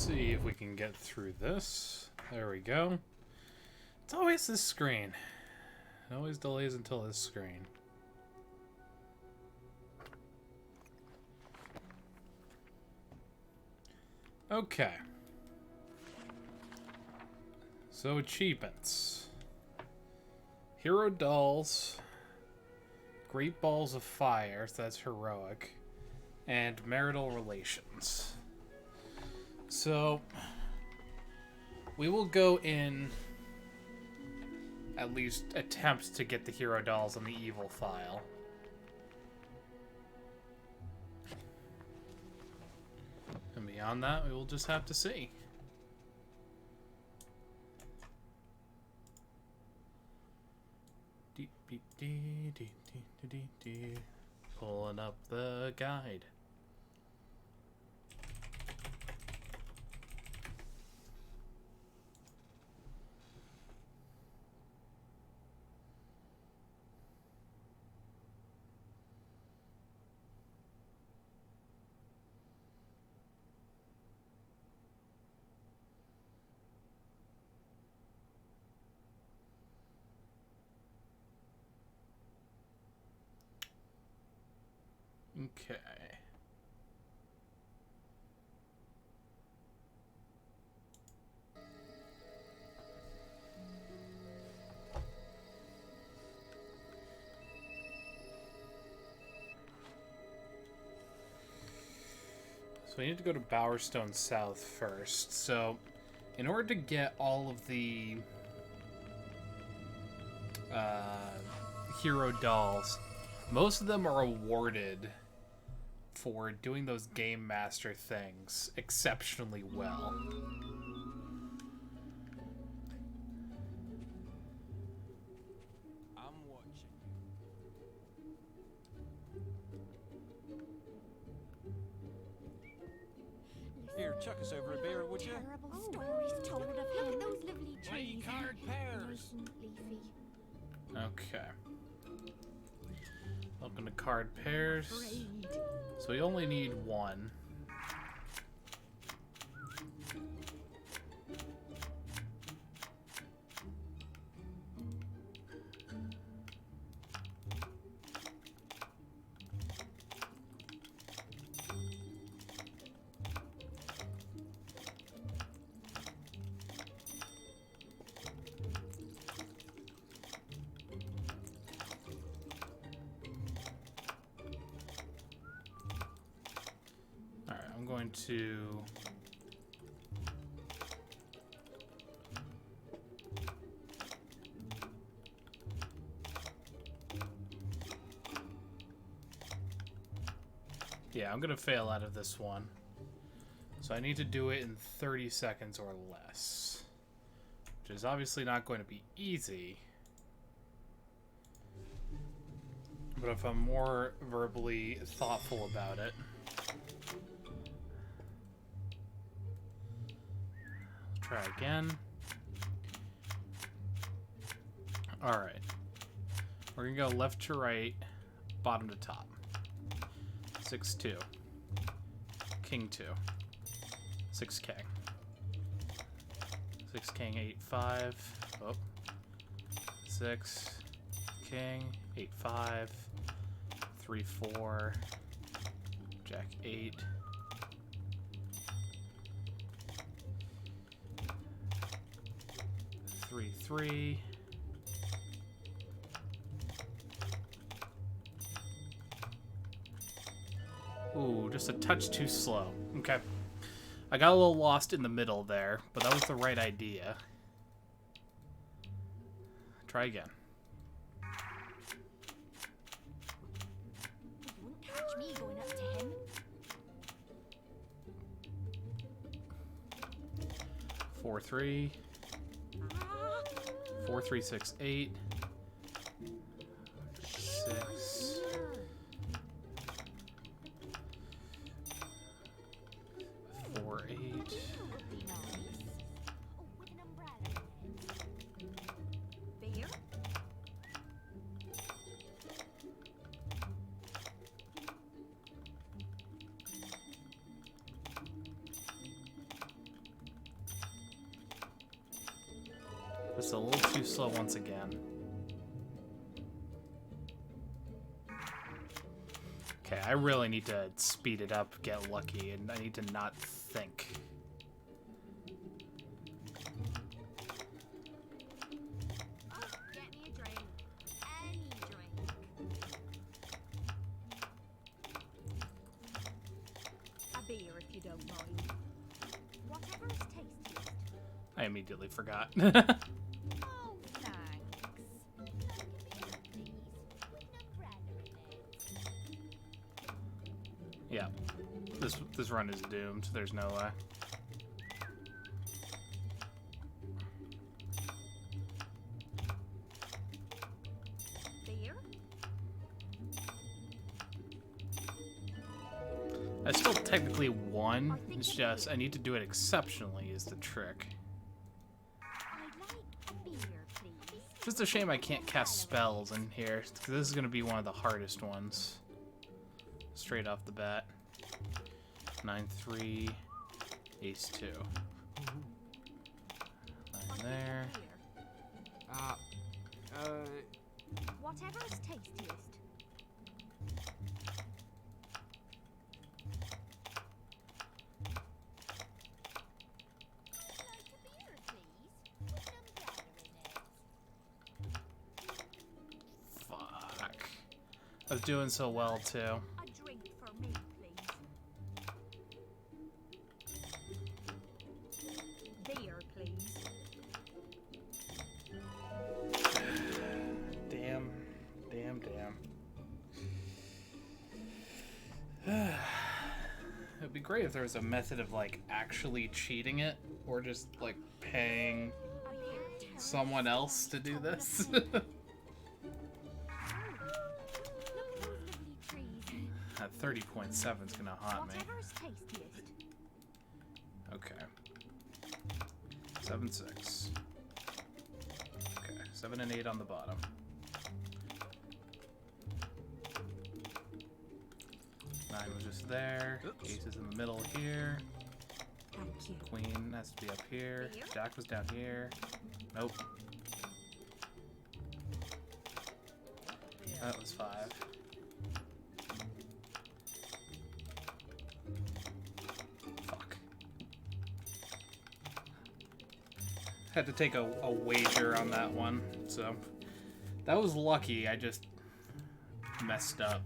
see if we can get through this. There we go. It's always this screen. It always delays until this screen. Okay. So achievements. Hero dolls. Great balls of fire, so that's heroic. And marital relations. So we will go in at least attempts to get the hero dolls on the evil file. And beyond that, we will just have to see. Pulling up the guide. Okay. So we need to go to Bowerstone South first. So in order to get all of the hero dolls, most of them are awarded for doing those Game Master things exceptionally well. I'm watching. Here, chuck us over a beer, would you? Terrible stories told of him. Look at those lovely trees. Play card pairs. Nice and leafy. Okay. Welcome to card pairs. Afraid. So we only need one. I'm going to I'm gonna fail out of this one. So I need to do it in 30 seconds or less, which is obviously not going to be easy. But if I'm more verbally thoughtful about it, try again. Alright. We're gonna go left to right, bottom to top. 6-2. King 2. 6 king. 6 king, 8-5. Oh. 6 king, 8-5. 3-4. Jack 8. Three, 3. Ooh, just a touch too slow. Okay. I got a little lost in the middle there, but that was the right idea. Try again. You won't catch me going up to him. 4-3. 4-3-6-8. 6. 4-8. Would be nice. Oh, with an umbrella. Beer? Just a little too slow once again. Okay, I really need to speed it up, get lucky, and I need to not think. Oh, get me a drink. Any drink. A beer if you don't mind. Whatever is tastiest. I immediately forgot. Oh, thanks. Like a beer, please. With an umbrella in it. Yeah, this run is doomed. There's no way. Beer? I still technically won. It's just I need to do it exceptionally is the trick. I'd like a beer, please. Just a shame I can't cast spells in here, because this is going to be one of the hardest ones. Straight off the bat. 9-3, Ace 2. 9 there. Whatever is tastiest. Like a beer, please. With an umbrella in it. Fuck. I was doing so well, too. A drink for me, please. Beer, please. Damn. It'd be great if there was a method of, like, actually cheating it, or just, like, paying A beer. someone else to do this. Look at those lovely trees. That 30.7 is gonna haunt me. Whatever is tastiest. Okay. 7-6. Okay, 7 and 8 on the bottom. 9 was just there. Ace is in the middle here. Thank you. Queen has to be up here. Jack was down here. Nope. That was 5. Fuck. Had to take a wager on that one, so that was lucky. I just messed up,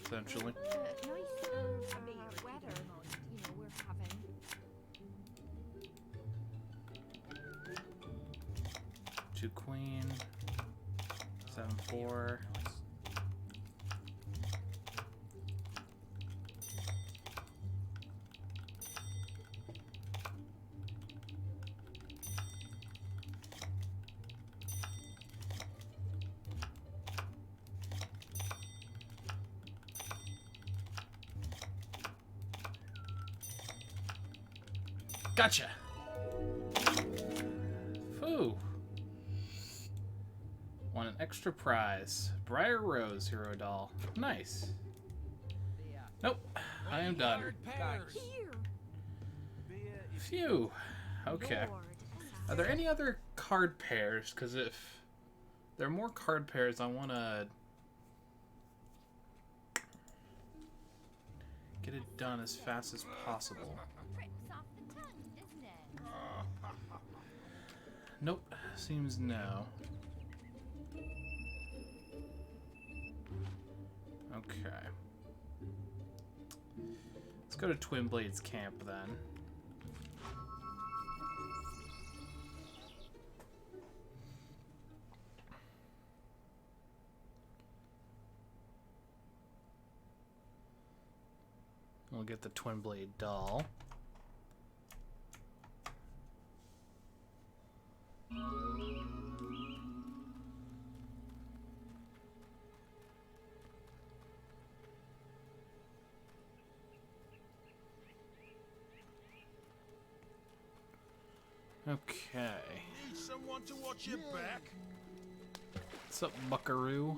essentially. Nice weather, we're having. 2 queen, 7-4. Gotcha. Foo. Won an extra prize. Briar Rose Hero Doll. Nice. Nope. I am done. Pears. Here. Phew. Okay. Lord, Are there any other card pairs? Because if there are more card pairs, I want to get it done as fast as possible. Rips off the tongue, doesn't it? Nope. Seems no. Okay. Let's go to Twin Blades Camp then. We'll get the Twin Blade doll. Okay. Need someone to watch your back? What's up, buckaroo?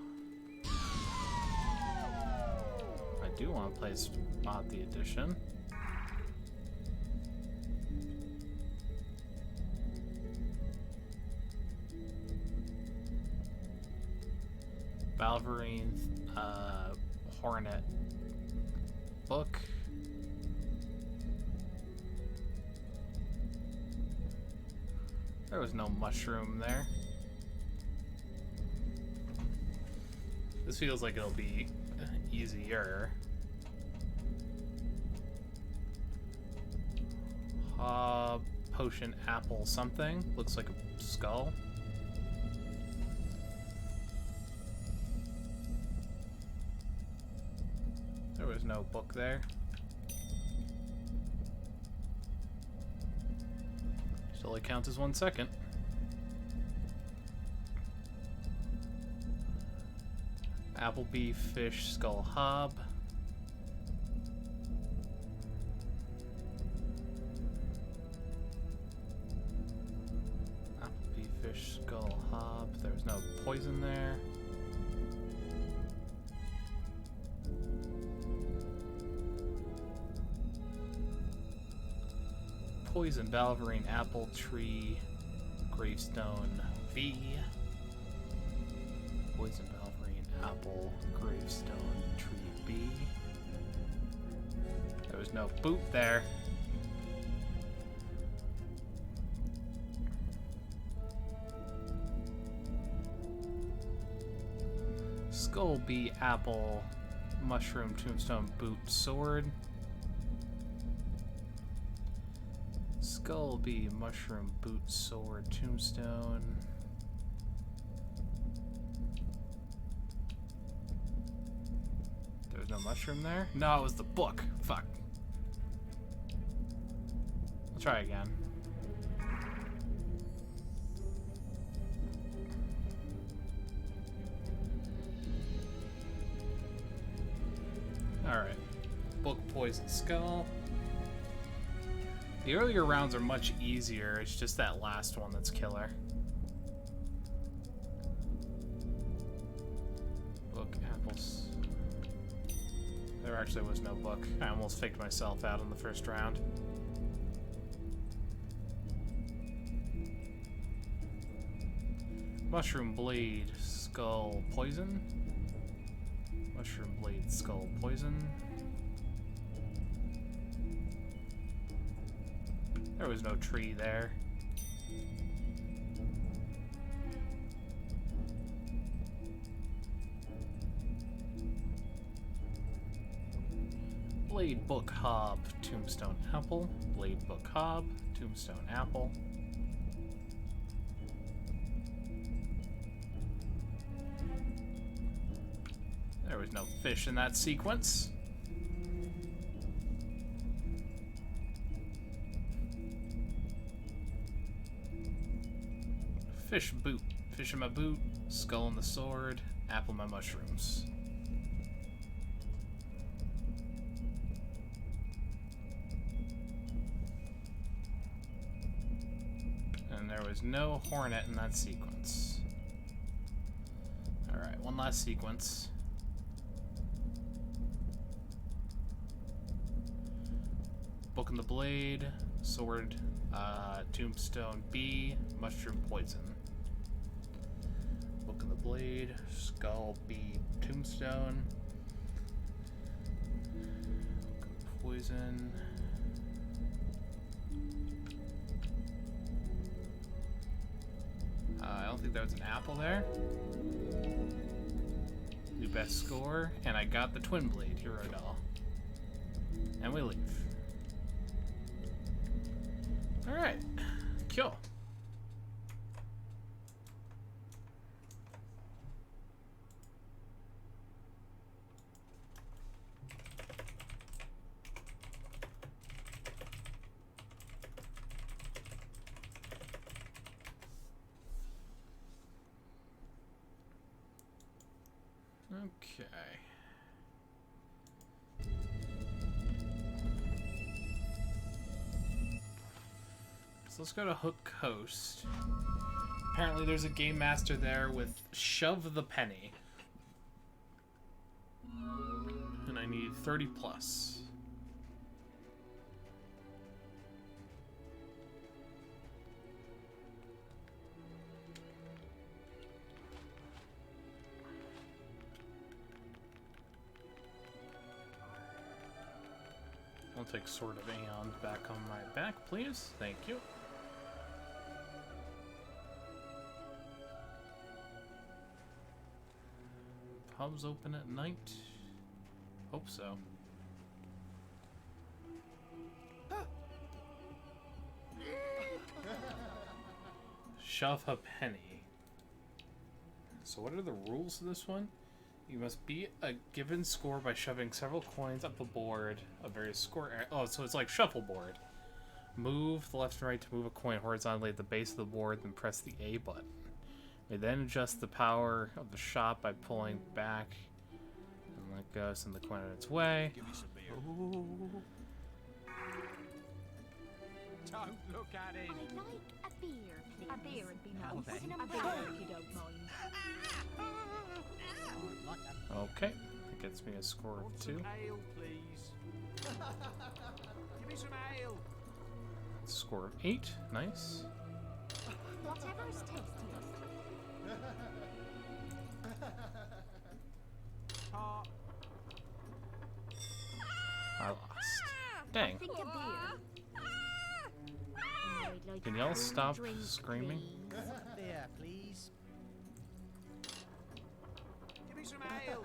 I do want to play Spot the Edition. Balverine, Hornet book. There was no mushroom there. This feels like it'll be easier. Potion apple something. Looks like a skull. There was no book there. Still, it counts as 1 second. Applebee, fish, skull, hob. Applebee, fish, skull, hob. There was no poison there. Poison, Balverine, apple, tree, gravestone, V. Poison, Balverine, apple, gravestone, tree, B. There was no boot there. Skull, B, apple, mushroom, tombstone, boot, sword. Skull, B, mushroom, boot, sword, tombstone. There was no mushroom there? No, it was the book. Fuck. I'll try again. Alright. Book, poison, skull. The earlier rounds are much easier, it's just that last one that's killer. Book, apples. There actually was no book. I almost faked myself out in the first round. Mushroom blade, skull, poison. Mushroom blade, skull, poison. There was no tree there. Blade, book, hob, tombstone, apple. Blade, book, hob, tombstone, apple. There was no fish in that sequence. Fish boot. Fish in my boot. Skull in the sword. Apple in my mushrooms. And there was no hornet in that sequence. Alright, one last sequence. Book in the blade. Sword. Tombstone B. Mushroom poison. Book in the blade. Skull B. Tombstone. Poison. I don't think there was an apple there. New best score. And I got the Twin Blade Hero Doll. And we leave. Alright. Cool. Okay. So let's go to Hook Coast. Apparently there's a game master there with Shove the Penny. And I need 30 plus. I'll take Sword of Aeon back on my back, please. Thank you. Pubs open at night? Hope so. Shove a penny. So what are the rules of this one? You must beat a given score by shoving several coins up a board of various score area. Oh, so it's like shuffleboard. Move the left and right to move a coin horizontally at the base of the board, then press the A button. You then adjust the power of the shot by pulling back and let go, send the coin on its way. Give me some beer. Ooh. Don't look at him. I'd like a beer, please. A beer would be nice. Oh, then. A beer if you don't mind. Okay, that gets me a score of Want 2. some ale, please. Give me some ale. Score of 8, nice. Whatever's tastiest. Heart. I lost. Dang. Think a beer. I'd like Can a y'all cool stop drink, screaming? please. Beer, please. Give me some ale.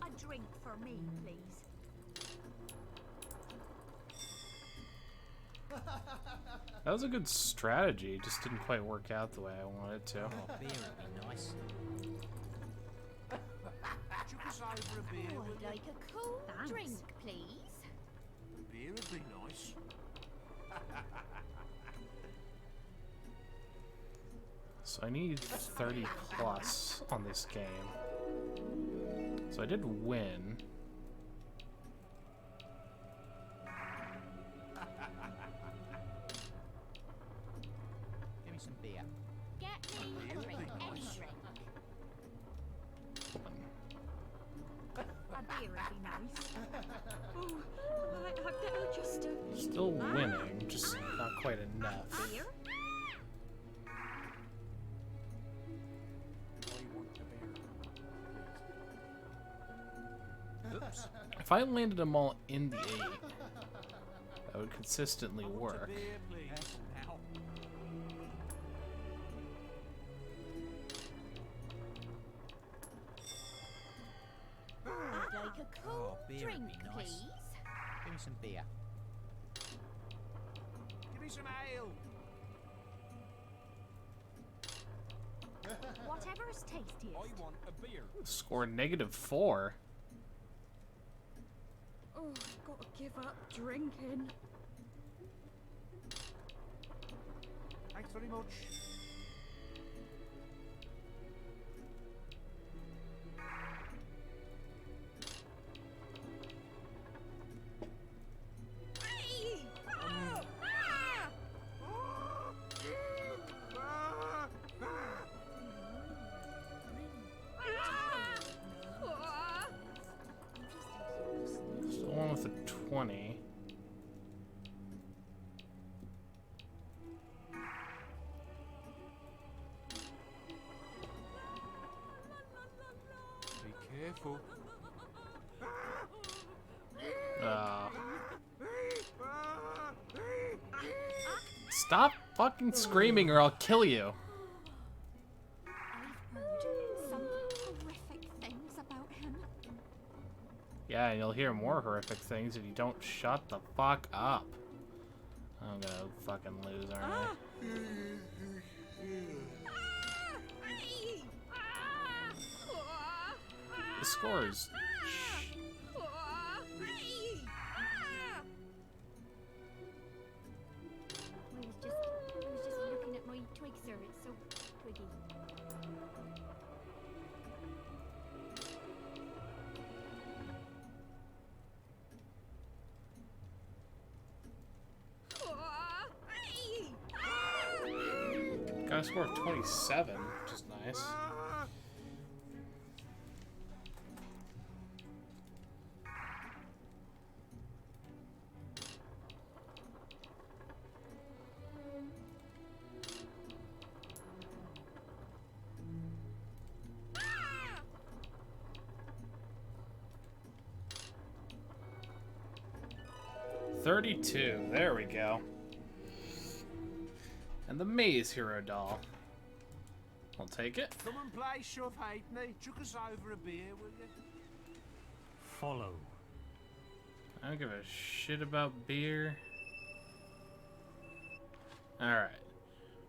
A drink for me, please. That was a good strategy, it just didn't quite work out the way I wanted it to. Oh, beer would be nice. Chuck us over a beer, Oh, will I'd you? like a cool Thanks. drink, please. A beer would be nice. So I need 30 plus on this game. So I did win. Give me some beer. Get me a Beer would drink, be any nice. drink. A beer would be nice. Oh, I'll just Still winning, just not quite enough. beer. I want a beer. Oops. If I landed them all in the 8, that would consistently I want a work. beer, please. Now. I'd like a cool Oh, beer would drink, be nice. please. Give me some beer. Give me some ale. Whatever's tastiest. I want a beer. Score -4. Oh, I've got to give up drinking. Thanks very much. Still one with a 20. Be careful. Stop fucking screaming or I'll kill you. I've heard some horrific things about him. Yeah, and you'll hear more horrific things if you don't shut the fuck up. I'm gonna fucking lose, aren't I? The score is... I was just looking at my twig, sir. It's so twiggy. Got a score of 27, which is nice. 32. There we go. And the Maze Hero doll. I'll take it. Come and play Shove Halfpenny. Chuck us over a beer, will you? Follow. I don't give a shit about beer. Alright.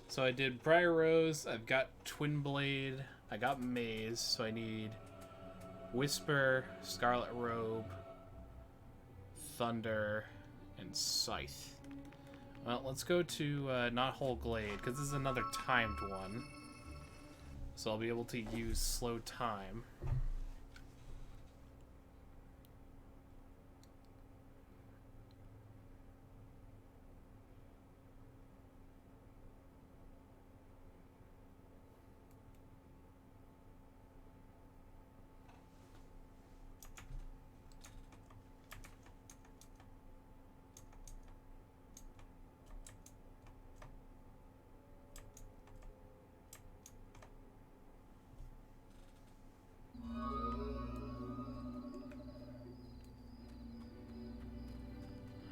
So I did Briar Rose, I've got Twin Blade, I got Maze, so I need Whisper, Scarlet Robe, Thunder, and Scythe. Well, let's go to not Whole Glade, because this is another timed one. So I'll be able to use slow time.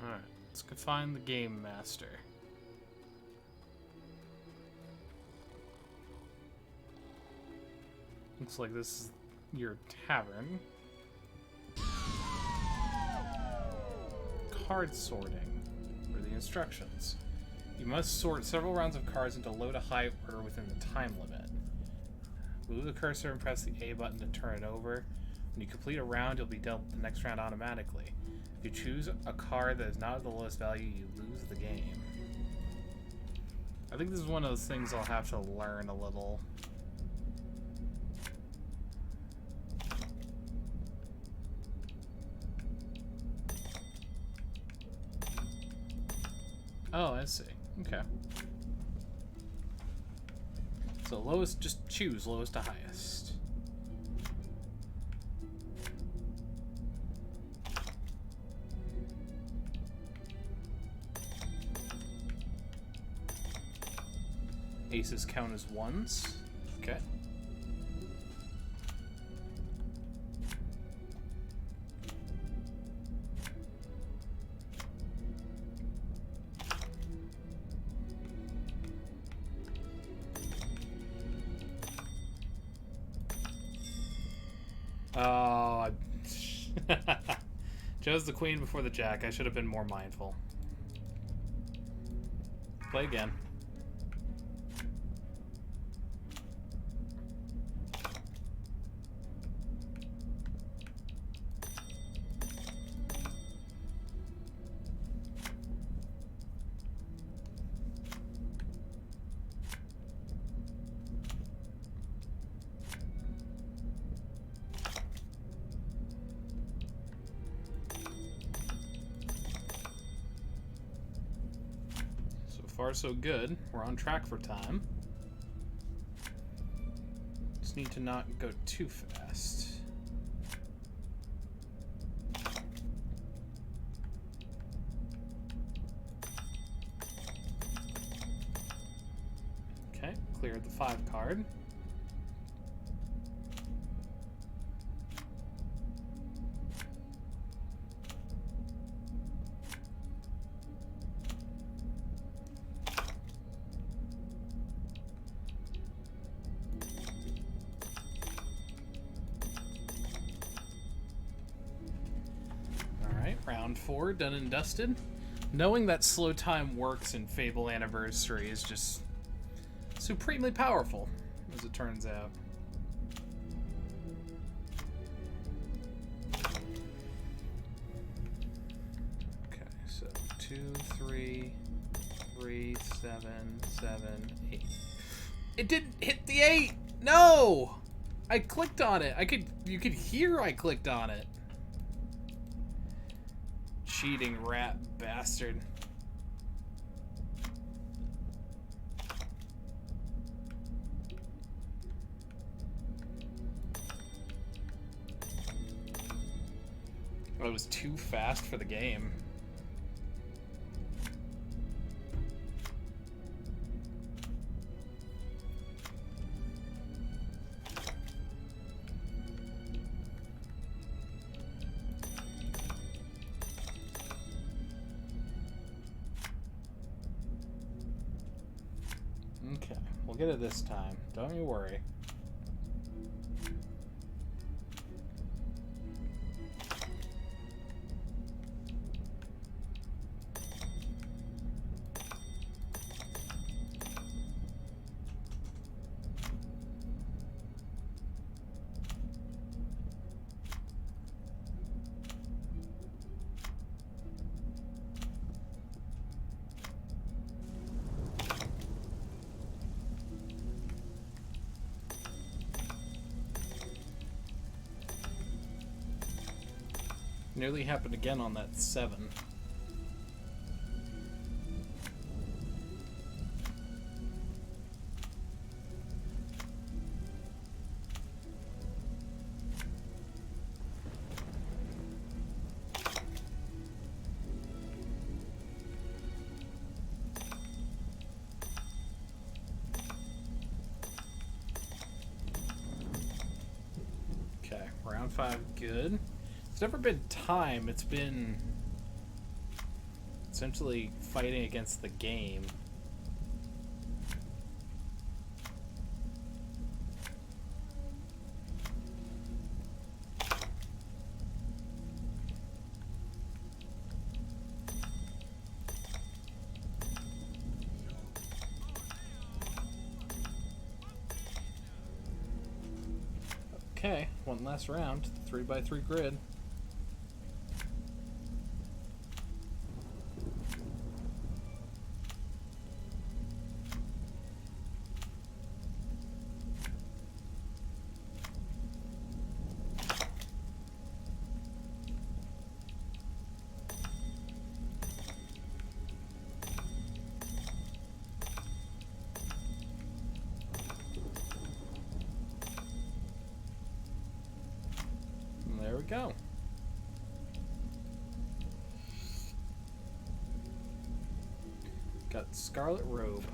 Alright, let's go find the Game Master. Looks like this is your tavern. Card sorting. What are the instructions? You must sort several rounds of cards into low to high order within the time limit. Move the cursor and press the A button to turn it over. When you complete a round, you'll be dealt the next round automatically. If you choose a card that is not at the lowest value, you lose the game. I think this is one of those things I'll have to learn a little. Oh, I see. Okay. So lowest, just choose lowest to highest. Aces count as ones. Okay. Oh, I chose the queen before the jack. I should have been more mindful. Play again. Far so good. We're on track for time. Just need to not go too fast. Okay, cleared the 5 card. Round 4, done and dusted. Knowing that slow time works in Fable Anniversary is just supremely powerful, as it turns out. Okay, so 2, 3, 3, 7, 7, 8. It didn't hit the 8! No! I clicked on it. You could hear I clicked on it. Cheating rat bastard. I was too fast for the game. get it this time. Don't you worry. Nearly happened again on that 7. Okay, round 5, good. It's never been time, it's been essentially fighting against the game. Okay, one last round, 3x3 grid. There we go. Got Scarlet Robe.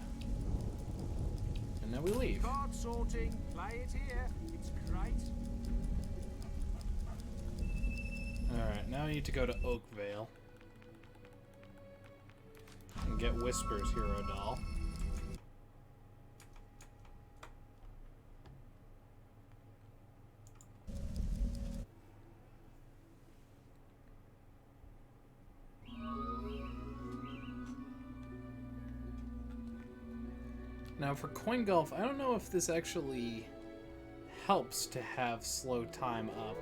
And now we leave. Card sorting. Play it here. It's great. Alright, now I need to go to Oakvale. And get Whisper's Hero Doll. Now for Coin Golf, I don't know if this actually helps to have slow time up.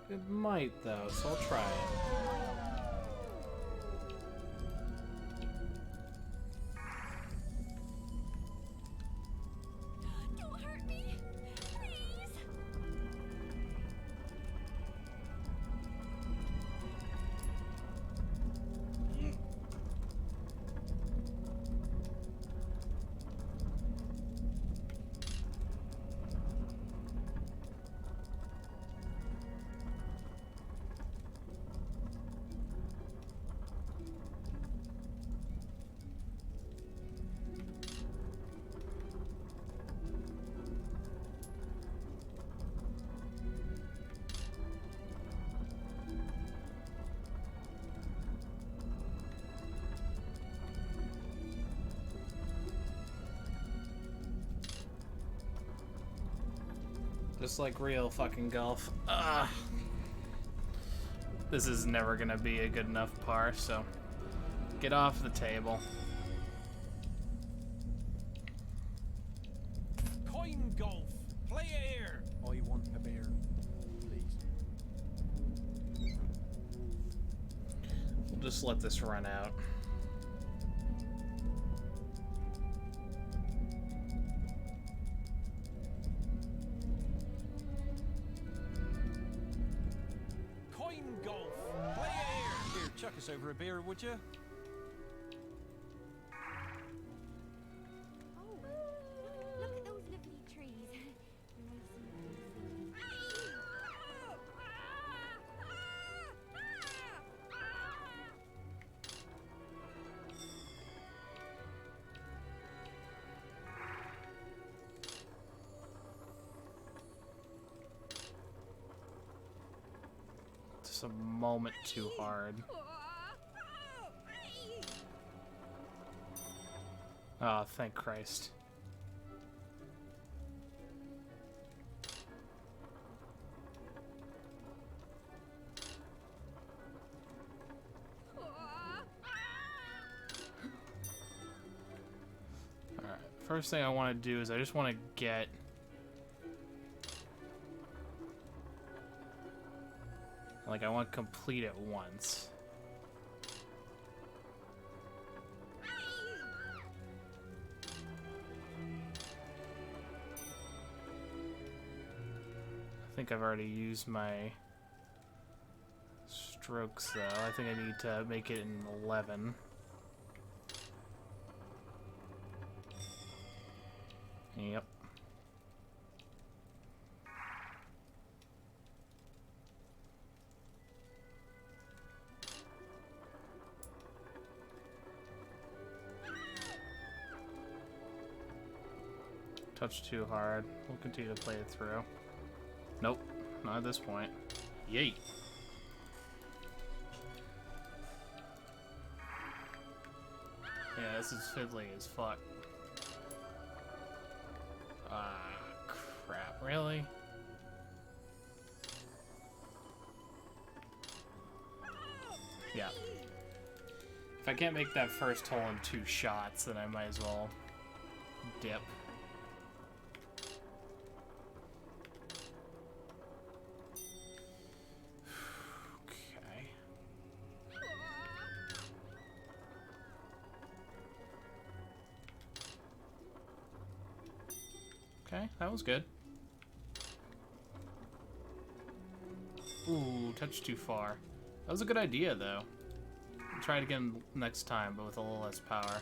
It might though, so I'll try it. Don't hurt me, please. Just like real fucking golf. Ugh. This is never gonna be a good enough par, so get off the table. Coin golf. Play it here. I want a beer, please. We'll just let this run out. Coin golf. Play it here. Here, chuck us over a beer, would you? Oh, look at those lovely trees. just a moment too hard. Oh, thank Christ. Alright, first thing I want to do is I just want to get... Like, I want to complete it once. I think I've already used my strokes, though. I think I need to make it in 11. Yep. Touch too hard. We'll continue to play it through. Nope, not at this point. Yeet. Yeah, this is fiddly as fuck. Ah, crap. Really? Yeah. If I can't make that first hole in 2 shots, then I might as well dip. Okay, that was good. Ooh, touched too far. That was a good idea, though. I'll try it again next time, but with a little less power.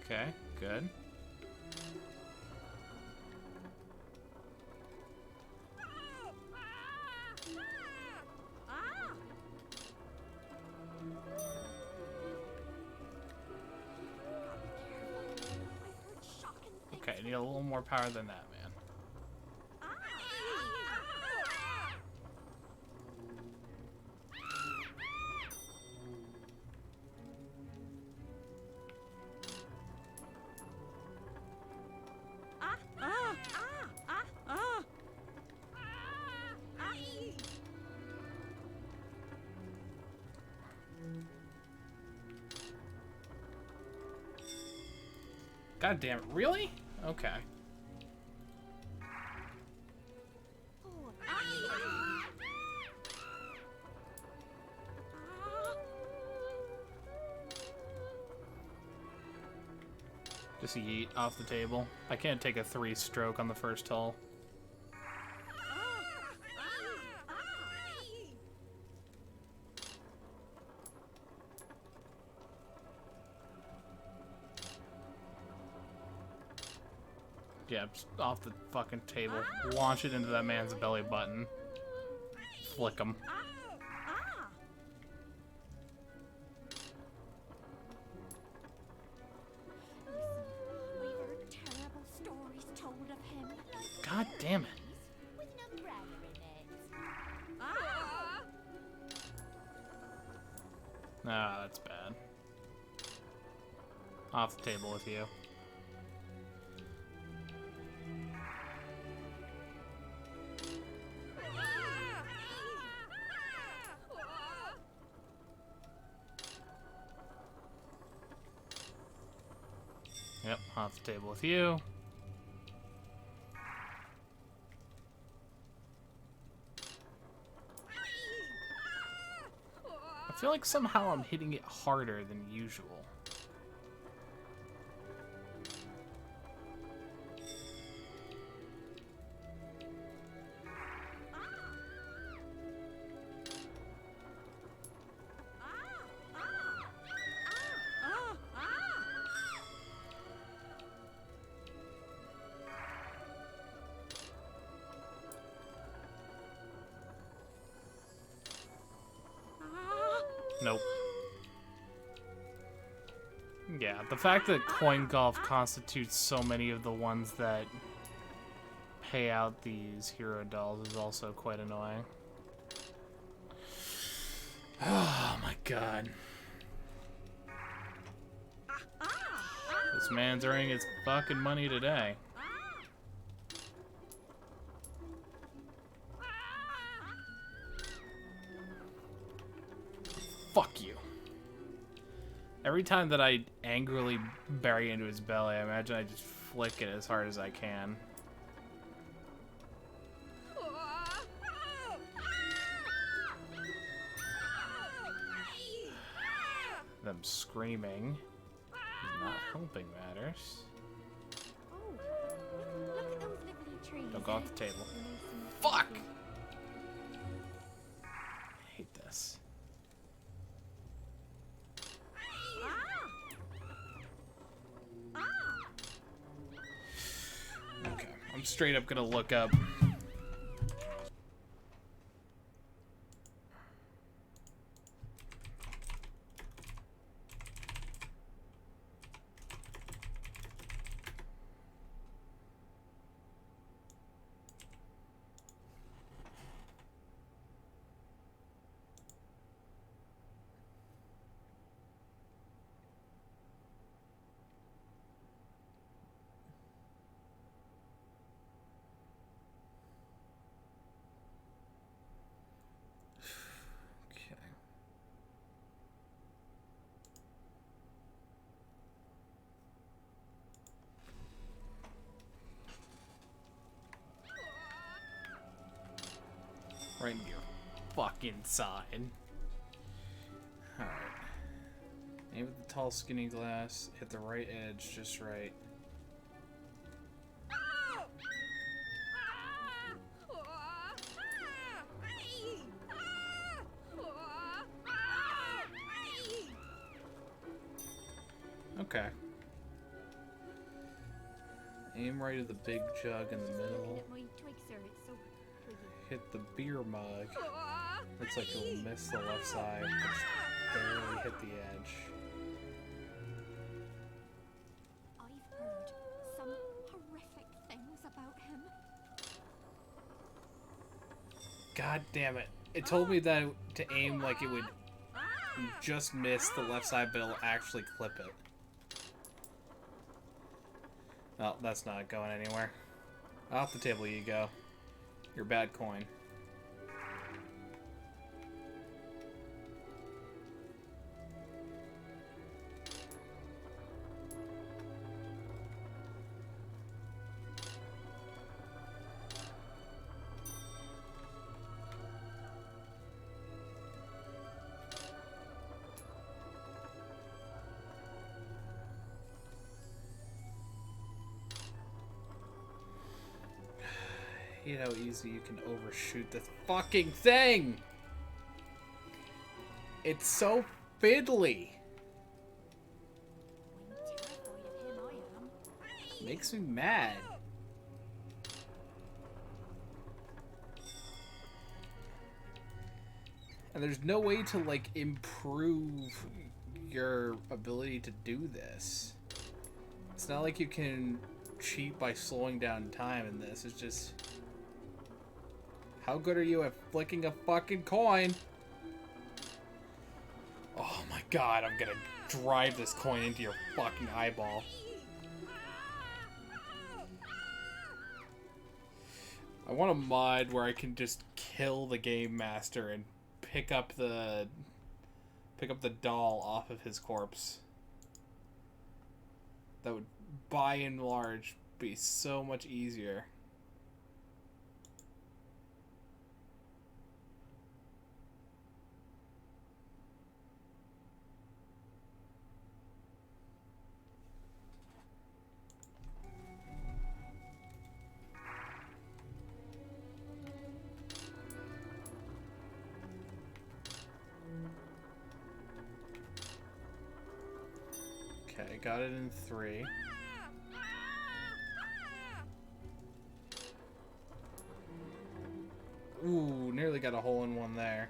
Okay, good. Okay, I need a little more power than that, man. God damn it, really? Okay. Just yeet off the table. I can't take a 3-stroke on the first hole. Yeah, just off the fucking table. Launch it into that man's belly button. Flick him. We've heard terrible stories told of him. God damn it. With no brother in it. Ah, that's bad. Off the table with you. Yep, off the table with you. I feel like somehow I'm hitting it harder than usual. Nope. Yeah, the fact that coin golf constitutes so many of the ones that pay out these hero dolls is also quite annoying. Oh my god. This man's earning his fucking money today. Fuck you. Every time that I angrily bury into his belly, I imagine I just flick it as hard as I can. Them screaming is not helping matters. Oh, look at those lovely trees. Don't go off the table. Nice and Fuck! pretty. I hate this. Okay, I'm straight up gonna look up. Okay. Right in your fucking side. Alright. Aim at the tall, skinny glass. Hit the right edge just right. Okay. Aim right at the big jug in the middle. My twig, sir, it's so twiggy. Hit the beer mug. Looks like it'll miss the left side, but just barely hit the edge. I've heard some horrific things about him. God damn it. It told me that to aim like it would just miss the left side, but it'll actually clip it. Oh, that's not going anywhere. Off the table you go. Your bad coin. You know how easy you can overshoot this fucking thing! It's so fiddly! I'm terrified of him, I am. Makes me mad. And there's no way to, like, improve your ability to do this. It's not like you can cheat by slowing down time in this. It's just... How good are you at flicking a fucking coin? Oh my god, I'm gonna drive this coin into your fucking eyeball. I want a mod where I can just kill the game master and pick up the doll off of his corpse. That would, by and large, be so much easier. Okay, got it in 3. Ooh, nearly got a hole in one there.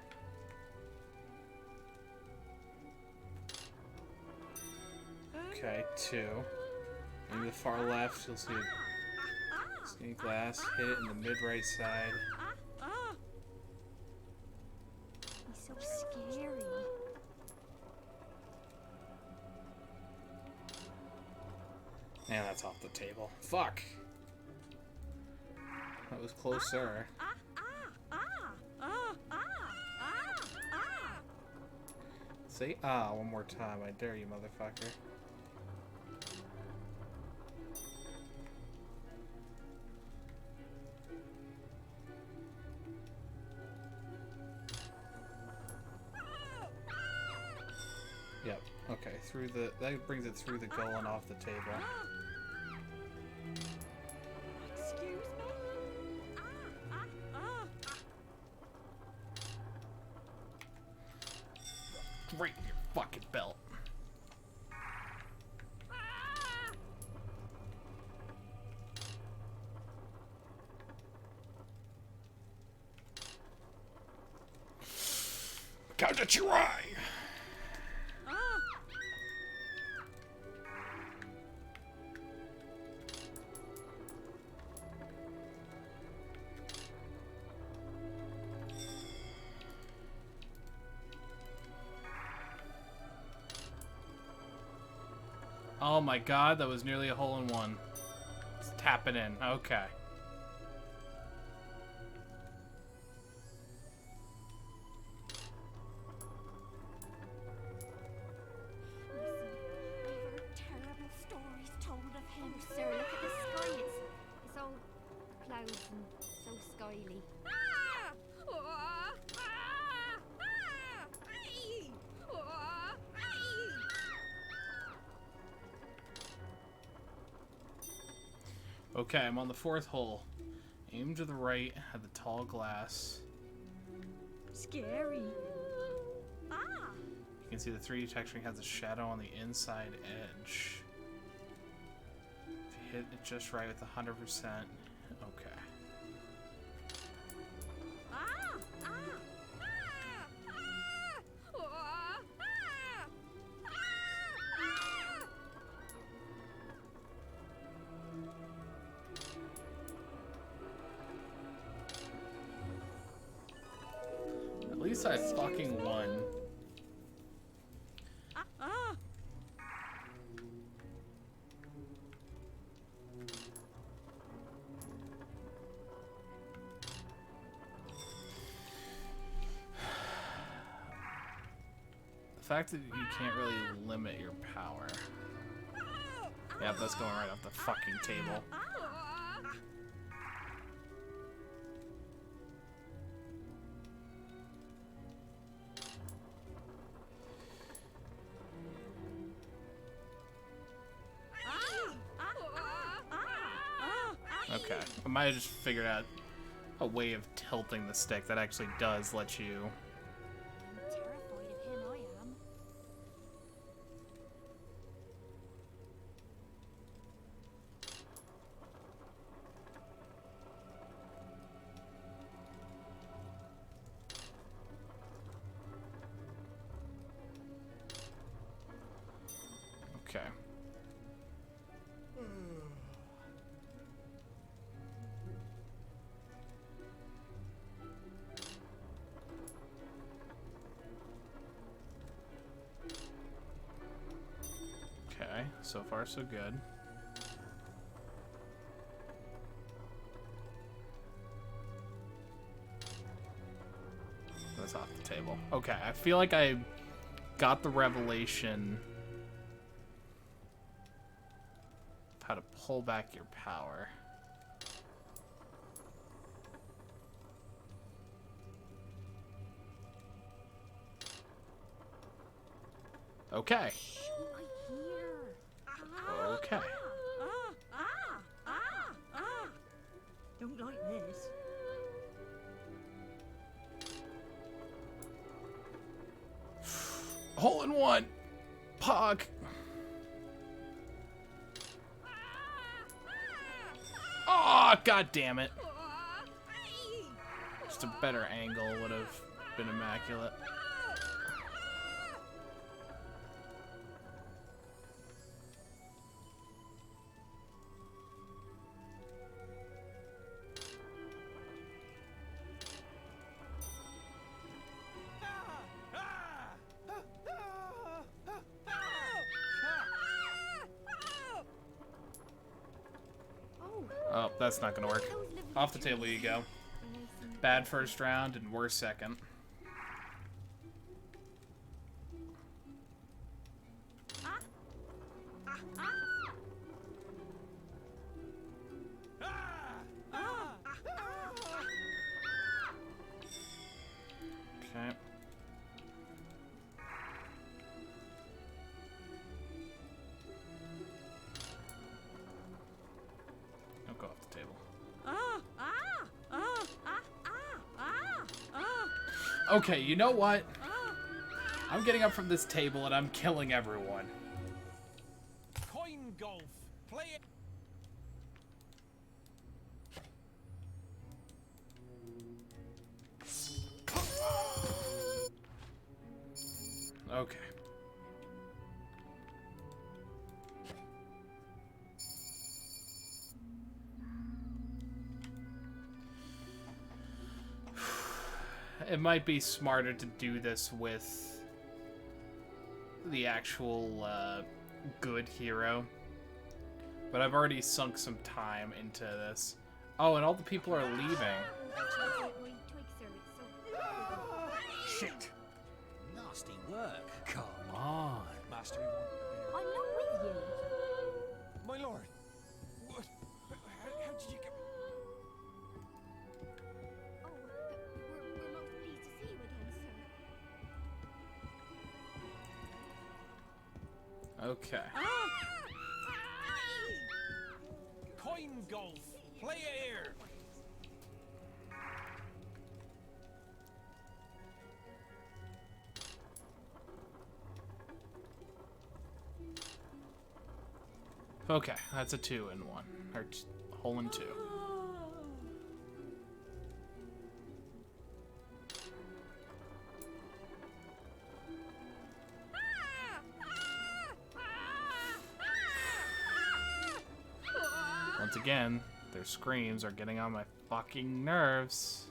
Okay, 2. In the far left, you'll see Skinny glass, hit it in the mid-right side. He's so scary. And that's off the table. Fuck! That was closer. Say one more time. I dare you, motherfucker. Yep. Okay. Through the that brings it through the goal and off the table. Excuse me? Right in your fucking belt. Count at your eye. Oh my god, that was nearly a hole in one. Let's tap it in. Okay. Listen, I've heard terrible stories told of him. Sir, look at the sky. It's all clouds and so skyly. Okay, I'm on the fourth hole. Aim to the right at the tall glass. Scary. You can see the 3D texturing has a shadow on the inside edge. If you hit it just right with 100%. Okay. At least I fucking won. The fact that you can't really limit your power. Yeah, that's going right off the fucking table. Okay, I might have just figured out a way of tilting the stick that actually does let you. I'm terrified of him, I am. Okay. Okay, so far so good. That's off the table. Okay, I feel like I got the revelation of how to pull back your power. Okay. I hear. Okay. Don't like this. Hole in one. Pog. Oh, god damn it. Just a better angle would have been immaculate. that's not gonna work. Off the table you go. Bad first round and worse second. Okay. Don't go off the table. Okay, you know what? I'm getting up from this table and I'm killing everyone. Coin golf. Play it. Okay. It might be smarter to do this with the actual good hero. But I've already sunk some time into this. Oh, and all the people are leaving. Shit. Nasty work. Come on. Master, we want I'm not with you. my lord. What? How did you get... Oh, we're most pleased to see you again, sir. Okay. Coin golf. Play it here. Okay, that's a 2 in 1. Or hole in 2. Once again, their screams are getting on my fucking nerves.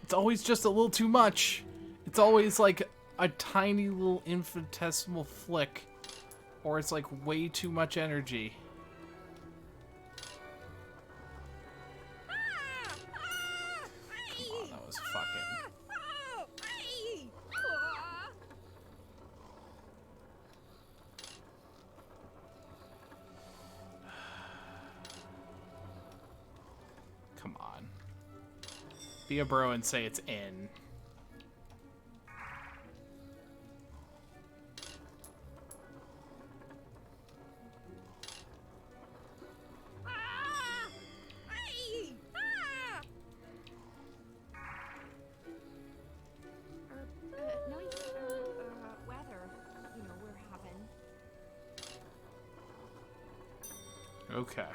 It's always just a little too much. It's always like a tiny little infinitesimal flick. Or it's like way too much energy. Come on, that was fucking... Come on. Be a bro and say it's in. Nice weather, you know, we're having. Okay.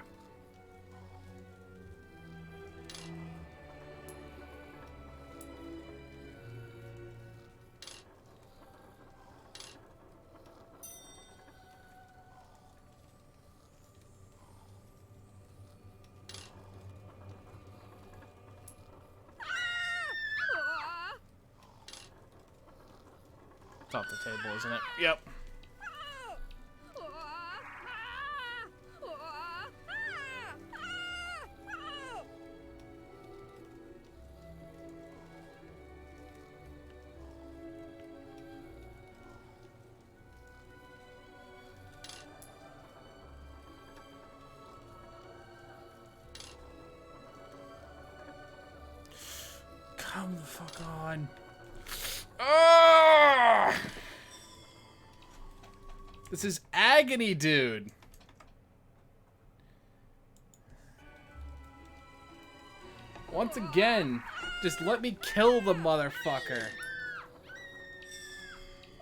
It's off the table, isn't it? Yep. Come the fuck on. Ah! This is agony, dude. Once again, just let me kill the motherfucker.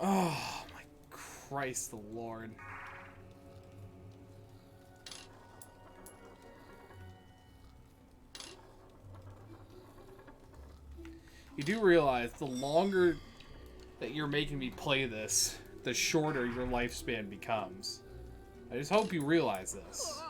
Oh my Christ the Lord. You do realize the longer that you're making me play this, the shorter your lifespan becomes. I just hope you realize this.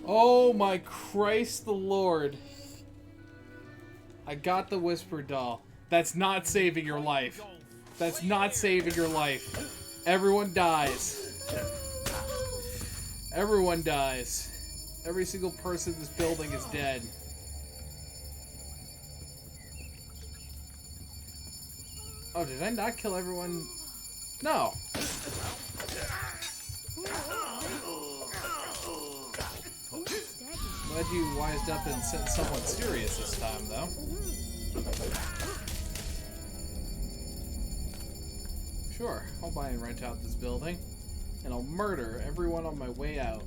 Oh my Christ the Lord. I got the Whisper Doll. That's not saving your life. That's not saving your life. Everyone dies. Everyone dies. Every single person in this building is dead. Oh, did I not kill everyone? No. Glad you wised up and sent someone serious this time, though. Sure, I'll buy and rent out this building, and I'll murder everyone on my way out.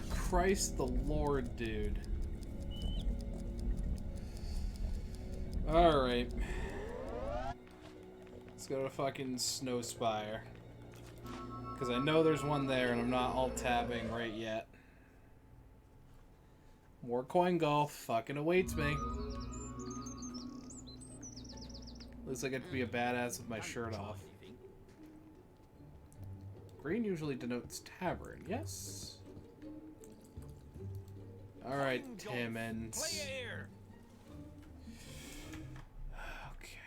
Christ the Lord, dude. Alright. Let's go to fucking Snowspire. Because I know there's one there, and I'm not alt-tabbing right yet. More coin golf fucking awaits me. At least I get to be a badass with my shirt off. Green usually denotes tavern, yes? Alright, Timmons. Play it here. Okay.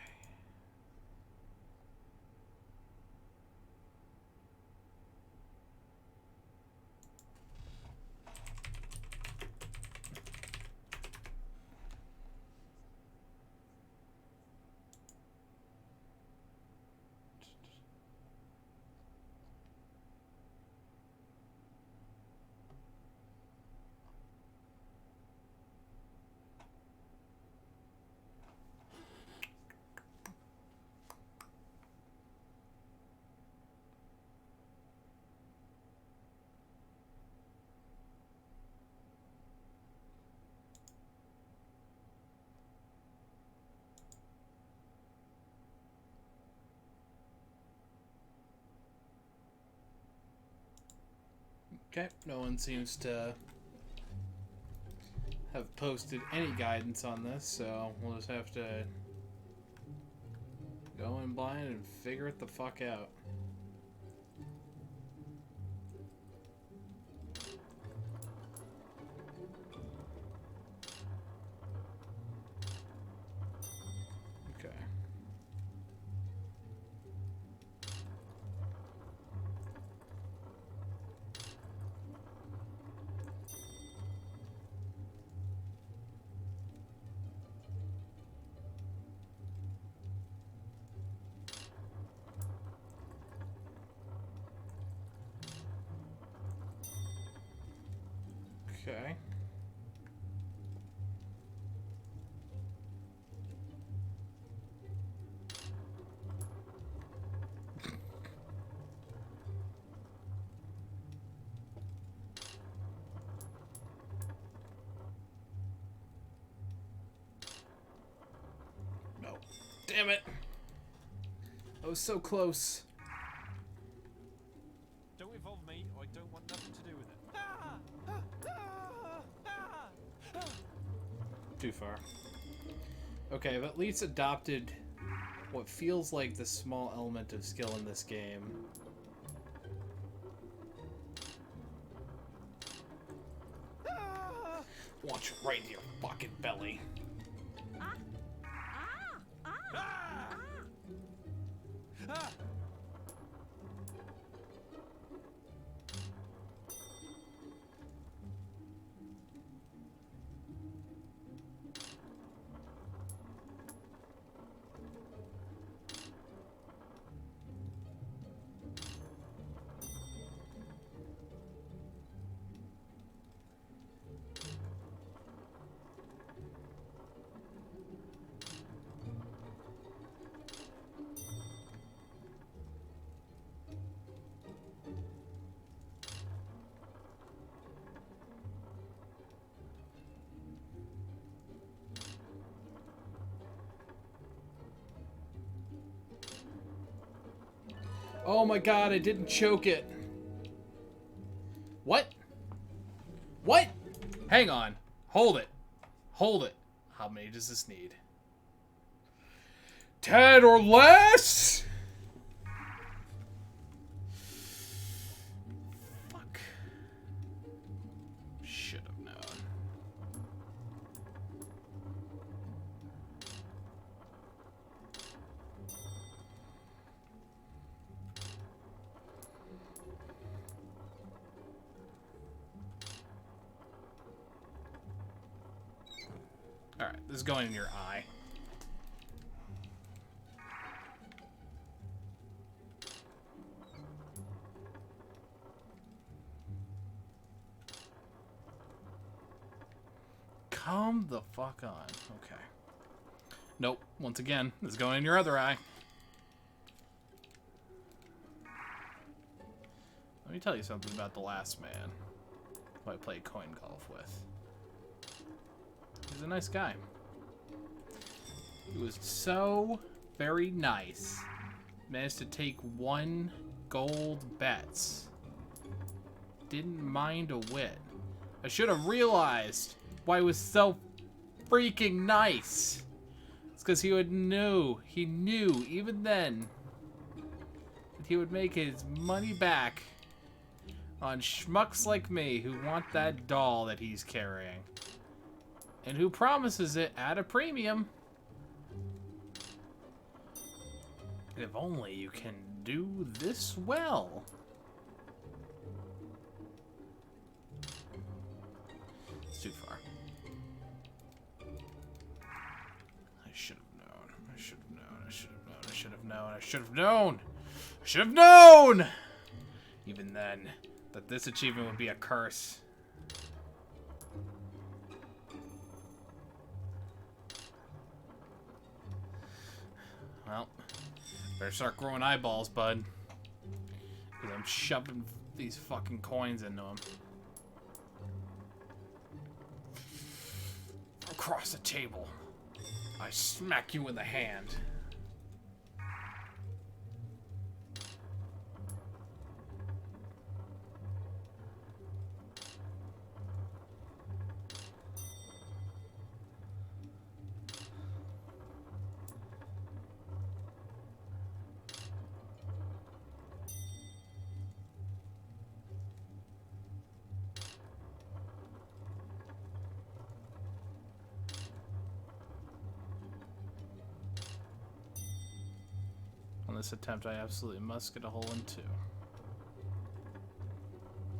Okay, no one seems to have posted any guidance on this, so we'll just have to go in blind and figure it the fuck out. Okay. Okay. No. Damn it. I was so close. Don't involve me. I don't want nothing to do with it. Too far. Okay, I've at least adopted what feels like the small element of skill in this game. Launch right in your fucking belly. Ah! Oh my god, I didn't choke it. What? What? Hang on. Hold it. Hold it. How many does this need? 10 or less? Fuck. Should have known. Alright, this is going in your eye. Come the fuck on. Okay. Nope. Once again, this is going in your other eye. Let me tell you something about the last man who I played coin golf with. He's a nice guy. He was so very nice. Managed to take 1 gold bets. Didn't mind a whit. I should have realized why he was so freaking nice. It's because he knew even then that he would make his money back on schmucks like me who want that doll that he's carrying. And who promises it at a premium. If only you can do this well. It's too far. I should have known. I should have known. I should have known. I should have known. I should have known. I should have known! Even then, that this achievement would be a curse. Well, better start growing eyeballs, bud. Because I'm shoving these fucking coins into them. Across the table, I smack you in the hand. On this attempt, I absolutely must get a hole in 2.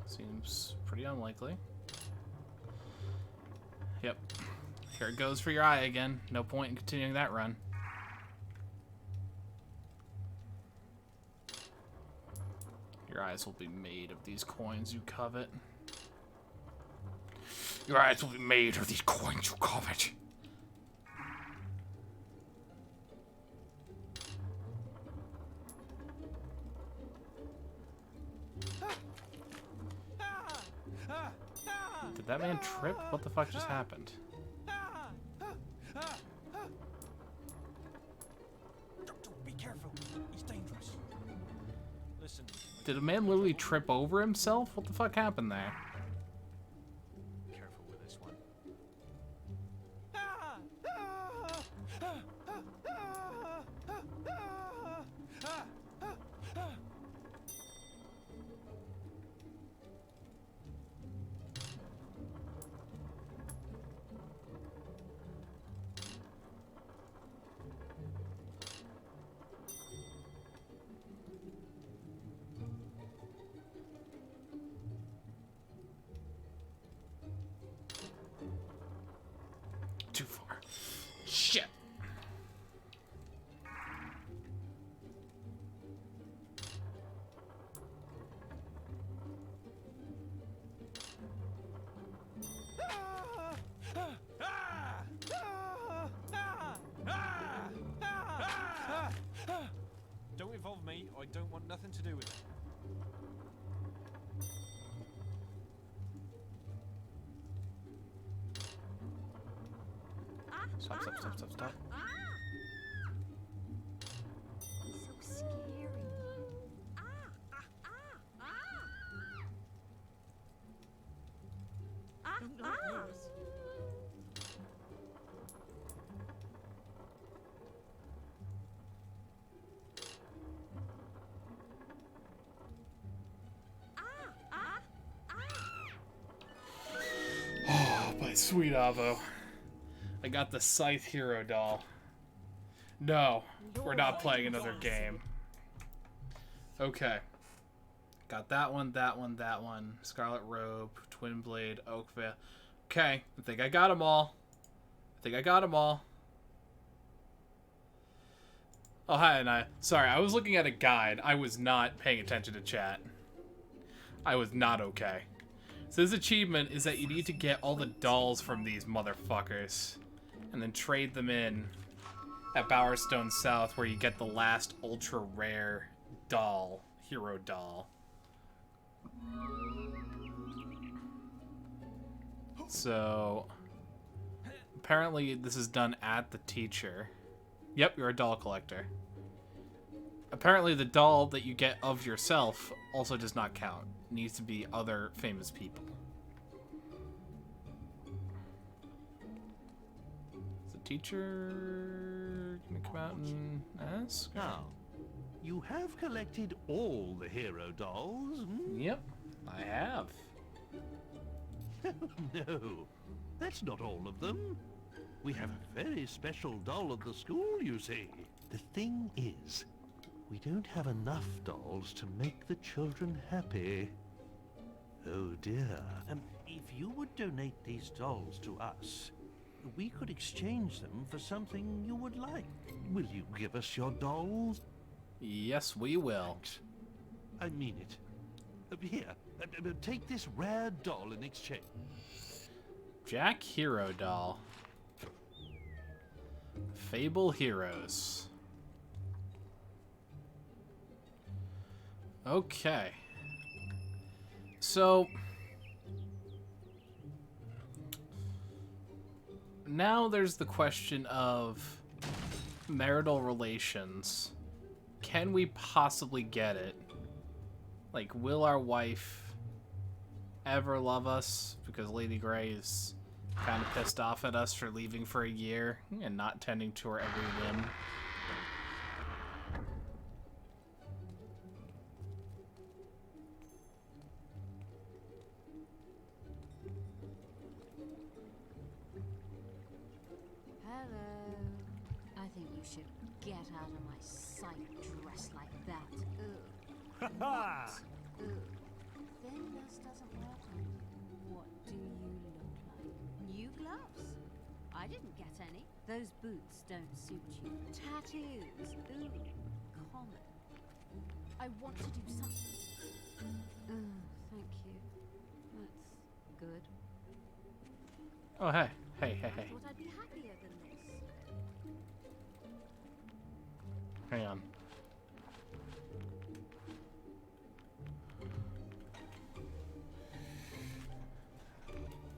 Seems pretty unlikely. Yep. Here it goes for your eye again. No point in continuing that run. Your eyes will be made of these coins you covet. Your eyes will be made of these coins you covet. Did that man trip? What the fuck just happened? Be careful. He's dangerous. Listen. Did a man literally trip over himself? What the fuck happened there? Careful with this one. too far. Shit. Don't involve me. I don't want nothing to do with it. Stop, stop, stop, stop, stop. So scary. Don't like this. Oh, my sweet Avo. I got the Scythe Hero doll. No, we're not playing another game. Okay. Got that one, that one, that one. Scarlet Robe, Twin Blade, Oakvale. Okay, I think I got them all. Oh, hi, and sorry, I was looking at a guide. I was not paying attention to chat. I was not okay. So this achievement is that you need to get all the dolls from these motherfuckers and then trade them in at Bowerstone South, where you get the last ultra rare doll, hero doll. So apparently this is done at the teacher. Yep, you're a doll collector. Apparently the doll that you get of yourself also does not count. It needs to be other famous people. Is the teacher gonna come out and ask? Now, you have collected all the hero dolls, hmm? Yep, I have. No, that's not all of them. We have a very special doll at the school, you see. The thing is, we don't have enough dolls to make the children happy. Oh dear. If you would donate these dolls to us, we could exchange them for something you would like. Will you give us your dolls? Yes, we will. Thanks. I mean it. Here, take this rare doll in exchange. Jack Hero doll. Fable Heroes. Okay. So now there's the question of marital relations. Can we possibly get it? Like, will our wife ever love us? Because Lady Grey is kind of pissed off at us for leaving for a year and not tending to her every whim. Hello. I think you should get out of my sight dressed like that. Ugh. Ha! Ugh. Thin dust doesn't work on you. What do you look like? New gloves? I didn't get any. Those boots don't suit you. Tattoos? Ooh, common. I want to do something. Thank you. That's good. Oh, hey. Hey, hey, I hey. thought I'd be happier than this. Hang on.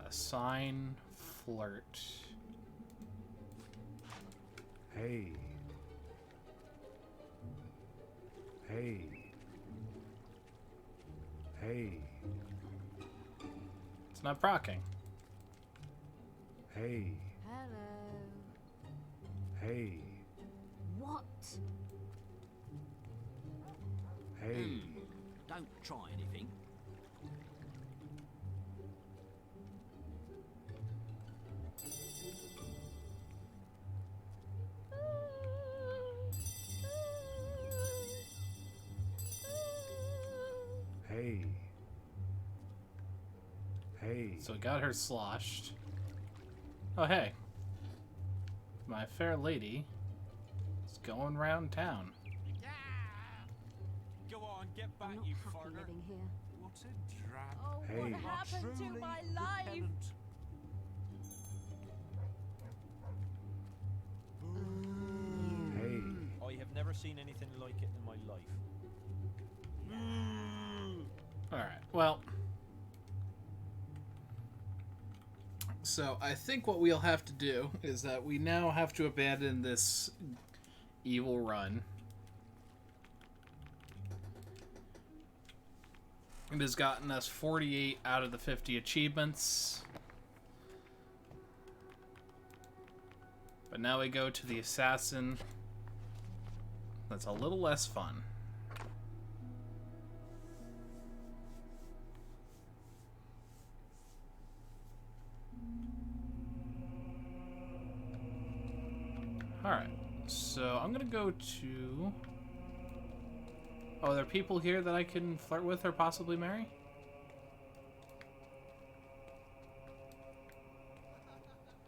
Assign flirt. Hey. Hey. Hey. It's not procking. Hey. Hello. Hey. What? Hey. Don't try anything. Hey. Hey. So we got her sloshed. Oh, hey. my fair lady is going round town. Go on, get back, I'm not you happy foreigner. living here. What a drab. Oh, Hey. what happened to Truly my life? repellent. Hey. I have never seen anything like it in my life. Alright, well. So, I think what we'll have to do is that we now have to abandon this evil run. It has gotten us 48 out of the 50 achievements. But now we go to the assassin. That's a little less fun. Alright, so I'm gonna go to... Oh, there are people here that I can flirt with or possibly marry?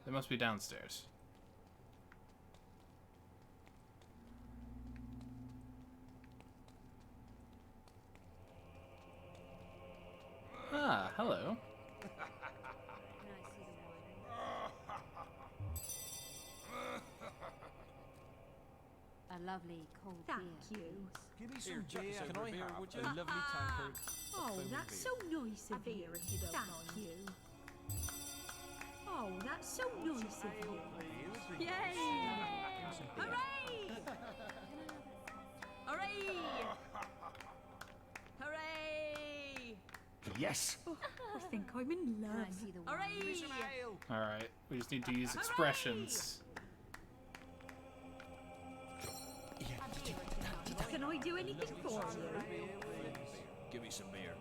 They must be downstairs. Ah, hello. A lovely cold Thank beer. you. Give me Here, some chuck beer. us over Can a I beer, have would you? a A lovely tankard. Oh, that's so nice of you. Thank you. Oh, that's so nice of you. Yay! Hooray! Hooray! Hooray! Yes. Oh, I think I'm in Can love. I see the wine? Hooray! Some ale. Alright, we just need to use expressions. Can I do anything for you? Give me some beer.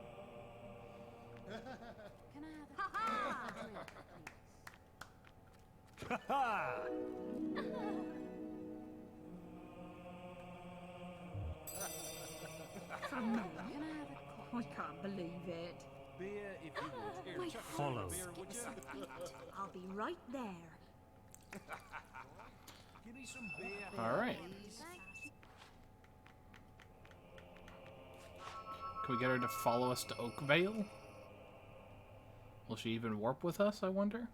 Can I have a Ha-ha! drink, please? Ha ha! From me? Can I have a coffee? I can't believe it. Beer if you would. Here, My chuck us Follow. over a beer, would you? I'll be right there. Give me some beer. Alright. Can we get her to follow us to Oakvale? Will she even warp with us, I wonder?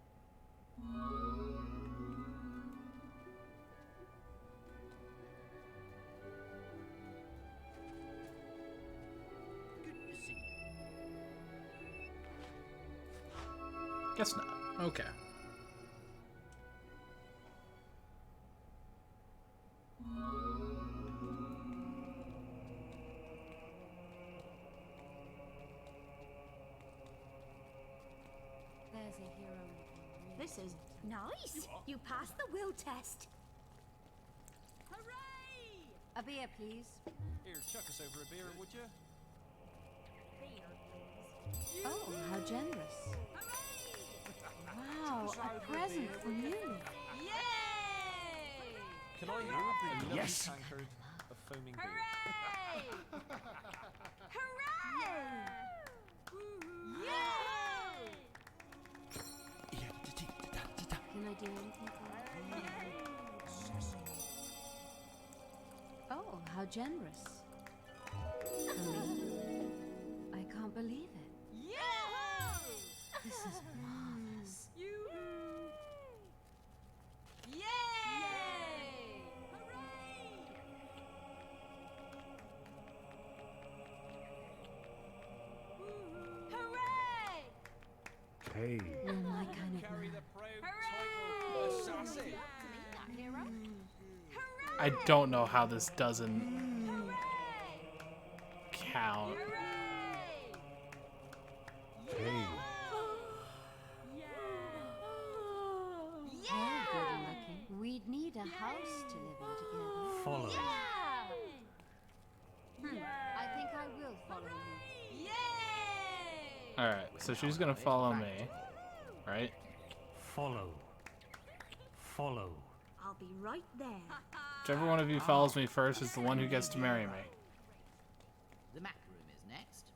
Guess not. Okay. There's a hero looking. This is nice. You passed the will test. Hooray! A beer, please. Here, chuck us over a beer, would you? Oh, how generous. Wow, a present from you. Yay! Can I have a lovely Yes. tankard of foaming beer? Hooray! Hooray! Yay! Can I do anything for you? Oh, how generous. For me. I can't believe it. This is marvelous. Yay! Hooray! Hey. You're my kind of Carry man. the proud title assassin. I don't know how this doesn't count. Hey. Well, good looking. We'd need a house to live in together. Follow. I think I will follow you. Alright, so she's gonna follow me. Right? Follow. Follow. I'll be right there. Whichever one of you follows me first is the one who gets to marry me. The Mac room is next.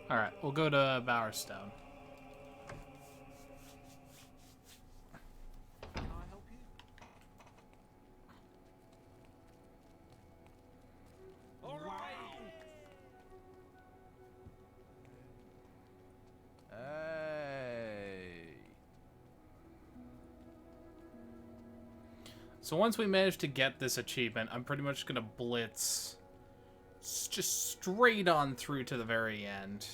Alright, we'll go to Bowerstone. Can I help you? All right. Hey. So once we manage to get this achievement, I'm pretty much gonna blitz just straight on through to the very end.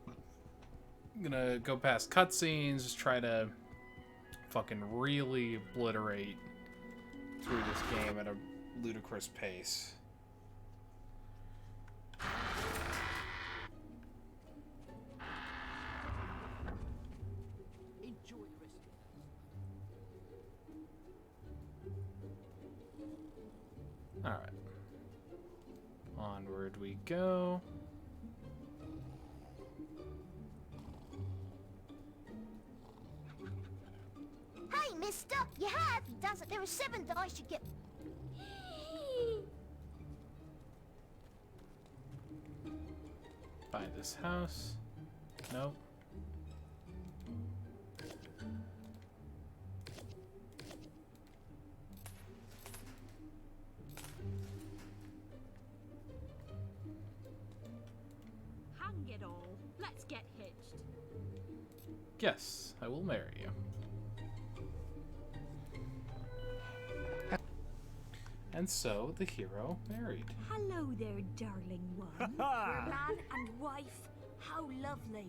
I'm gonna go past cutscenes, just try to fucking really obliterate through this game at a ludicrous pace. Enjoy the rest of it. Alright. Onward we go. Hey, mister, you have. He doesn't. There are 7 dice you get. Find this house. Nope. Hang it all. Let's get hitched. Yes, I will marry you. And so the hero married. Hello there, darling one. We're man and wife. How lovely.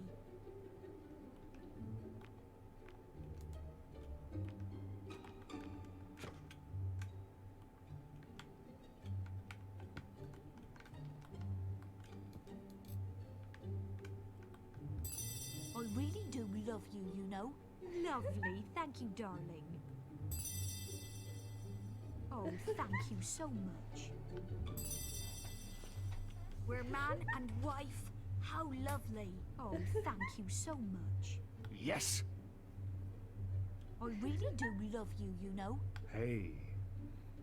I really do love you, you know. Lovely. Thank you, darling. Oh, thank you so much. We're man and wife. How lovely. Oh, thank you so much. Yes. I really do love you, you know. Hey.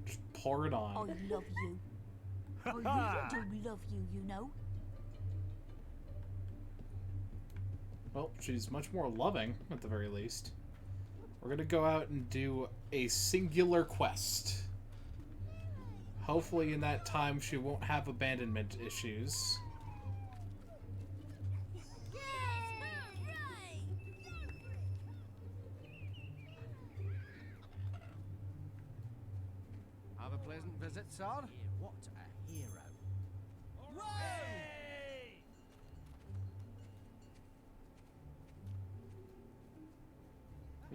Just pour it I on. love you. I really do love you, you know. Well, she's much more loving, at the very least. We're gonna go out and do a singular quest. Hopefully in that time she won't have abandonment issues. Have a pleasant visit, sir. Yeah, what a hero.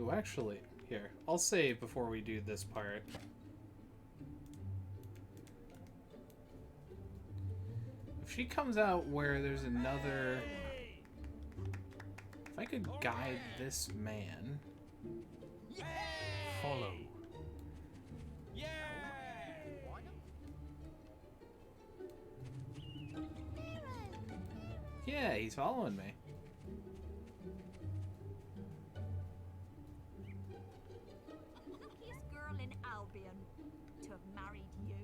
Ooh, actually, here. I'll save before we do this part. If she comes out where there's another... If I could guide this man... Follow. Why not? Yeah, he's following me. Luckiest girl in Albion to have married you.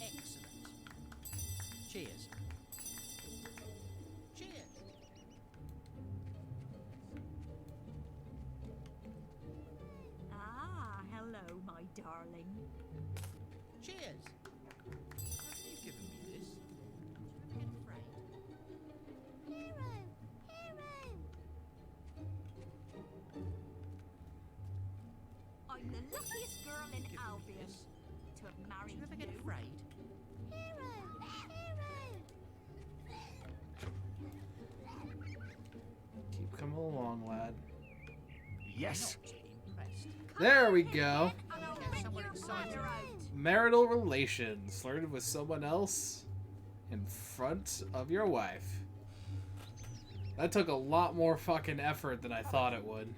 Excellent. Cheers. Cheers. Ah, hello, my darling. Cheers. Haven't you given me this? I'm a bit afraid. I'm the luckiest girl in Give me Albion this. to have Do married you ever get you. afraid? Keep coming along, lad. Yes. Not impressed. There we go. And I'll Get rip someone your excited. bladder out. Marital relations. Flirted with someone else in front of your wife. That took a lot more fucking effort than I thought it would.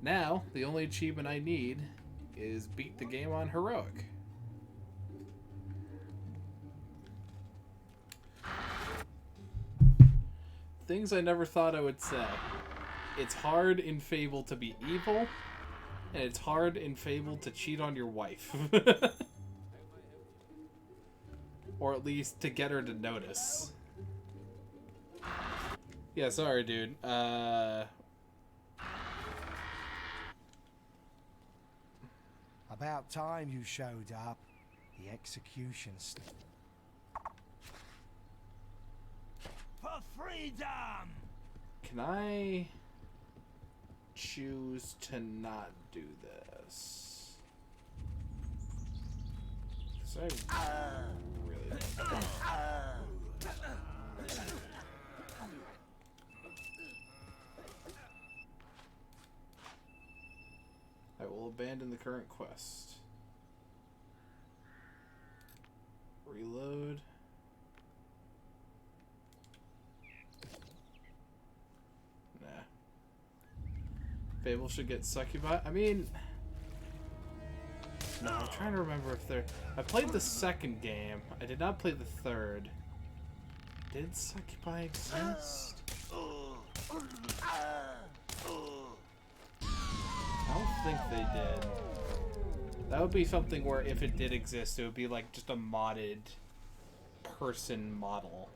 Now, the only achievement I need is beat the game on heroic. Things I never thought I would say. It's hard in Fable to be evil, and it's hard in Fable to cheat on your wife. Or at least to get her to notice. Yeah, sorry, dude. About time you showed up. The execution for freedom! Can I choose to not do this? 'Cause I really don't. I will abandon the current quest. Reload. Nah. Fable should get succubi. I mean, no, I'm trying to remember if there. I played the second game. I did not play the third. Did succubi exist? I don't think they did. That would be something where if it did exist, it would be like just a modded person model.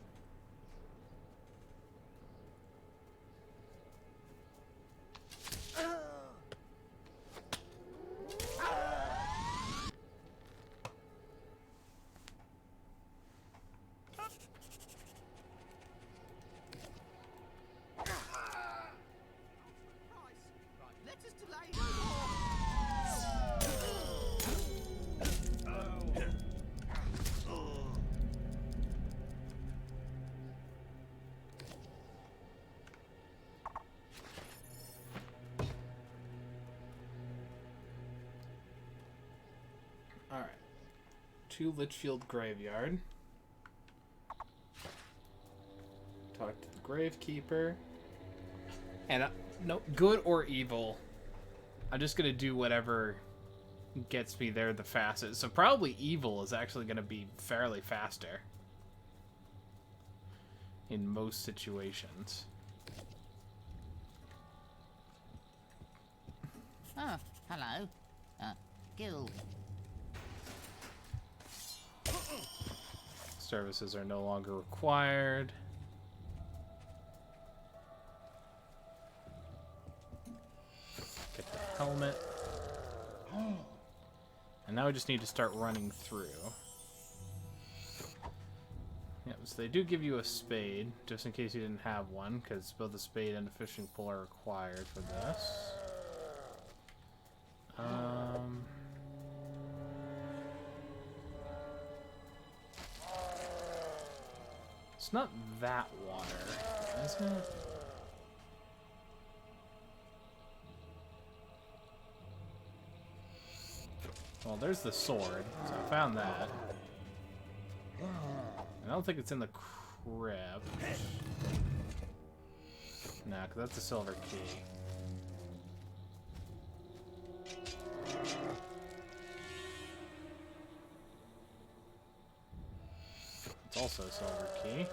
Alright. To Litchfield Graveyard. Talk to the Gravekeeper. And, no, good or evil, I'm just going to do whatever gets me there the fastest. So probably evil is actually going to be fairly faster. In most situations. Oh, hello. Guild. Services are no longer required. Get the helmet. And now we just need to start running through. Yep, so they do give you a spade, just in case you didn't have one, because both the spade and the fishing pole are required for this. It's not that water, is it? Well, there's the sword, so I found that. I don't think it's in the crypt. Nah, because that's a silver key. It's also a silver key.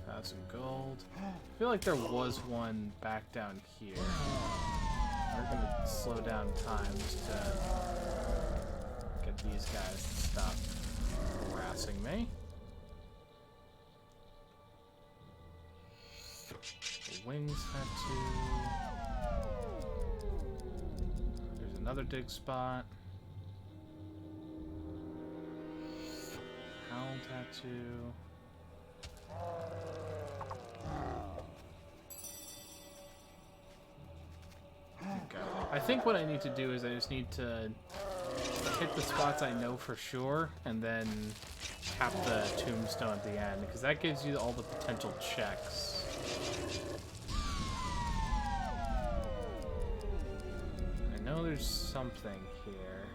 Found some gold. I feel like there was one back down here. We're gonna slow down time just to get these guys to stop harassing me. The wings tattoo. There's another dig spot. Howl tattoo. Okay. I think what I need to do is I just need to hit the spots I know for sure, and then tap the tombstone at the end, because that gives you all the potential checks. I know there's something here.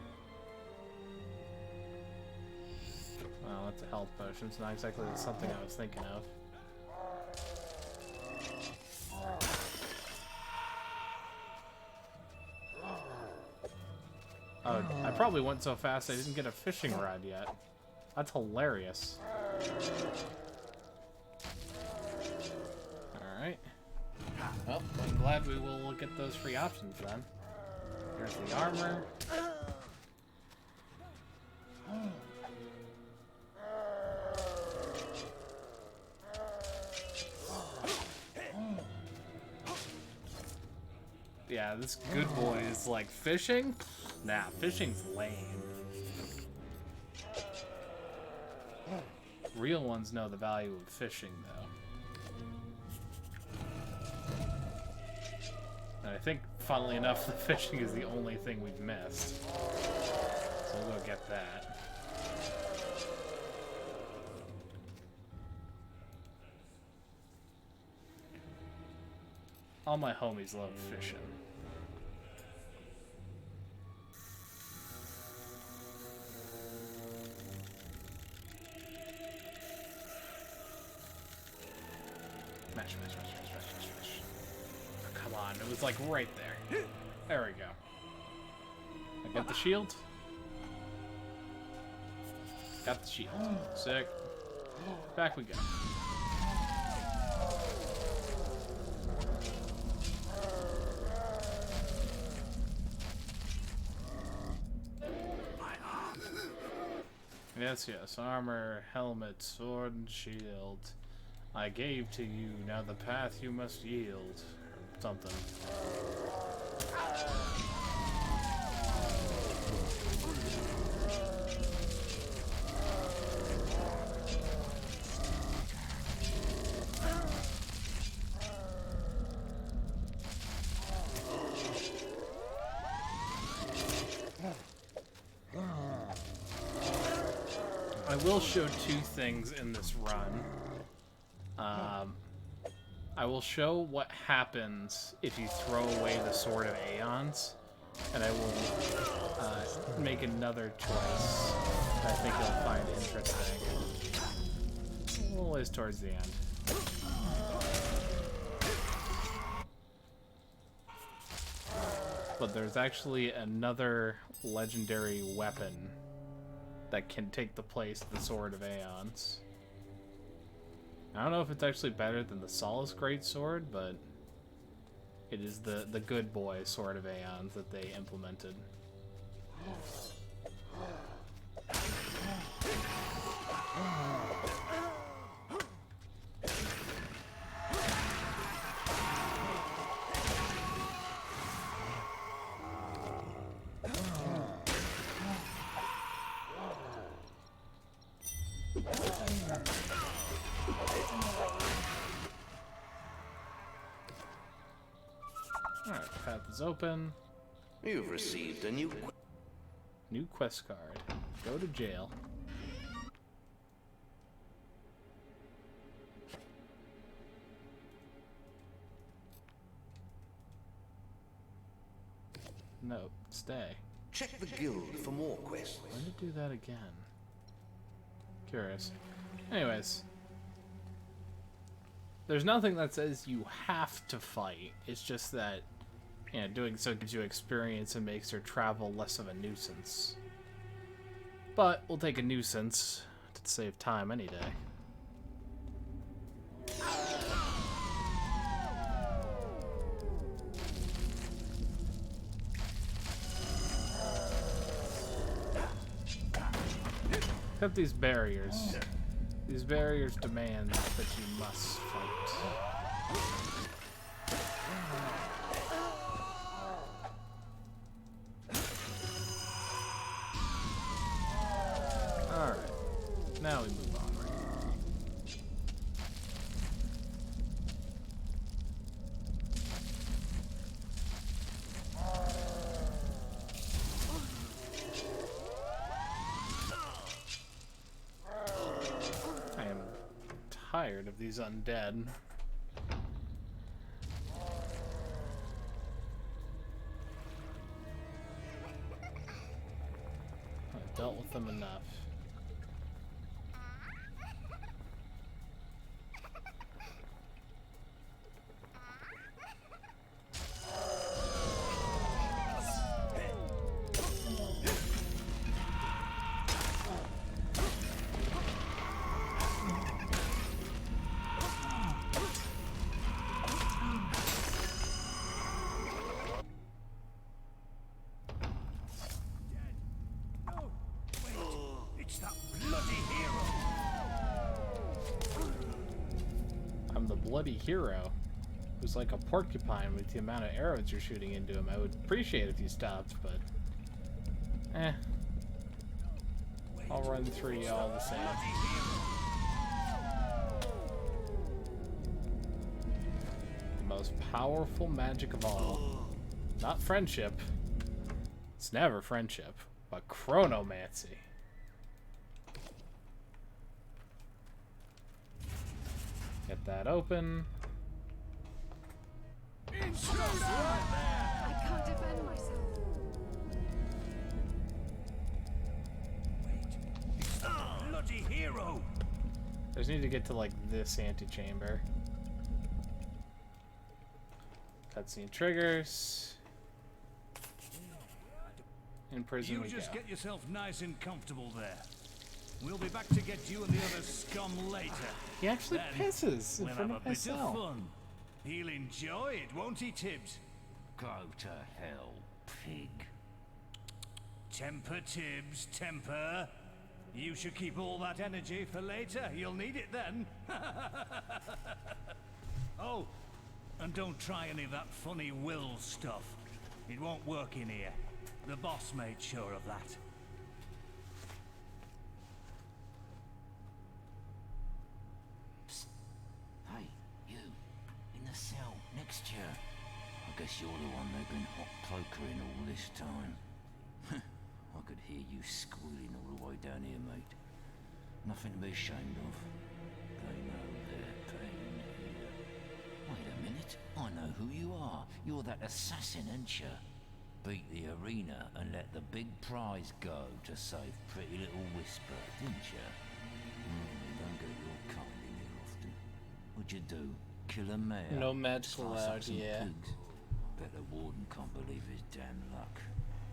Well, that's a health potion. It's not exactly something I was thinking of. Oh, I probably went so fast I didn't get a fishing rod yet. That's hilarious. Alright. Well, I'm glad we will get those free options then. Here's the armor. Yeah, this good boy is like fishing? Nah, fishing's lame. Real ones know the value of fishing, though. And I think, funnily enough, the fishing is the only thing we've missed. So we'll go get that. All my homies love fishing. Smash. Oh, come on, it was like right there. There we go. I got the shield. Got the shield. Sick. Back we go. Yes. Armor, helmet, sword, and shield. I gave to you, now the path you must yield. Something. I will show two things in this run. I will show what happens if you throw away the Sword of Aeons, and I will make another choice that I think you'll find interesting. A little ways towards the end. But there's actually another legendary weapon that can take the place of the Sword of Aeons. I don't know if it's actually better than the Solace Greatsword, but it is the good boy Sword of Aeons that they implemented. Alright, path is open. You've received a new quest card. Go to jail. No, stay. Check the guild for more quests. When to do that again? Curious. Anyways. There's nothing that says you have to fight. It's just that, you know, doing so gives you experience and makes your travel less of a nuisance. But we'll take a nuisance to save time any day. Except these barriers. These barriers demand that you must fight. Alright. Now we move on. Tired of these undead. I've dealt with them enough. bloody hero who's like a porcupine with the amount of arrows you're shooting into him. I would appreciate if you stopped, but I'll run through you all the same. The most powerful magic of all. Not friendship. It's never friendship, but chronomancy. Get that open. I can't defend myself. Bloody hero! I just need to get to like this antechamber. Cutscene triggers. In prison we go. You just get yourself nice and comfortable there. We'll be back to get you and the other scum later. He actually Then pisses in we'll front have of a bit of myself. fun. He'll enjoy it, won't he, Tibbs? Go to hell, pig. Temper, Tibbs, temper. You should keep all that energy for later. You'll need it then. Oh, and don't try any of that funny will stuff. It won't work in here. The boss made sure of that. Hey, you. In the cell, next to you. I guess you're the one they've been hot pokering all this time. I could hear you squealing all the way down here, mate. Nothing to be ashamed of. They know their pain here. Wait a minute. I know who you are. You're that assassin, ain't you? Beat the arena and let the big prize go to save pretty little Whisper, didn't you? You don't get your kind in here often. What'd you do? Kill a mare? No magical Slice up allowed, some yeah. pigs? Bet the warden can't believe his damn luck.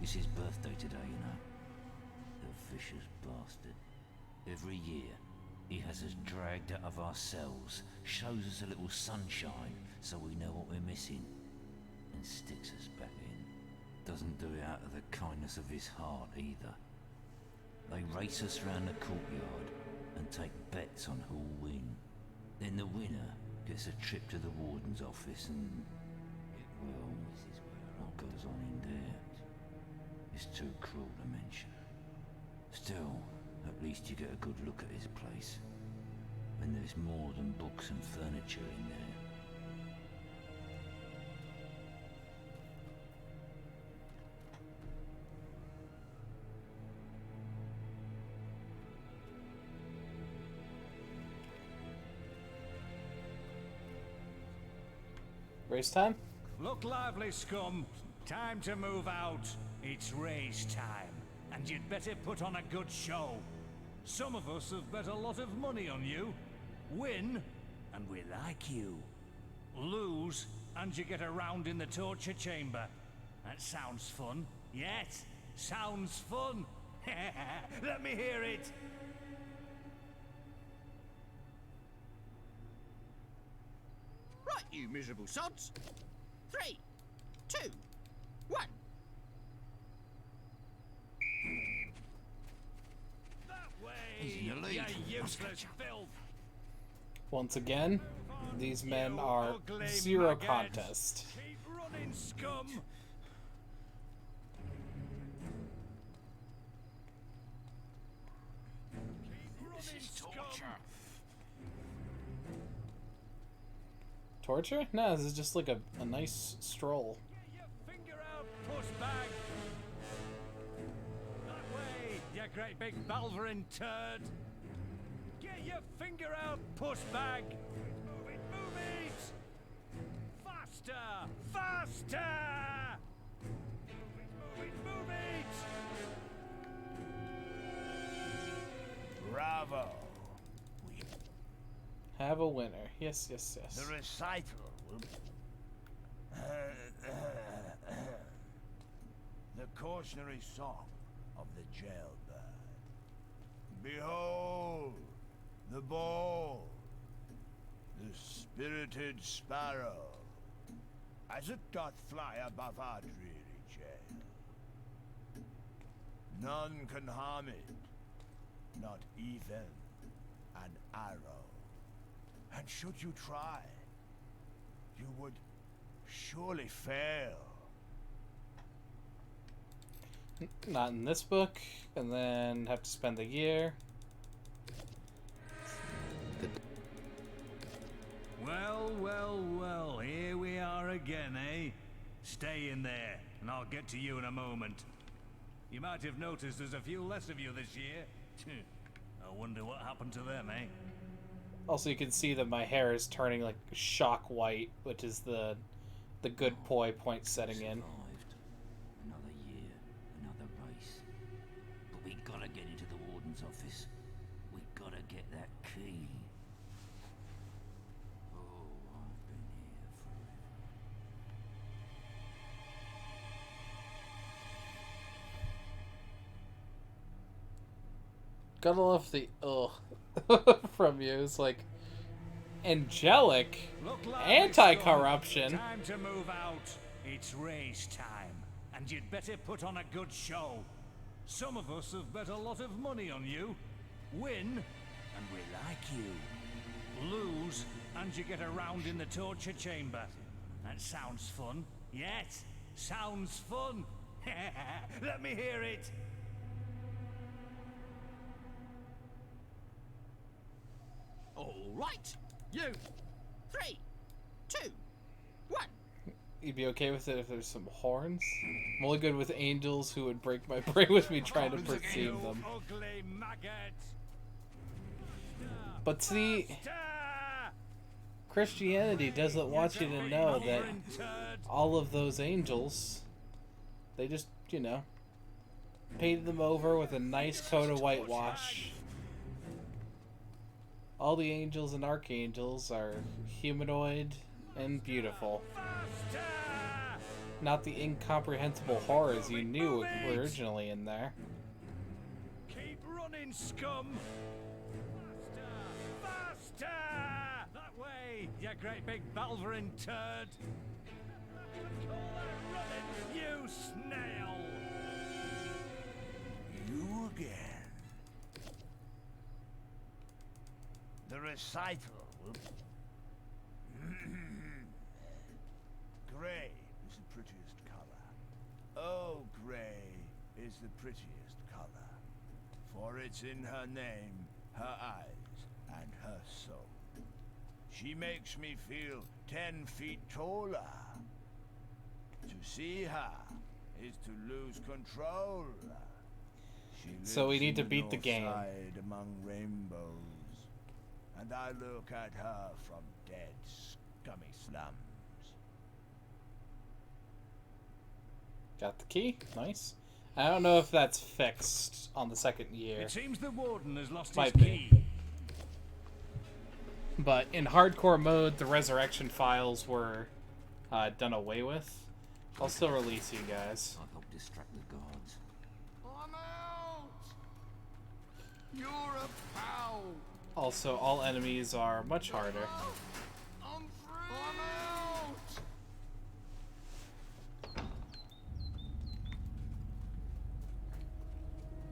It's his birthday today, you know. The vicious bastard. Every year, he has us dragged out of our cells, shows us a little sunshine so we know what we're missing, and sticks us back in. Doesn't do it out of the kindness of his heart either. They race us round the courtyard and take bets on who'll win. Then the winner gets a trip to the warden's office and... well, this is where all goes on in there. It's too cruel to mention. Still, at least you get a good look at his place. And there's more than books and furniture in there. Race time? Look lively, scum. Time to move out. It's race time. And you'd better put on a good show. Some of us have bet a lot of money on you. Win, and we like you. Lose, and you get a round in the torture chamber. That sounds fun. Yes, sounds fun. Let me hear it. Right, you miserable sods. 3, 2, 1. That way, He's in the lead. you useless filth. Once again, these men You are ugly zero maggots. contest. Keep running, scum. Keep running, scum. Torture? No, this is just like a nice stroll. Get your finger out, puss bag. That way, you great big Balverin turd. Get your finger out, puss bag. Move it, move it. Faster, faster. Move it, move it. Bravo. Have a winner. Yes, yes, yes. The recital will... the cautionary song of the jailbird. Behold, the ball, the spirited sparrow, as it doth fly above our dreary jail. None can harm it, not even an arrow. And should you try, You would surely fail. Not in this book, and then have to spend a year. Well, well, well, here we are again, eh? Stay in there, and I'll get to you in a moment. You might have noticed there's a few less of you this year. I wonder what happened to them, eh? Also, you can see that my hair is turning like shock white, which is the good point setting in. Survived. Another year, another race. But we gotta get into the warden's office. We gotta get that key. Oh, I've been here forever. Gotta love the from you. It's like angelic, Look, lad, anti-corruption. Time to move out. It's race time, and you'd better put on a good show. Some of us have bet a lot of money on you. Win, and we like you. Lose, and you get a round in the torture chamber. That sounds fun. Yes, sounds fun. Let me hear it. All right. You. 3, 2, 1. You'd be okay with it if there's some horns? I'm only good with angels who would break my brain with me trying to perceive them. Ugly maggot. But see, Christianity doesn't want you to know that all of those angels, they just, you know, painted them over with a nice coat of whitewash. All the angels and archangels are humanoid and beautiful. Not the incomprehensible horrors you knew were originally in there. Keep running, scum! Faster! Faster! That way, you great big Balverin turd! Call that running, you snail! You again. The recital will... Grey is the prettiest color. Oh, grey is the prettiest color. For it's in her name, her eyes, and her soul. She makes me feel 10 feet taller. To see her is to lose control. She So we lives need in to the beat the north game. side among rainbows. And I look at her from dead, scummy slums. Got the key. Nice. I don't know if that's fixed on the second year. It seems the warden has lost Might his be. key. But in hardcore mode, the resurrection files were done away with. I'll still release you guys. I'll help distract the guards. I'm out. You're a pal. Also, all enemies are much harder. I'm free. I'm out.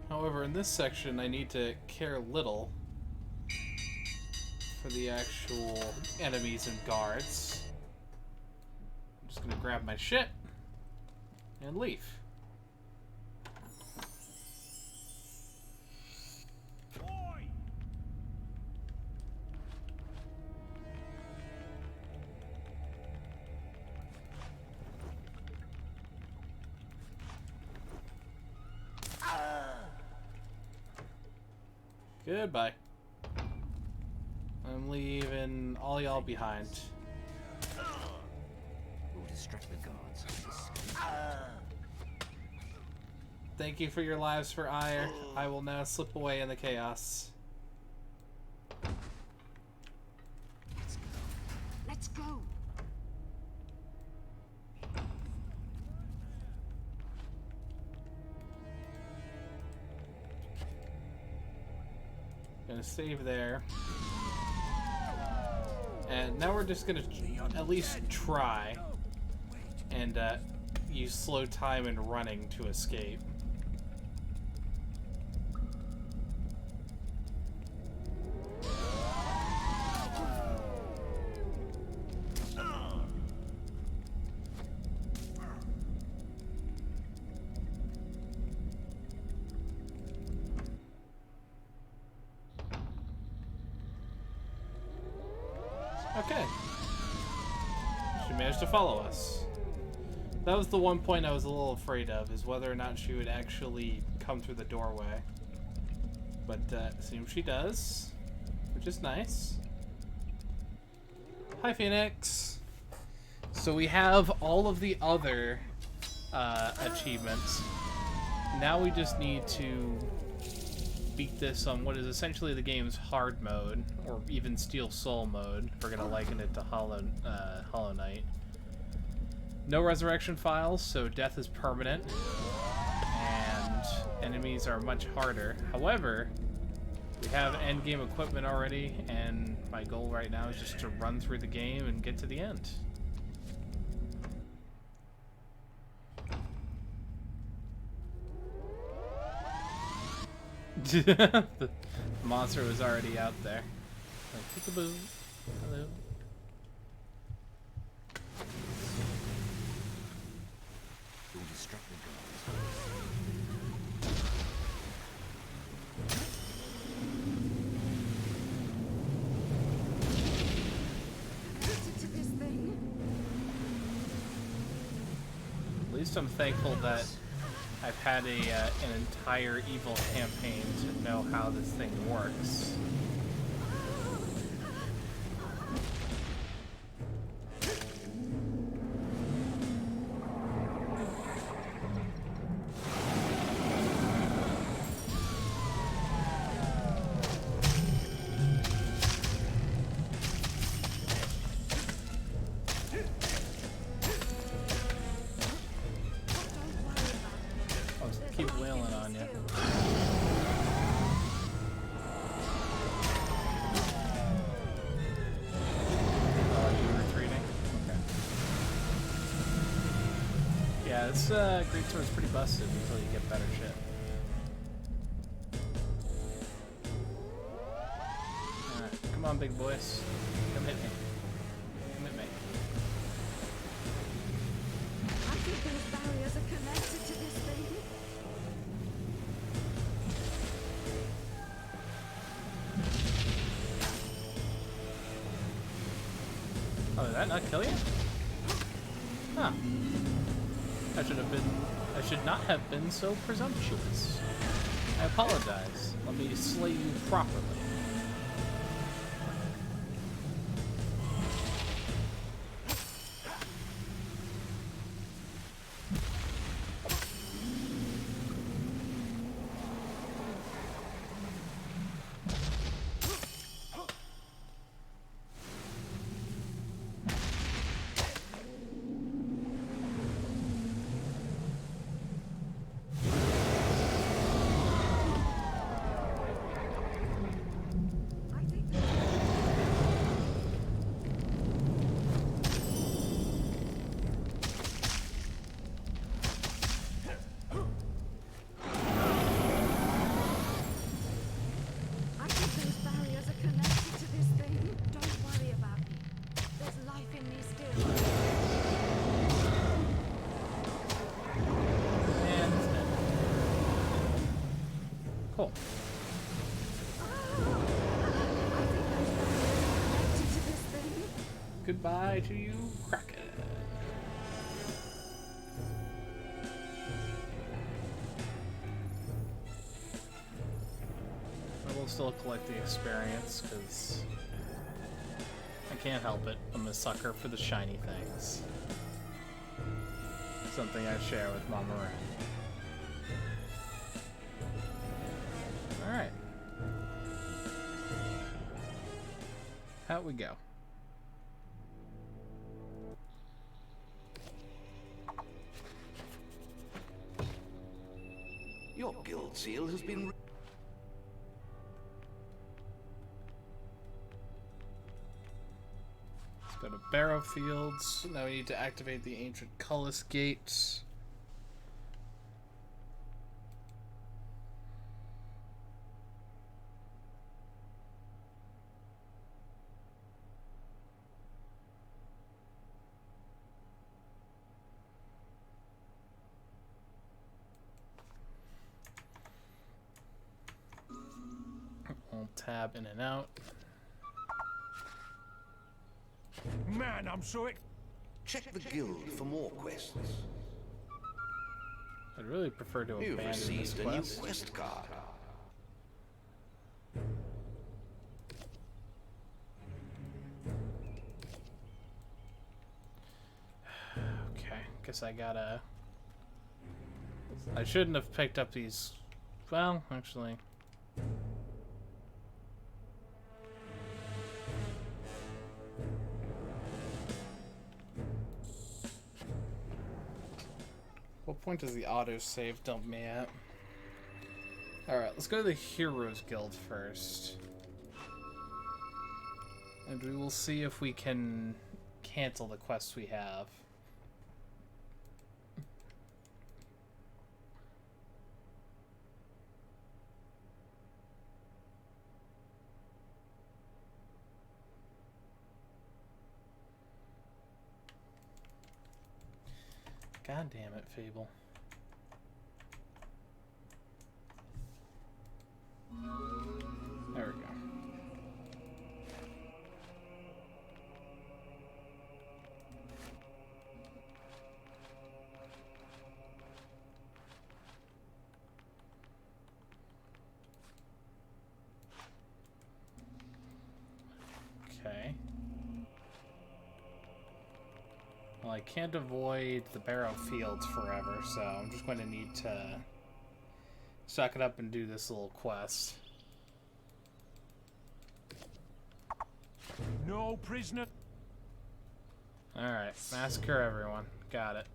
However, in this section, I need to care little for the actual enemies and guards. I'm just gonna grab my shit and leave. Boy! Goodbye. I'm leaving all y'all behind. We'll distract the guards. Thank you for your lives for ire. I will now slip away in the chaos. Let's go. Gonna save there. And now we're just gonna at least try and use slow time and running to escape. Okay. She managed to follow us. That was the one point I was a little afraid of, is whether or not she would actually come through the doorway. But it seems she does, which is nice. Hi, Phoenix. So we have all of the other achievements. Now we just need to beat this on what is essentially the game's hard mode, or even Steel Soul mode, if we're going to liken it to Hollow Knight. No resurrection files, so death is permanent, and enemies are much harder. However, we have endgame equipment already, and my goal right now is just to run through the game and get to the end. The monster was already out there. Like, peekaboo. Hello. You'll distract the Connected to this thing. At least I'm thankful that I've had an entire evil campaign to know how this thing works. I'll just keep wailing on you. Oh, you retreating? Okay. Yeah, this greatsword's pretty busted until you get better shit. Alright, come on, big boys. Come hit me. Come hit me. I think those barriers are connected to this thing. Oh, did that not kill you? Huh. I should not have been so presumptuous. I apologize. Let me slay you properly. I think those barriers are connected to this thing. Don't worry about me. There's life in me still. And it's dead. Cool. Connected to this thing. Goodbye to you, Kraken. I will still collect the experience, because I can't help it. I'm a sucker for the shiny things. Something I share with Mama Ren. Alright. Out we go. Your guild seal has been... Let's go to Barrow Fields. Now we need to activate the ancient Cullis Gate. I'll tab in and out. Man, I'm so Check the guild for more quests. I'd really prefer to You've abandon this received a new quest. quest card. Okay, guess I gotta... I shouldn't have picked up these... Well, actually... What point does the autosave dump me at? Alright, let's go to the Heroes Guild first. And we will see if we can cancel the quests we have. God damn it, Fable. There we go. Okay. Well, I can't avoid the Barrow Fields forever, so I'm just going to need to suck it up and do this little quest. no prisoner. Alright, massacre everyone. Got it.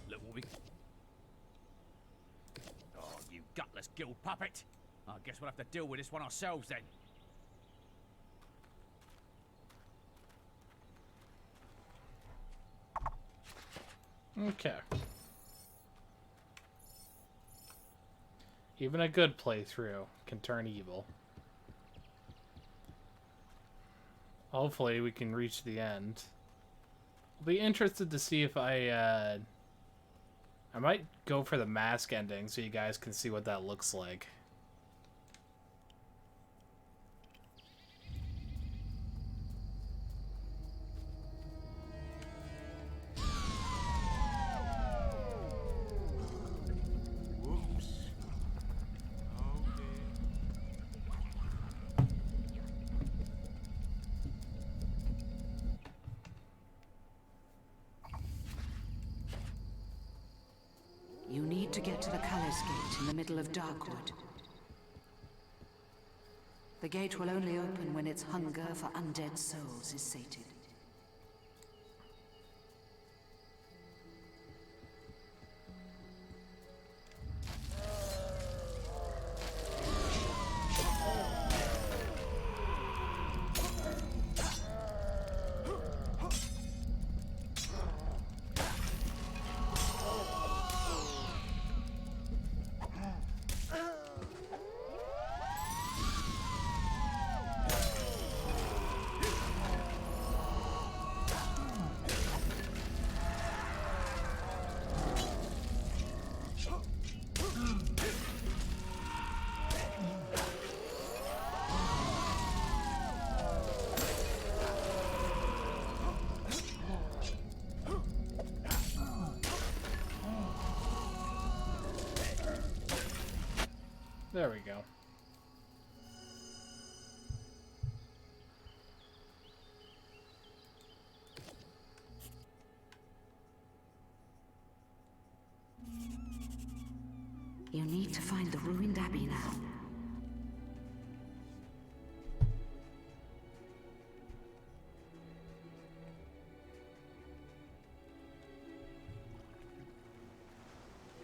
Look what we... Oh, you gutless guild puppet. I guess we'll have to deal with this one ourselves then. Okay. Even a good playthrough can turn evil. Hopefully we can reach the end. I'll be interested to see if I might go for the mask ending so you guys can see what that looks like. You need to get to the Callous Gate in the middle of Darkwood. The gate will only open when its hunger for undead souls is sated. There we go. You need to find the ruined abbey now.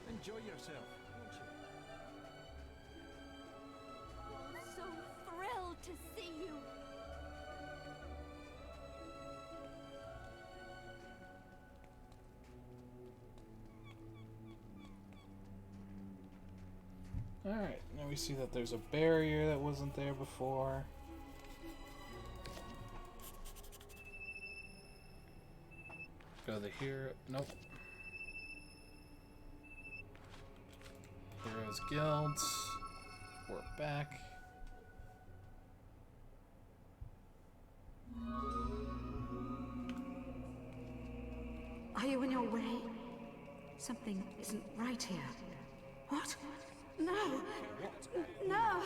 Enjoy yourself, won't you? So thrilled to see you. Alright, now we see that there's a barrier that wasn't there before. Go to here. Nope. Heroes Guilds. We're back. Are you on your way? Something isn't right here. What? No! No! No!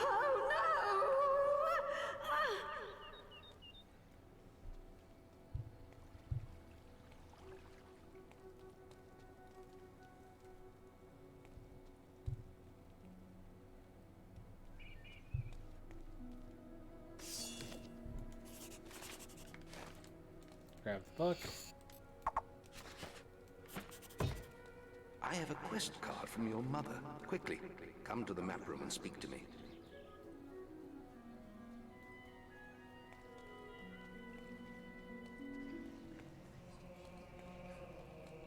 Grab the book. I have a quest card from your mother. Quickly, come to the map room and speak to me.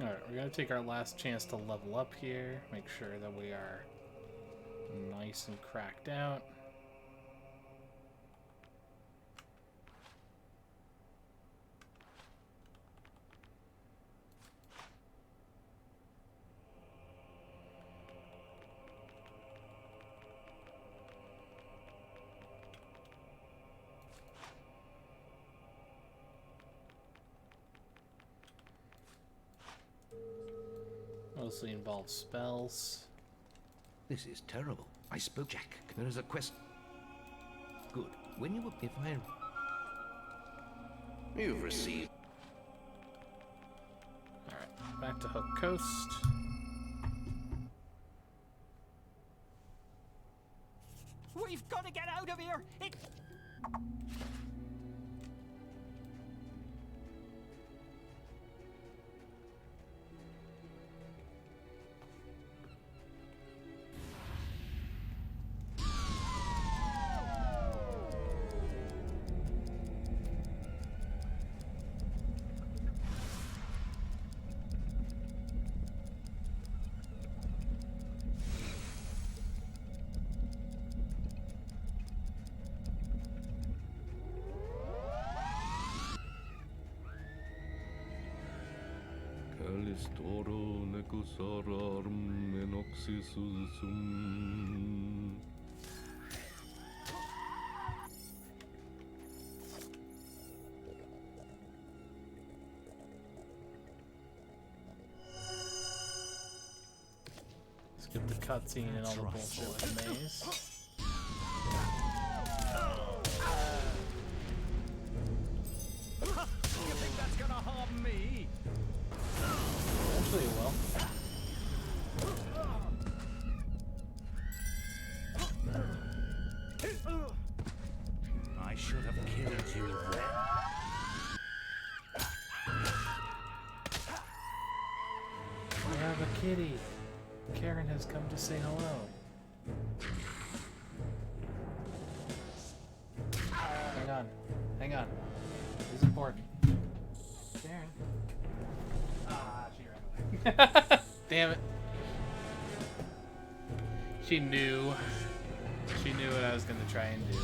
Alright, we're gonna take our last chance to level up here. Make sure that we are nice and cracked out. Mostly involves spells. This is terrible. I spoke Jack. There is a quest. Good. When you if I... You've received... Alright, back to Hook Coast. We've got to get out of here! Calistoro necusarum enoxisum. Skip the cutscene and all the bullshit with the maze. You think that's gonna harm me? Eventually it will. I should have killed you then. We have a kitty. Karen has come to say hello. Hang on. Hang on. This is important. Karen. Ah, she ran away. Damn it. She knew. She knew what I was gonna try and do.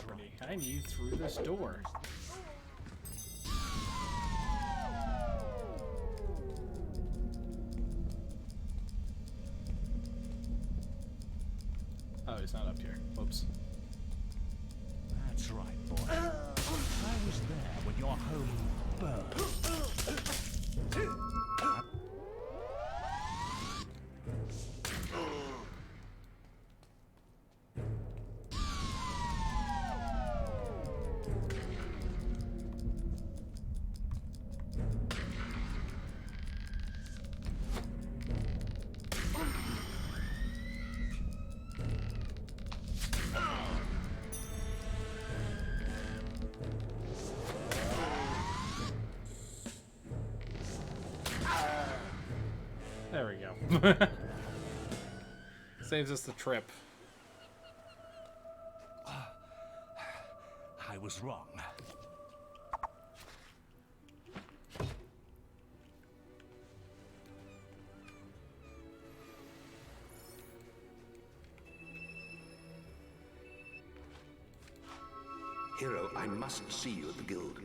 property. I need through this door. Oh, he's not up here. Whoops. That's right, boy. I was there when your home burned. There we go. Saves us the trip. I was wrong. Hero, I must see you at the guild.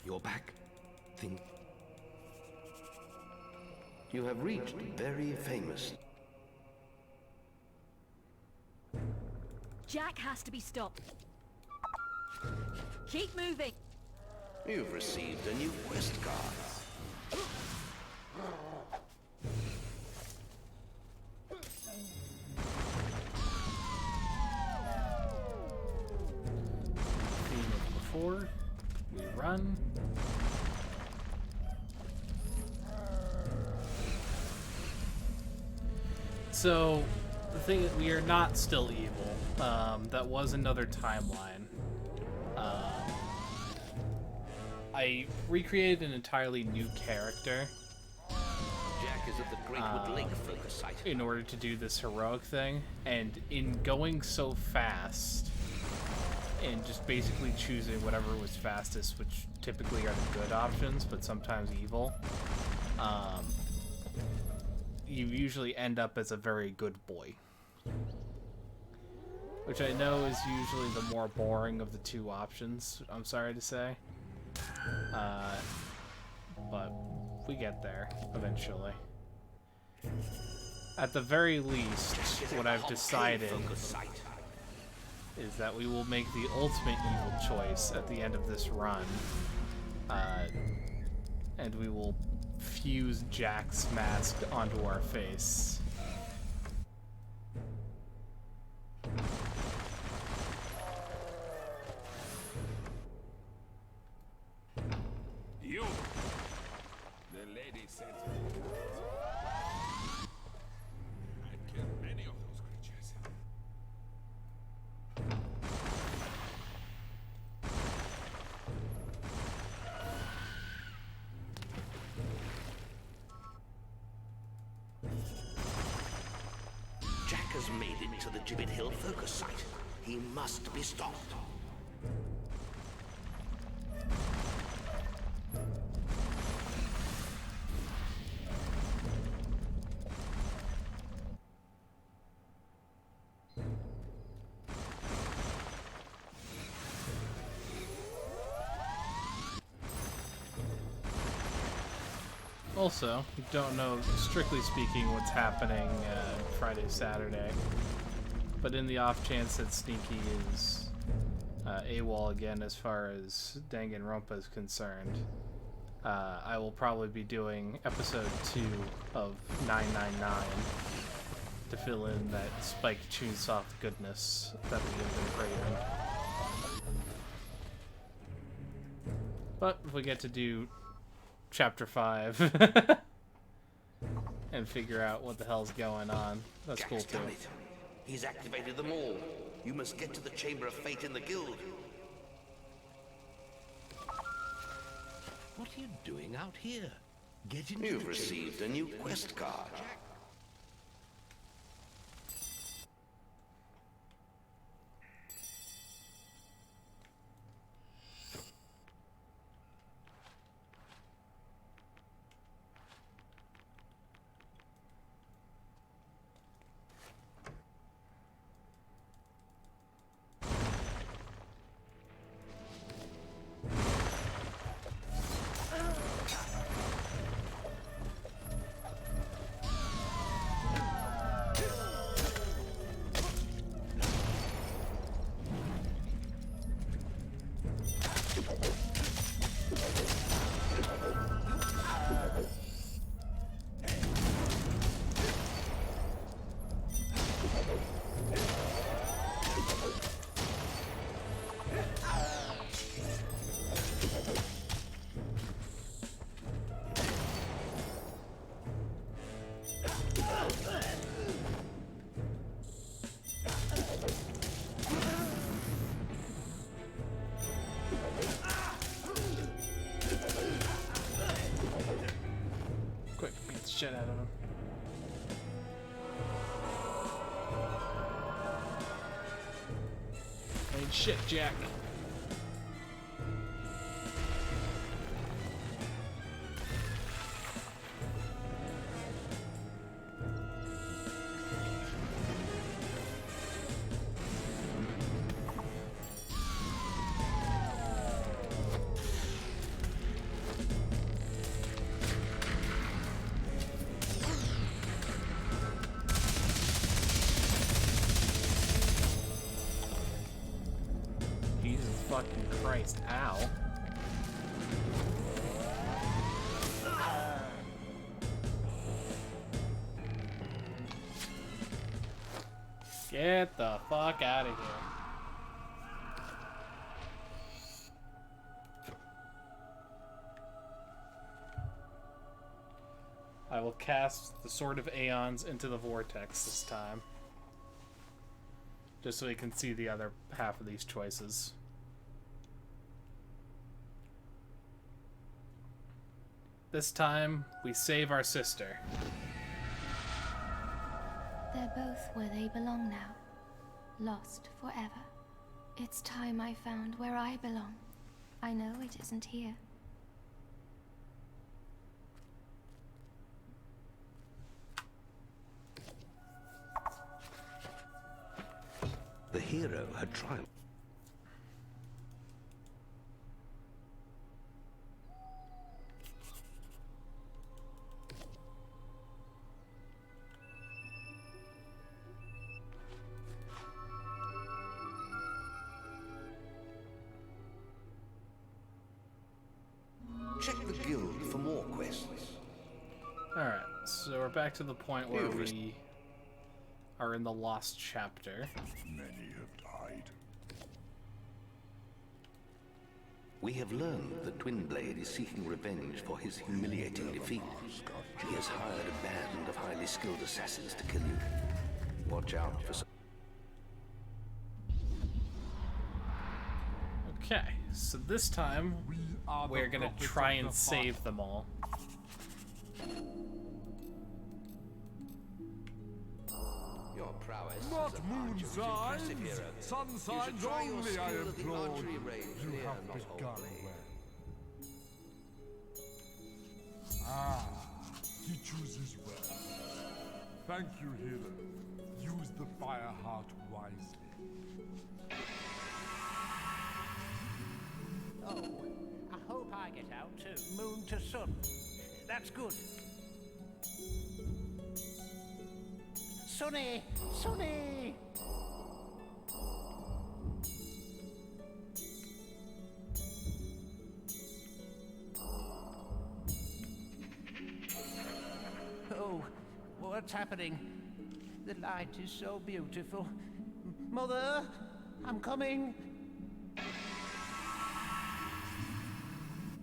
You're back? Think... You have reached very famous. Jack has to be stopped. Keep moving. You've received a new quest card. Theme of before. We run. So, the thing is, we are not still evil. That was another timeline. I recreated an entirely new character. Jack is at the Greatwood Lake focus site. In order to do this heroic thing, and in going so fast, and just basically choosing whatever was fastest, which typically are the good options, but sometimes evil, you usually end up as a very good boy. Which I know is usually the more boring of the two options, I'm sorry to say. But we get there eventually. At the very least, what I've decided is that we will make the ultimate evil choice at the end of this run. And we will fuse Jack's mask onto our face. You! The lady said I've killed many of those creatures. Jack has made it to the Gibbet Hill focus site. He must be stopped. Also, we don't know, strictly speaking, what's happening Friday, Saturday. But in the off chance that Sneaky is AWOL again as far as Danganronpa is concerned, I will probably be doing episode 2 of 999 to fill in that Spike Chunsoft goodness that we have been craving. But if we get to do Chapter 5 and figure out what the hell's going on, that's Jack's cool too. done it. He's activated them all. You must get to the Chamber of Fate in the guild. What are you doing out here? Get into You've received a new quest card. Quick, beat the shit out of him. Ain't shit, Jack. Jesus fucking Christ, ow. Get the fuck out of here. I will cast the Sword of Aeons into the vortex this time. Just so we can see the other half of these choices. This time, we save our sister. They're both where they belong now. Lost forever. It's time I found where I belong. I know it isn't here. The hero had triumphed. Check the guild for more quests. Alright, so we're back to the point where we are in the lost chapter. Many have died. We have learned that Twinblade is seeking revenge for his humiliating defeat. He has hired a band of highly skilled assassins to kill you. Watch out for some... Okay, so this time we're gonna try and save them all. Your prowess Not is a moon march of signs, impressive hero. sun You signs should try your only, I skill at the implore archery you. range You near have Knothole begun Bay. well. Ah, he chooses well. Thank you, hero. Use the fire heart wisely. Oh, I hope I get out to moon to sun. That's good. Sonny! Sonny! Oh, what's happening? The light is so beautiful. Mother, I'm coming.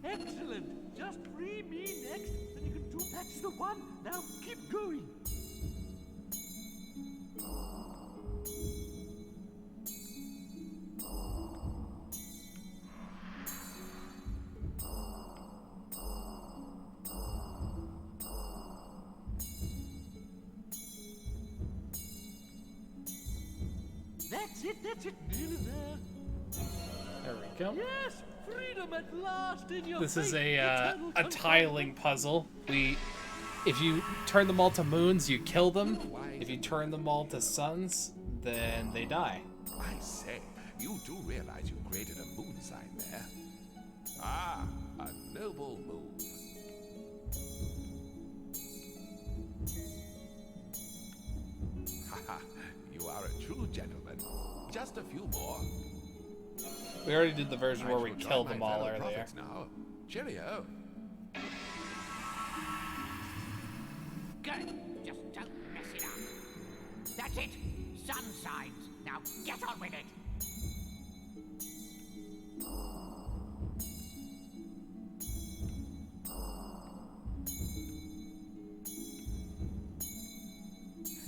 Excellent! Just free me next, and you can do that's the one. Now keep going. That's it, nearly there. There we go. Yes, freedom at last in your This is faith, a eternal tiling puzzle. If you turn them all to moons, you kill them. If you turn them all to suns, then they die. I say, you do realize you created a moon sign there. Ah, a noble move. Haha, you are a true gentleman. Just a few more. We already did the version where we Might as well killed join them my all fellow earlier. prophets Now. Cheerio. Good. Just don't mess it up. That's it. Sun signs. Now get on with it.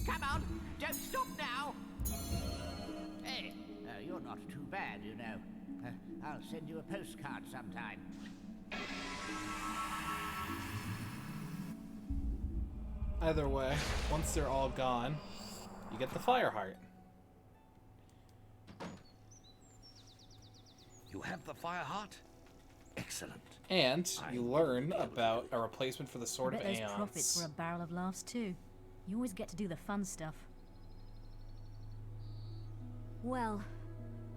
Come on. Don't stop now. Hey, you're not too bad, you know. I'll send you a postcard sometime. Either way, once they're all gone, you get the fire heart. You have the fire heart? Excellent. And you learn about a replacement for the Sword I of bet those Aeons. profits were a barrel of laughs too. You always get to do the fun stuff. Well,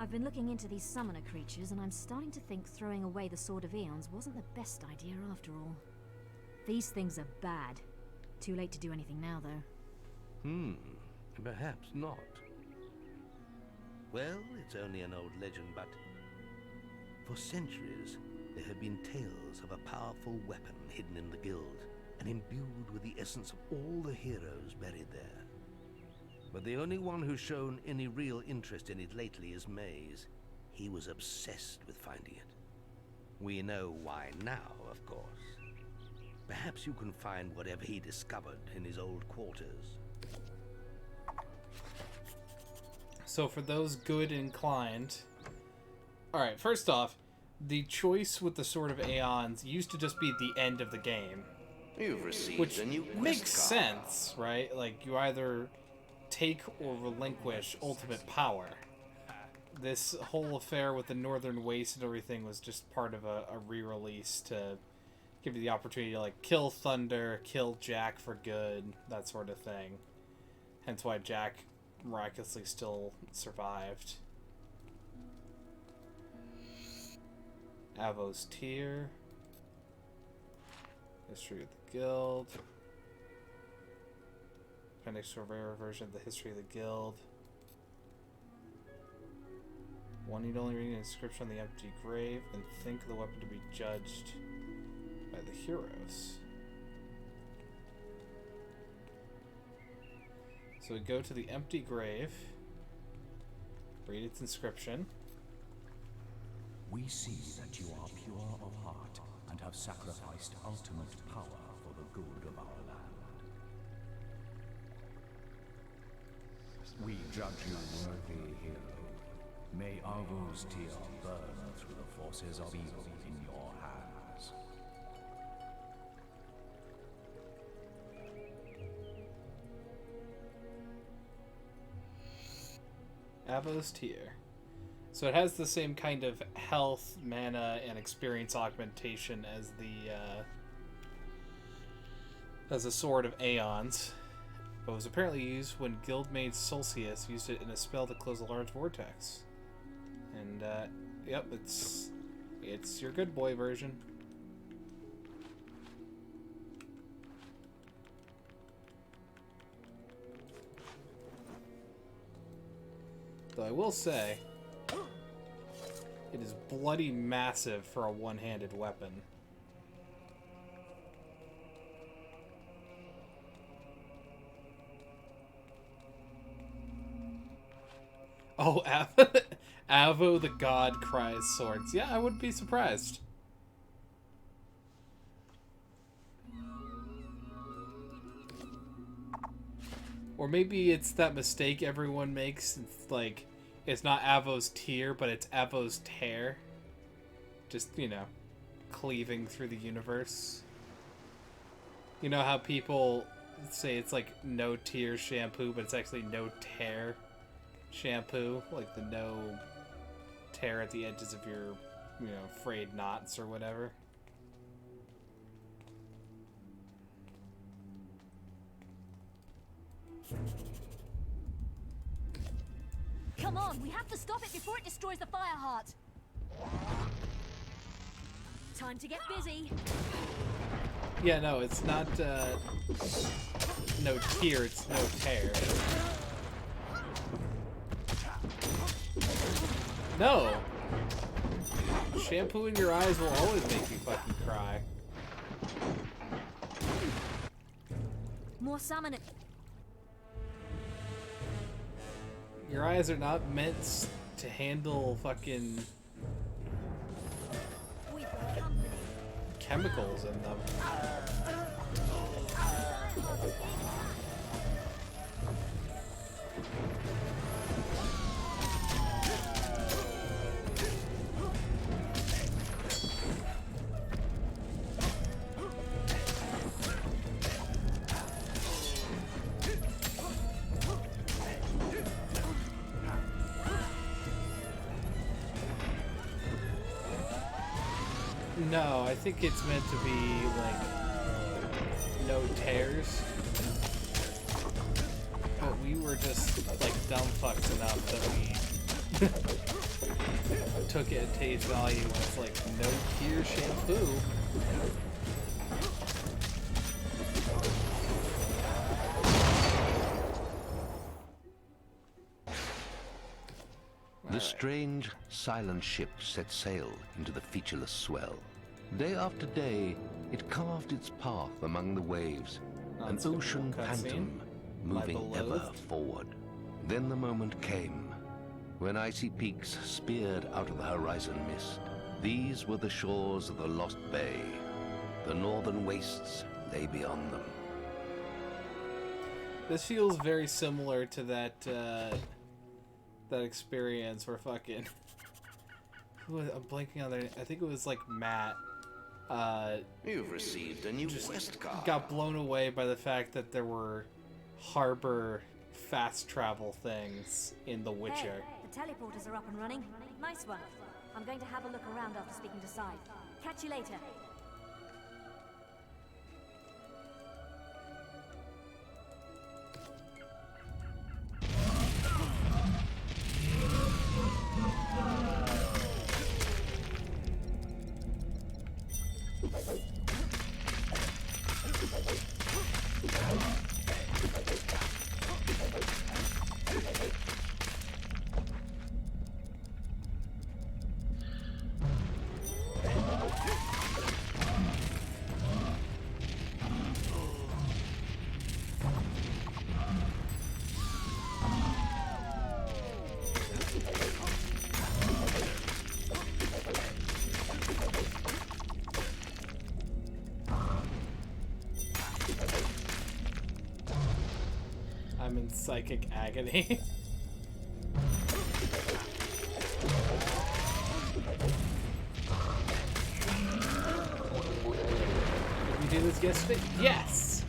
I've been looking into these summoner creatures, and I'm starting to think throwing away the Sword of Aeons wasn't the best idea after all. These things are bad. Too late to do anything now, though. Perhaps not. Well, it's only an old legend, but for centuries there have been tales of a powerful weapon hidden in the guild and imbued with the essence of all the heroes buried there. But the only one who's shown any real interest in it lately is Maze. He was obsessed with finding it. We know why now, of course. Perhaps you can find whatever he discovered in his old quarters. So for those good inclined... Alright, first off, the choice with the Sword of Aeons used to just be at the end of the game. You've received Which a new quest makes card. sense, right? Like, you either take or relinquish ultimate power. This whole affair with the Northern Waste and everything was just part of a re-release to give you the opportunity to, like, kill Thunder, kill Jack for good, that sort of thing. Hence why Jack miraculously still survived. Avo's Tear. History of the Guild. Appendix to a rare version of the History of the Guild. One need only read an inscription on the empty grave and think of the weapon to be judged by the heroes. So we go to the empty grave, read its inscription. We see that you are pure of heart and have sacrificed ultimate power for the good of our land. We judge you worthy hero. May Arvo's tear burn through the forces of evil in your hands. Avo's Tear. So it has the same kind of health, mana, and experience augmentation as the Sword of Aeons, but was apparently used when Guildmate Solcius used it in a spell to close a large vortex. And yep, it's your good boy version. Though I will say, it is bloody massive for a one-handed weapon. Oh, Avo the God cries swords. Yeah, I wouldn't be surprised. Or maybe it's that mistake everyone makes. It's like, it's not Avo's Tear, but it's Avo's Tear. Just, you know, cleaving through the universe. You know how people say it's like no tear shampoo, but it's actually no tear shampoo? Like the no tear at the edges of your, you know, frayed knots or whatever. Come on, we have to stop it before it destroys the fire heart. Time to get busy. Yeah, no, it's not, no tear, it's no tear. No! shampoo in your eyes will always make you fucking cry. More salmon. Your eyes are not meant to handle fucking chemicals in them. No, I think it's meant to be, like, no tears. But we were just, like, dumb fucks enough that we took it at face value as, like, no tear shampoo. The strange, silent ship set sail into the featureless swell. Day after day, it carved its path among the waves, an ocean phantom, moving ever forward. Then the moment came, when icy peaks speared out of the horizon mist. These were the shores of the Lost Bay. The northern wastes lay beyond them. This feels very similar to that, that experience where fucking... I'm blanking on their... I think it was, like, Matt. You've received a new quest card. Got blown away by the fact that there were harbor fast travel things in The Witcher. Hey, the teleporters are up and running. Nice one. I'm going to have a look around after speaking to Sai. Catch you later. I'm in psychic agony. Did we do this yesterday? Yes!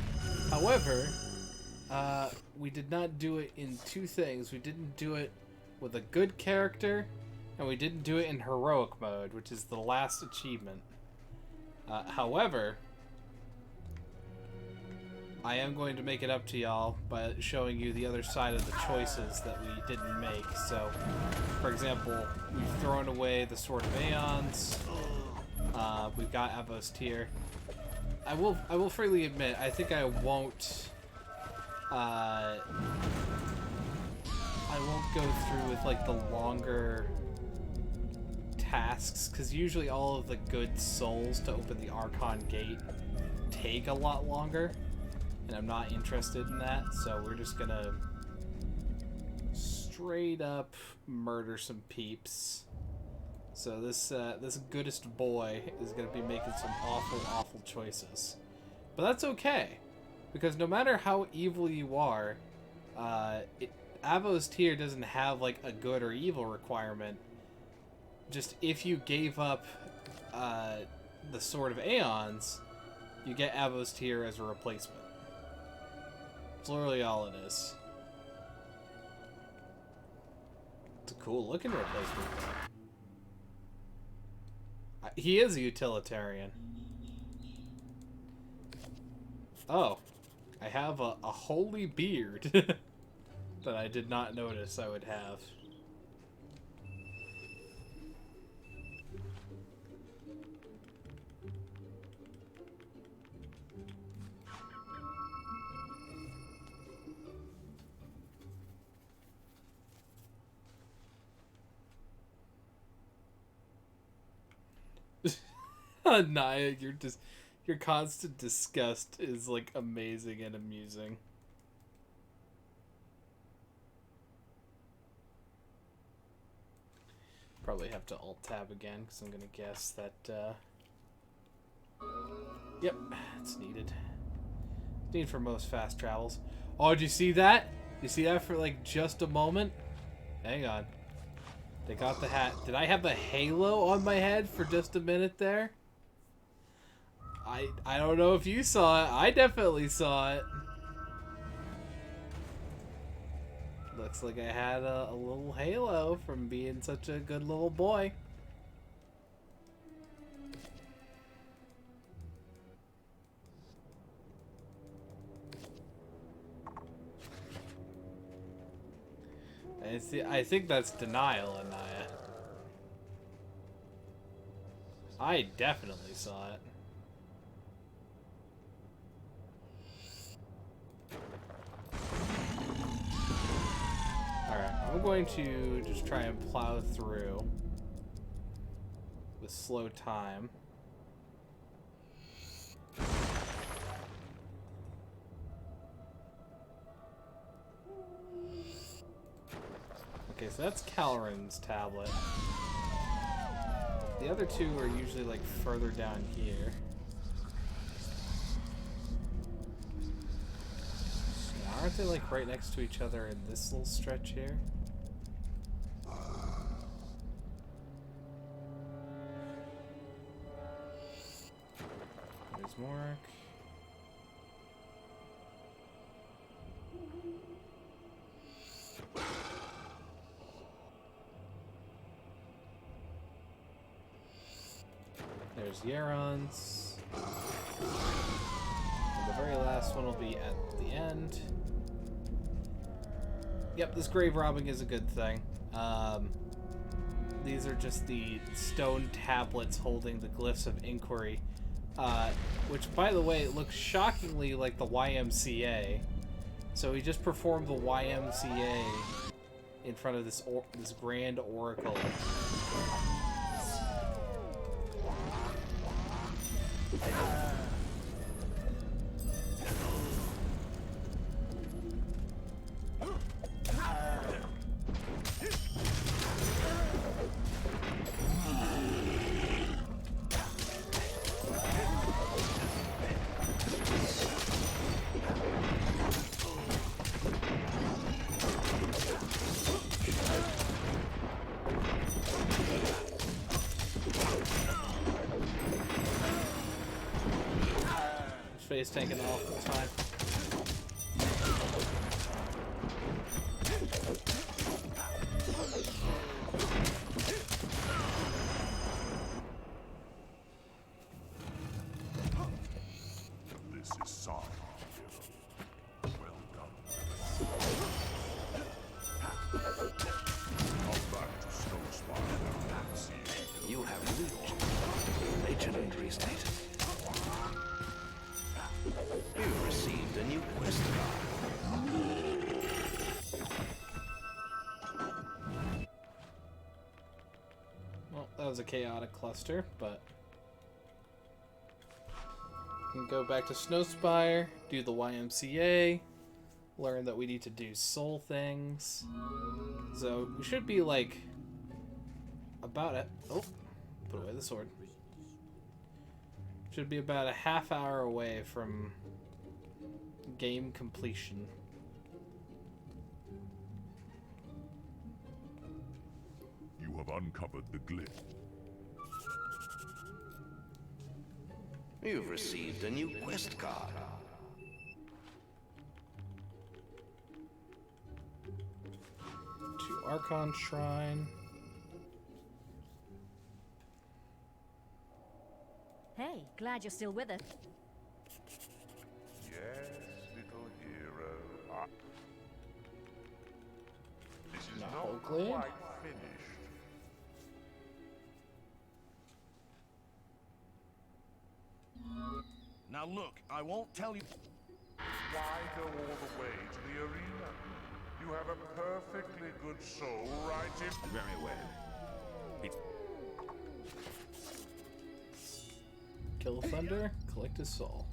However, we did not do it in two things. We didn't do it with a good character, and we didn't do it in heroic mode, which is the last achievement. However, I am going to make it up to y'all by showing you the other side of the choices that we didn't make. So, for example, we've thrown away the Sword of Aeons. We've got Avos Tier. I will freely admit, I think I won't go through with like the longer tasks, because usually all of the good souls to open the Archon Gate take a lot longer. And I'm not interested in that, so we're just gonna straight up murder some peeps. So this goodest boy is gonna be making some awful choices, but that's okay, because no matter how evil you are, Avos Tier doesn't have like a good or evil requirement. Just if you gave up the Sword of Aeons, you get Avos Tier as a replacement. That's literally all it is. It's a cool looking replacement though. He is a utilitarian. Oh, I have a holy beard that I did not notice I would have. Naya, your constant disgust is like amazing and amusing. Probably have to alt tab again because I'm gonna guess that. Yep, it's needed. It's needed for most fast travels. Oh, did you see that? You see that for like just a moment? Hang on. They got the hat. Did I have the halo on my head for just a minute there? I don't know if you saw it. I definitely saw it. Looks like I had a little halo from being such a good little boy. I think that's denial, Anaya. I definitely saw it. Alright, I'm going to just try and plow through with slow time. Okay, so that's Calrin's tablet. The other two are usually like further down here. Now, aren't they like right next to each other in this little stretch here? There's Morik. There's Yaron's. And the very last one will be at the end. Yep, this grave robbing is a good thing. These are just the stone tablets holding the glyphs of inquiry. Which, by the way, looks shockingly like the YMCA. So he just performed the YMCA in front of this grand oracle. Face tanking off, that's fine. This is solid. Well done. Come back to Snowspire and see. You have reached legendary status. You've received a new quest card. Well, that was a chaotic cluster, but we can go back to Snowspire, do the YMCA, learn that we need to do soul things. So we should be like about it. Oh, put away the sword. Should be about a half hour away from game completion. You have uncovered the glyph. You've received a new quest card. To Archon Shrine. Hey, glad you're still with us. Yes, little hero. This is Not not Oakland? quite finished. Now look, I won't tell you. Why go all the way to the arena? You have a perfectly good soul right in... Very well. Kill Thunder, collect his soul.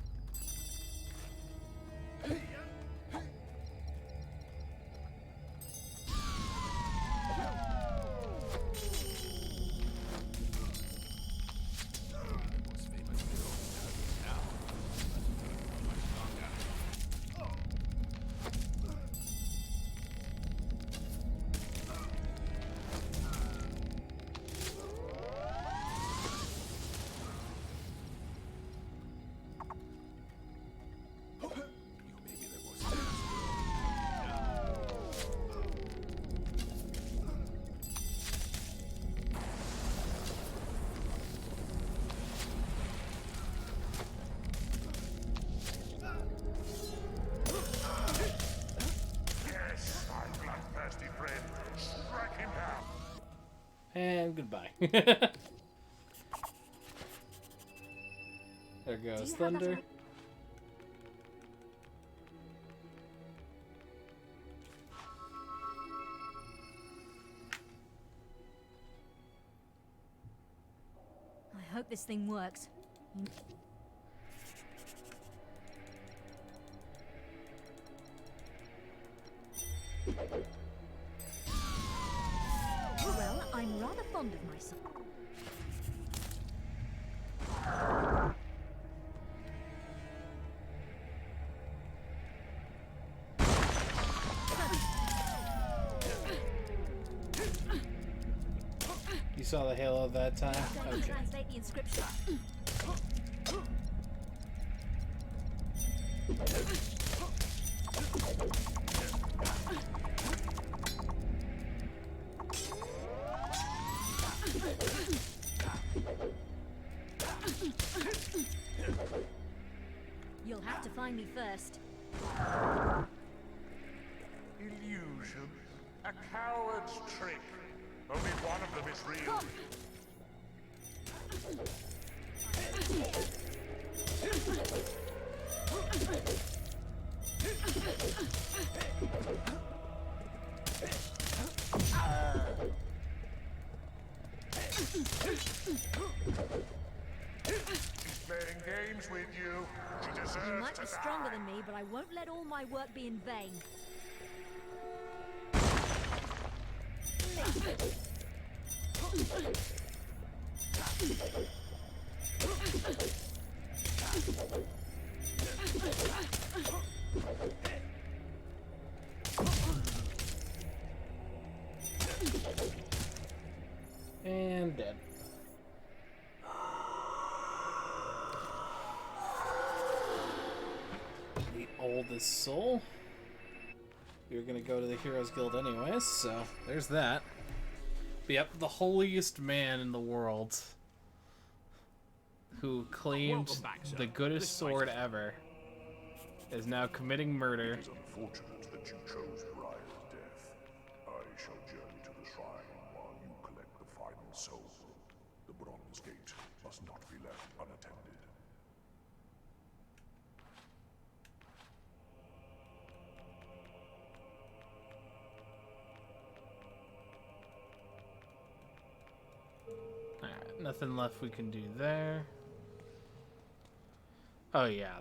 And goodbye. There goes Thunder. I hope this thing works. Well, I'm rather fond of myself. You saw the halo that time? Okay. Translate the inscription. You'll have to find me first. Illusion. A coward's trick. Only one of them is real. She's playing games with you. She deserves You might to be die. stronger than me, but I won't let all my work be in vain. And dead. The oldest soul. We were gonna go to the Heroes Guild anyways, so there's that. But yep, the holiest man in the world, who claimed the goodest sword ever, is now committing murder. It is unfortunate that you chose Briar's death. I shall journey to the shrine while you collect the final soul. The bronze gate must not be left unattended. Alright, nothing left we can do there. Oh yeah.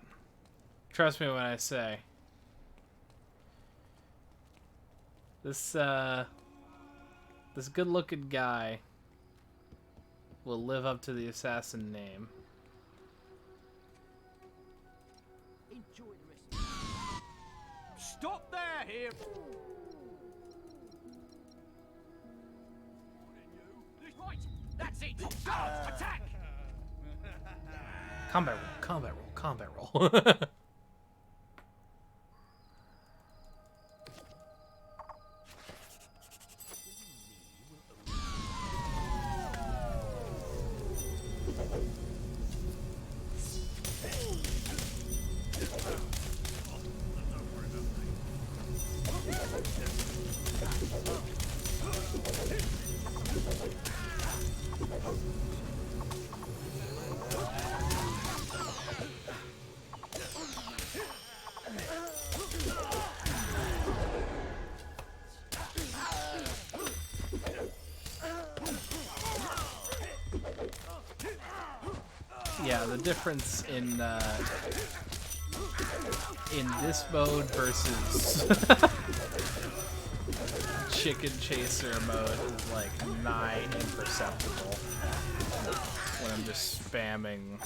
Trust me when I say. This good-looking guy will live up to the assassin name. Enjoy the rest. Stop there, here. Right, that's it. Guards, attack! Combat roll, combat roll, combat roll. Yeah, the difference in this mode versus Chicken Chaser mode is like nigh imperceptible when I'm just spamming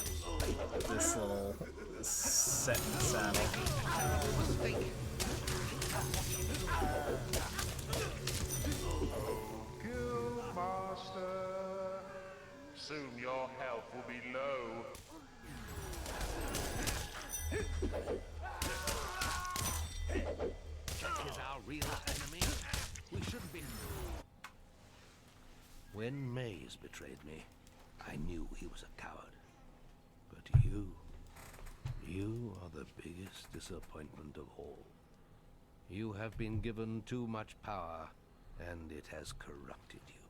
this little set in the saddle. Guild Master, soon your health will be low. Jack is our real enemy. We shouldn't be. When Maze betrayed me, I knew he was a coward. But you are the biggest disappointment of all. You have been given too much power, and it has corrupted you.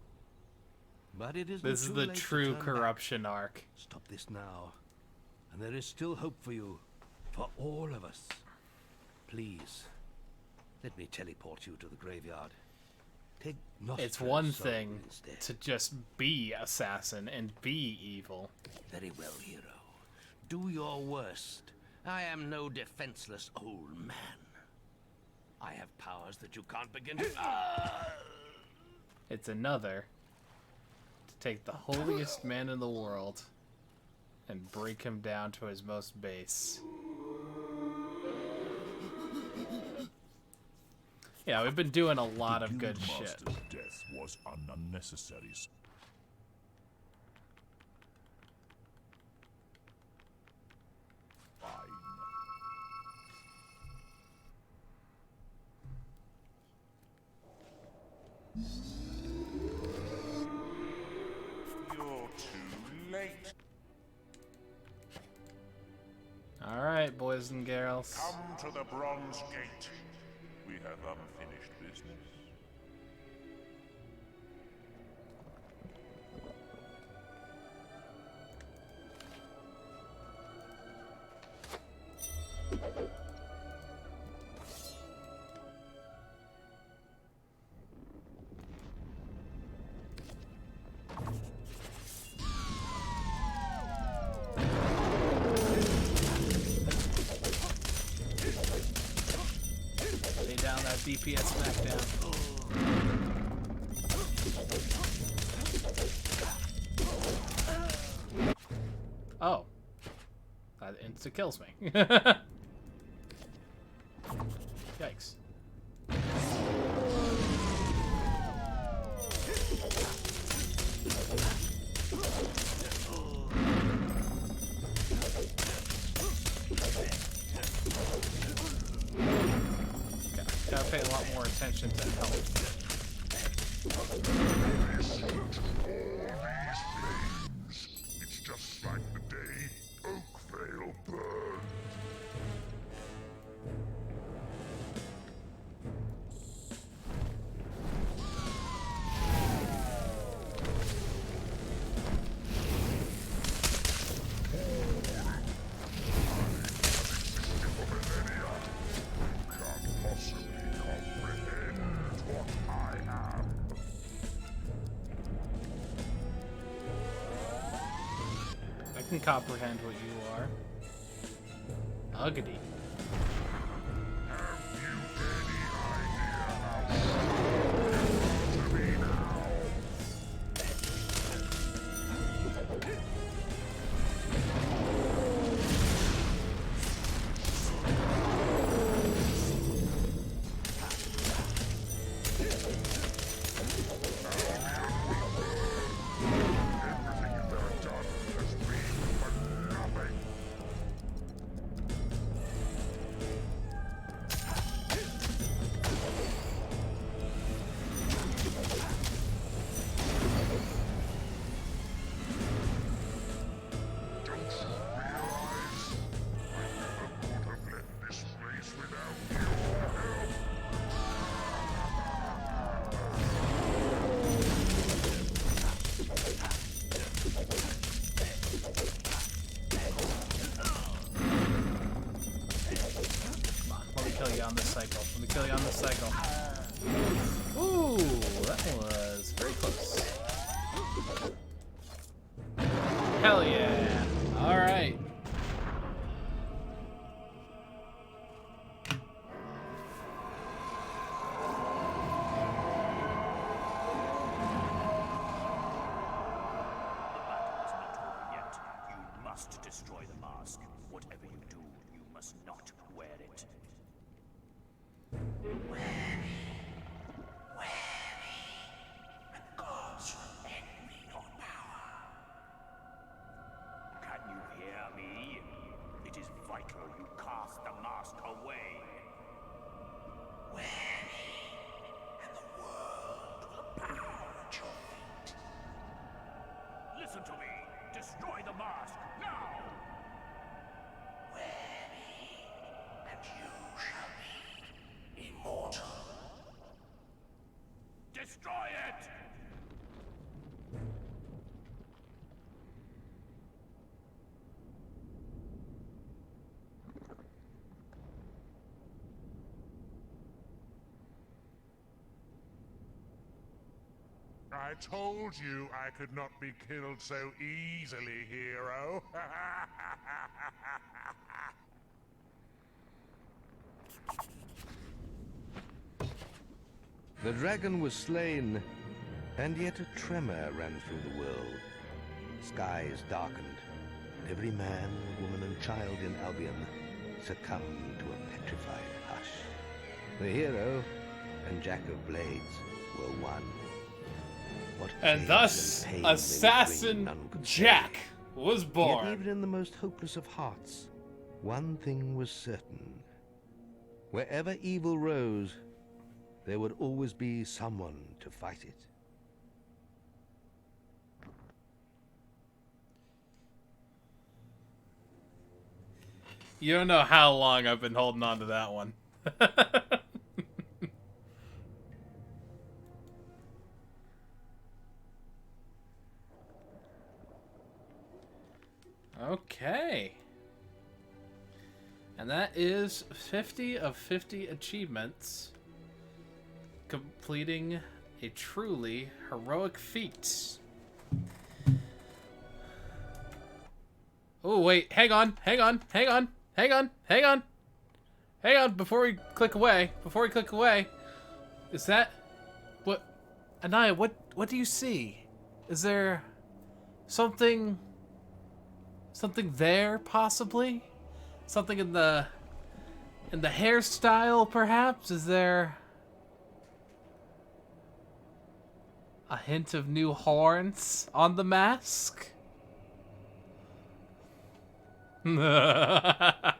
But it isn't This is too the late to true turn corruption back. arc. Stop this now, and there is still hope for you, for all of us. Please, let me teleport you to the graveyard. Take It's Nostra's one soul thing instead. to just be assassin and be evil. Very well, hero. Do your worst. I am no defenseless old man. I have powers that you can't begin to... It's another to take the holiest man in the world and break him down to his most base. Yeah, we've been doing a lot of good shit. Guildmaster's death was unnecessary. Fine. You're too late. Alright, boys and girls. Come to the Bronze Gate. We have unfinished business. Lay down that DPS smackdown. Oh. That insta kills me. Yikes. Gotta pay a lot more attention to health. It's just like the day Oakvale burned. Can't possibly comprehend what I am. I can comprehend what you are. Uggity. Kill you on this cycle. Let me kill you on this cycle. Ooh, that was very close. Hell yeah! All right. You must destroy the mask. Whatever you do, you must not wear it. Can you hear me? It is vital you cast the mask away. Listen to me. Destroy the mask now. And you shall be immortal. Destroy it. I told you I could not be killed so easily, hero. The dragon was slain, and yet a tremor ran through the world. Skies darkened, and every man, woman, and child in Albion succumbed to a petrified hush. The hero and Jack of Blades were one. What And thus, pain they would Assassin bring, none could Jack say. was born. Yet even in the most hopeless of hearts, one thing was certain. Wherever evil rose, there would always be someone to fight it. You don't know how long I've been holding on to that one. Okay. And that is 50 of 50 achievements, completing a truly heroic feat. Oh, wait, hang on, before we click away, is that, what, Anaya, what do you see? Is there something there, possibly? Something in the hairstyle, perhaps? Is there a hint of new horns on the mask? That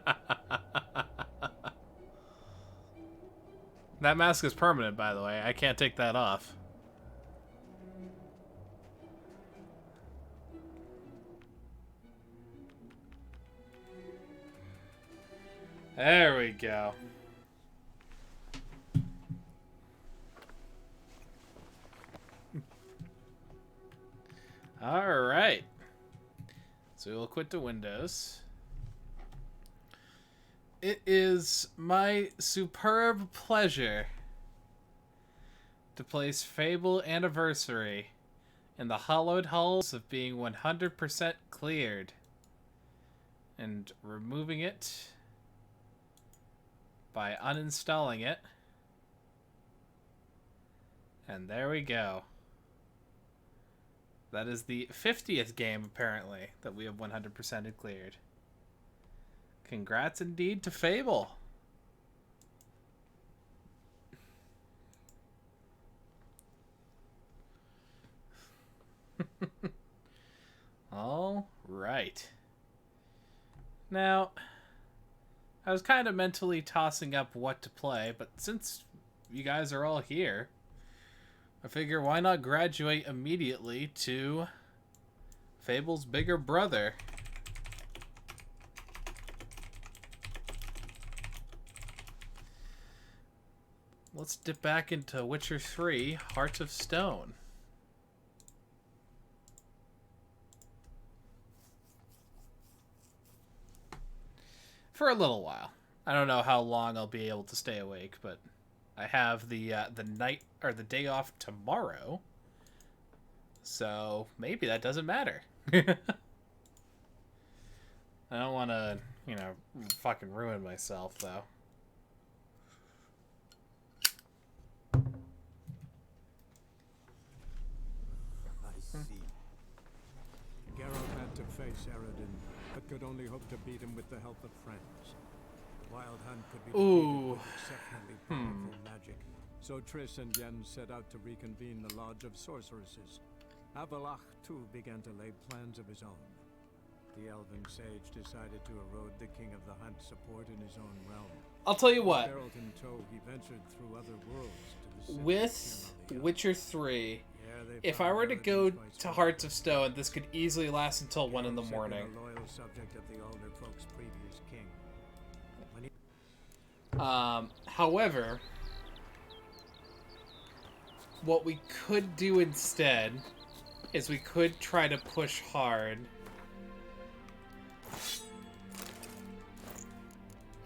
mask is permanent, by the way. I can't take that off. There we go. All right. So we'll quit the Windows. It is my superb pleasure to place Fable Anniversary in the hallowed halls of being 100% cleared and removing it by uninstalling it. And there we go. That is the 50th game, apparently, that we have 100%ed cleared. Congrats indeed to Fable. All right. Now, I was kind of mentally tossing up what to play, but since you guys are all here, I figure why not graduate immediately to Fable's bigger brother. Let's dip back into Witcher 3, Hearts of Stone. For a little while. I don't know how long I'll be able to stay awake, but I have the night or the day off tomorrow, so maybe that doesn't matter. I don't want to, you know, fucking ruin myself, though. I see. Geralt had to face Eredin, but could only hope to beat him with the help of friends. Wild Hunt could be defeated with exceptionally powerful magic, so Triss and Yen set out to reconvene the Lodge of Sorceresses. Avalach, too, began to lay plans of his own. The elven sage decided to erode the King of the Hunt support in his own realm. I'll tell you what. Geralt in tow, he ventured through other worlds to the city With Witcher 3, they if I were to go to Hearts of Stone, this could easily last until 1 in the morning. A loyal subject of the Elder Folk's previous king. However, what we could do instead is we could try to push hard.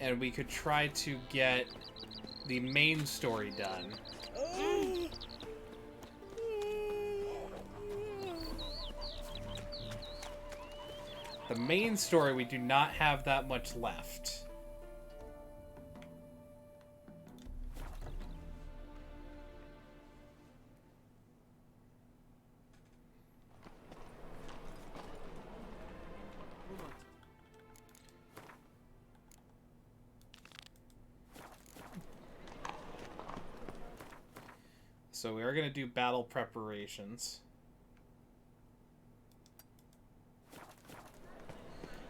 And we could try to get the main story done. The main story, we do not have that much left. So we are going to do battle preparations.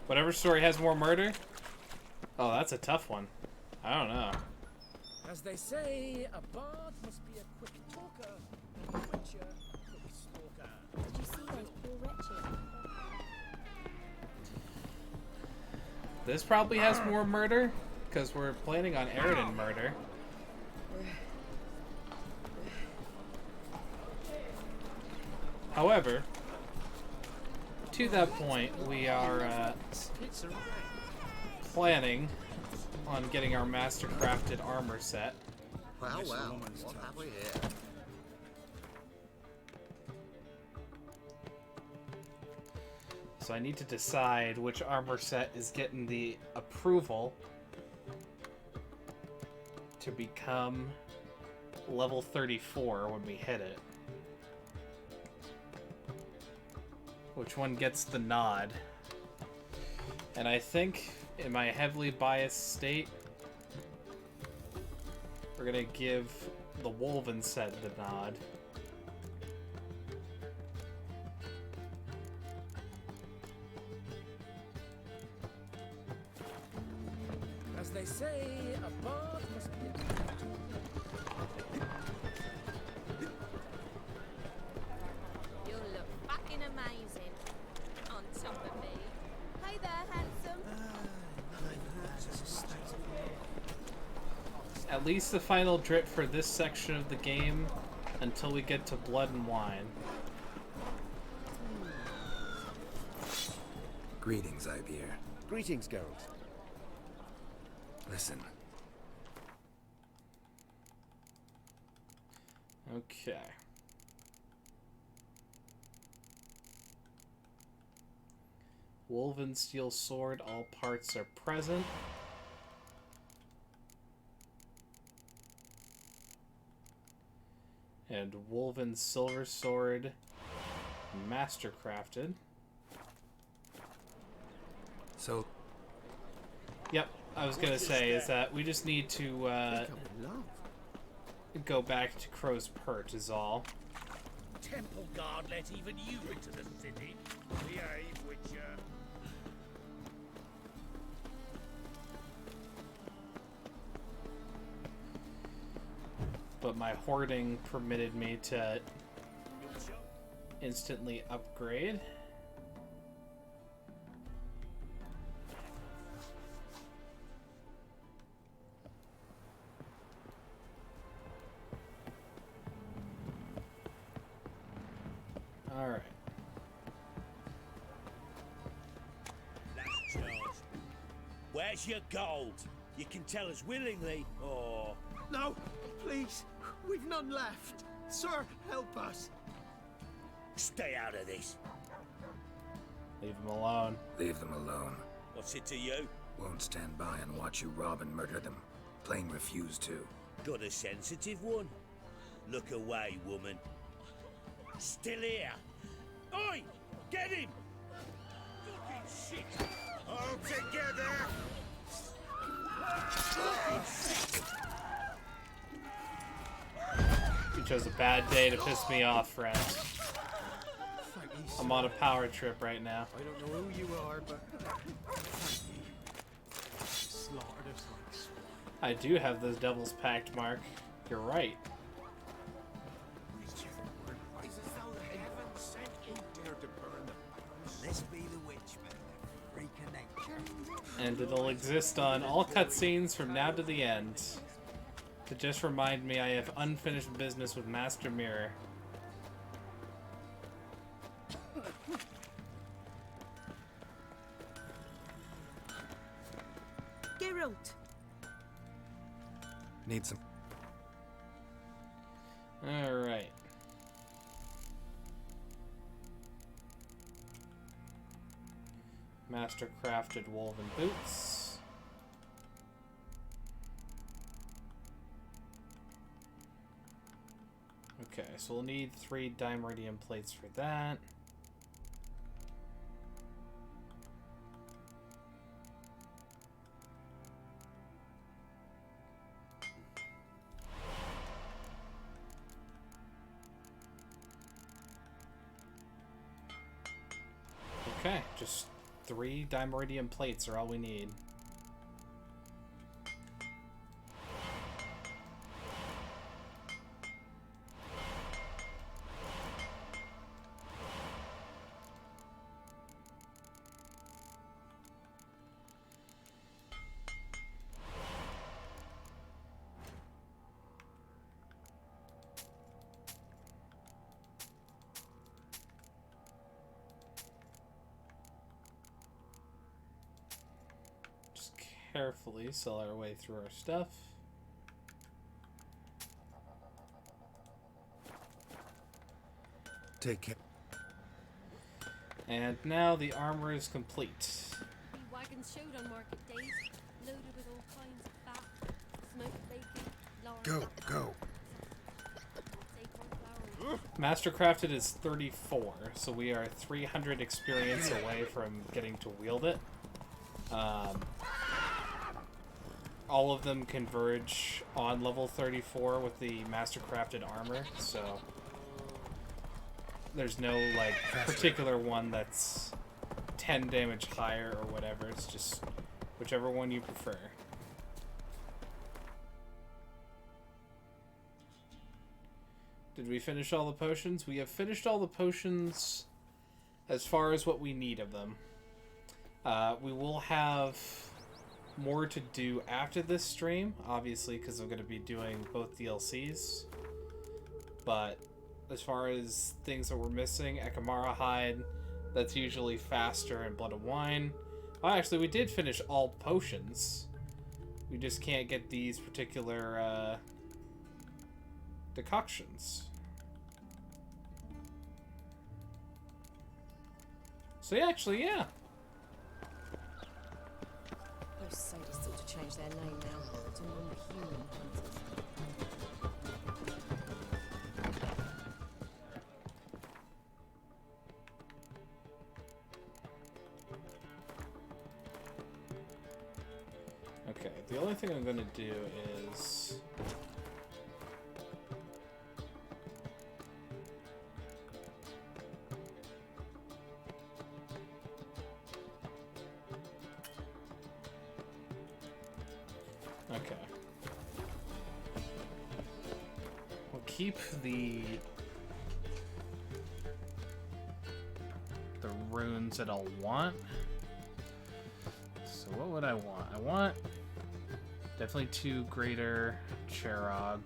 Whatever story has more murder? Oh, that's a tough one. I don't know. As they say, a bard must be a quick talker, and a witcher a quick stalker. Did you see those poor wretches? This probably has more murder, because we're planning on Eredin murder. However, to that point, we are planning on getting our master-crafted armor set. Well, what have we here? So I need to decide which armor set is getting the approval to become level 34 when we hit it. Which one gets the nod? And I think, in my heavily biased state, we're gonna give the Wolven set the nod. As they say, a bard must be a You'll look fucking amazing on top of me. Hey there, handsome. At least the final drip for this section of the game until we get to Blood and Wine. Greetings, Ibeer. Greetings, Geralt. Listen. Okay. Wolven steel sword, all parts are present. And Wolven silver sword, mastercrafted. So. Yep, I was gonna say is that we just need to go back to Crow's Perch is all. Temple guard let even you into the city. Behave, Witcher. But my hoarding permitted me to instantly upgrade. All right. That's charged. Where's your gold? You can tell us willingly, or... No, please. We've none left. Sir, help us. Stay out of this. Leave them alone. Leave them alone. What's it to you? Won't stand by and watch you rob and murder them. Plain refuse to. Got a sensitive one? Look away, woman. Still here. Oi! Get him! Fucking shit! All together! You chose a bad day to piss me off, friend. I'm on a power trip right now. I don't know who you are, but slaughtered us like swine. I do have those Devil's Pact, Mark. You're right. Let's be the witchman. Reconnection. And it'll exist on all cutscenes from now to the end. To just remind me I have unfinished business with Master Mirror. Geralt! Need some. Alright. Master crafted woven boots. Okay, so we'll need 3 dimeridium plates for that. Okay, just 3 dimeridium plates are all we need. Carefully sell our way through our stuff. Take care. And now the armor is complete. The wagons showed on market days, loaded with all kinds of fat, smoked bacon, lard. Go. Mastercrafted is 34, so we are 300 experience away from getting to wield it. All of them converge on level 34 with the Mastercrafted armor, so there's no like particular one that's 10 damage higher or whatever. It's just whichever one you prefer. Did we finish all the potions? We have finished all the potions as far as what we need of them. We will have more to do after this stream, obviously, because I'm going to be doing both DLCs. But as far as things that we're missing, Ekamara Hide, that's usually faster, and Blood and Wine. Oh, actually, we did finish all potions. We just can't get these particular decoctions. So yeah, actually, yeah. Those sadists ought to change their name now to non-human hunters. Okay, the only thing I'm gonna do is okay. We'll keep the runes that I'll want. So what would I want? I want definitely 2 greater Cherog.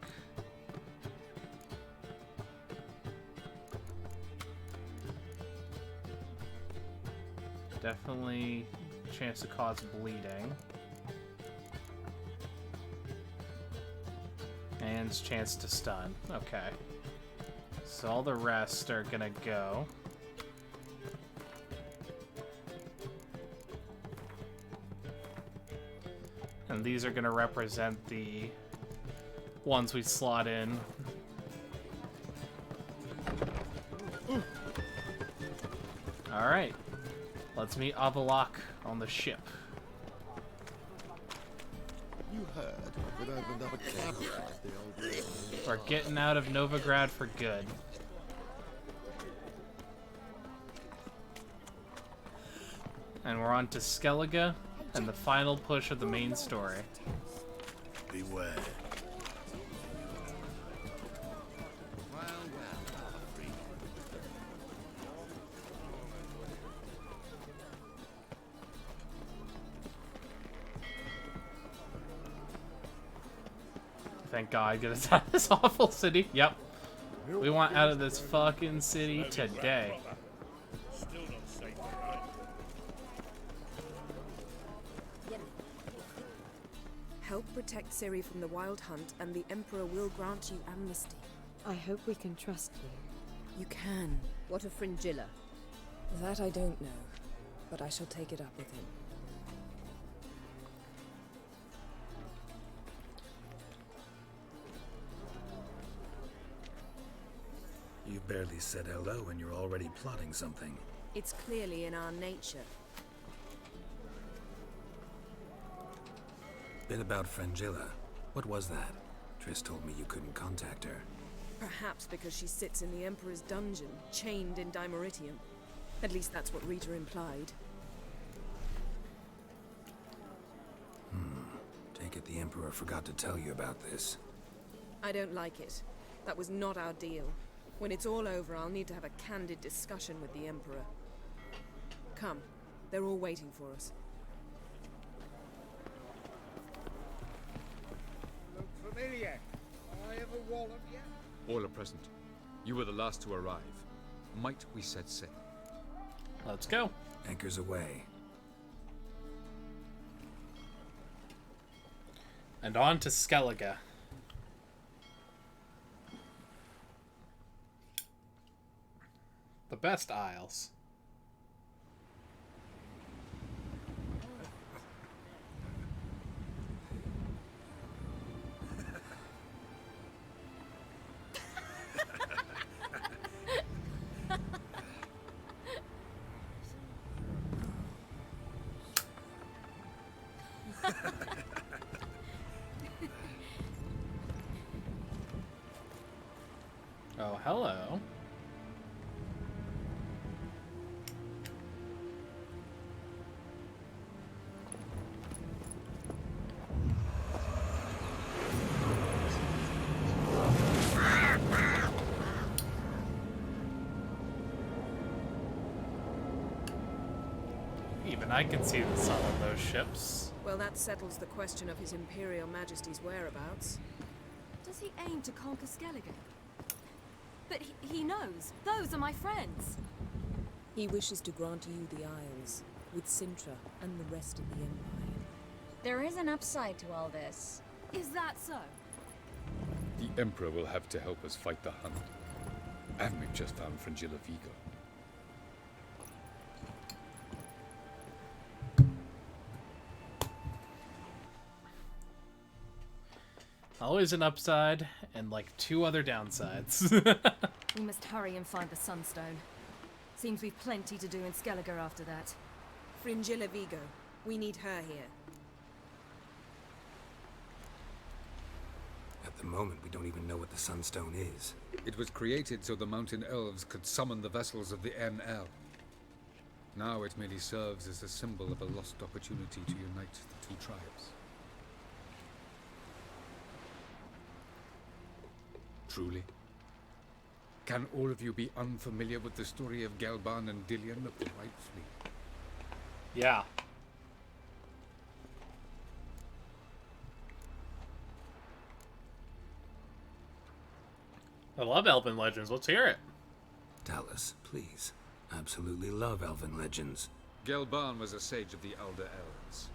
Definitely chance to cause bleeding. And chance to stun. Okay. So all the rest are gonna go. And these are going to represent the ones we slot in. Alright. Let's meet Avalok on the ship. You heard that I opened up a cabinet at the old... We're getting out of Novigrad for good. And we're on to Skellige and the final push of the main story. Beware. Thank God, get us out of this awful city. Yep. We want out of this fucking city today. Help protect Ciri from the Wild Hunt, and the Emperor will grant you amnesty. I hope we can trust you. You can. What of Fringilla? That I don't know, but I shall take it up with him. You barely said hello and you're already plotting something. It's clearly in our nature. Bit about Fringilla. What was that? Triss told me you couldn't contact her. Perhaps because she sits in the Emperor's dungeon, chained in Dimeritium. At least that's what Rita implied. Take it the Emperor forgot to tell you about this. I don't like it. That was not our deal. When it's all over, I'll need to have a candid discussion with the Emperor. Come. They're all waiting for us. Look familiar. I have a wall of you. All are present. You were the last to arrive. Might we set sail? Let's go. Anchors away. And on to Skellige. The best isles. Oh, hello. Even I can see the sun on those ships. Well, that settles the question of His Imperial Majesty's whereabouts. Does he aim to conquer Skellige? But he knows. Those are my friends. He wishes to grant you the Isles, with Sintra and the rest of the Empire. There is an upside to all this. Is that so? The Emperor will have to help us fight the Hunt. And we've just found Fringilla Vigo. Always an upside, and like 2 other downsides. We must hurry and find the Sunstone. Seems we've plenty to do in Skellige after that. Fringilla Vigo. We need her here. At the moment, we don't even know what the Sunstone is. It was created so the Mountain Elves could summon the vessels of the NL. Now it merely serves as a symbol of a lost opportunity to unite the 2 tribes. Truly? Can all of you be unfamiliar with the story of Gelban and Dillion of the White Fleet? Yeah. I love Elven legends. Let's hear it. Tell us, please. Absolutely love elven legends. Gelban was a sage of the Elder Elves.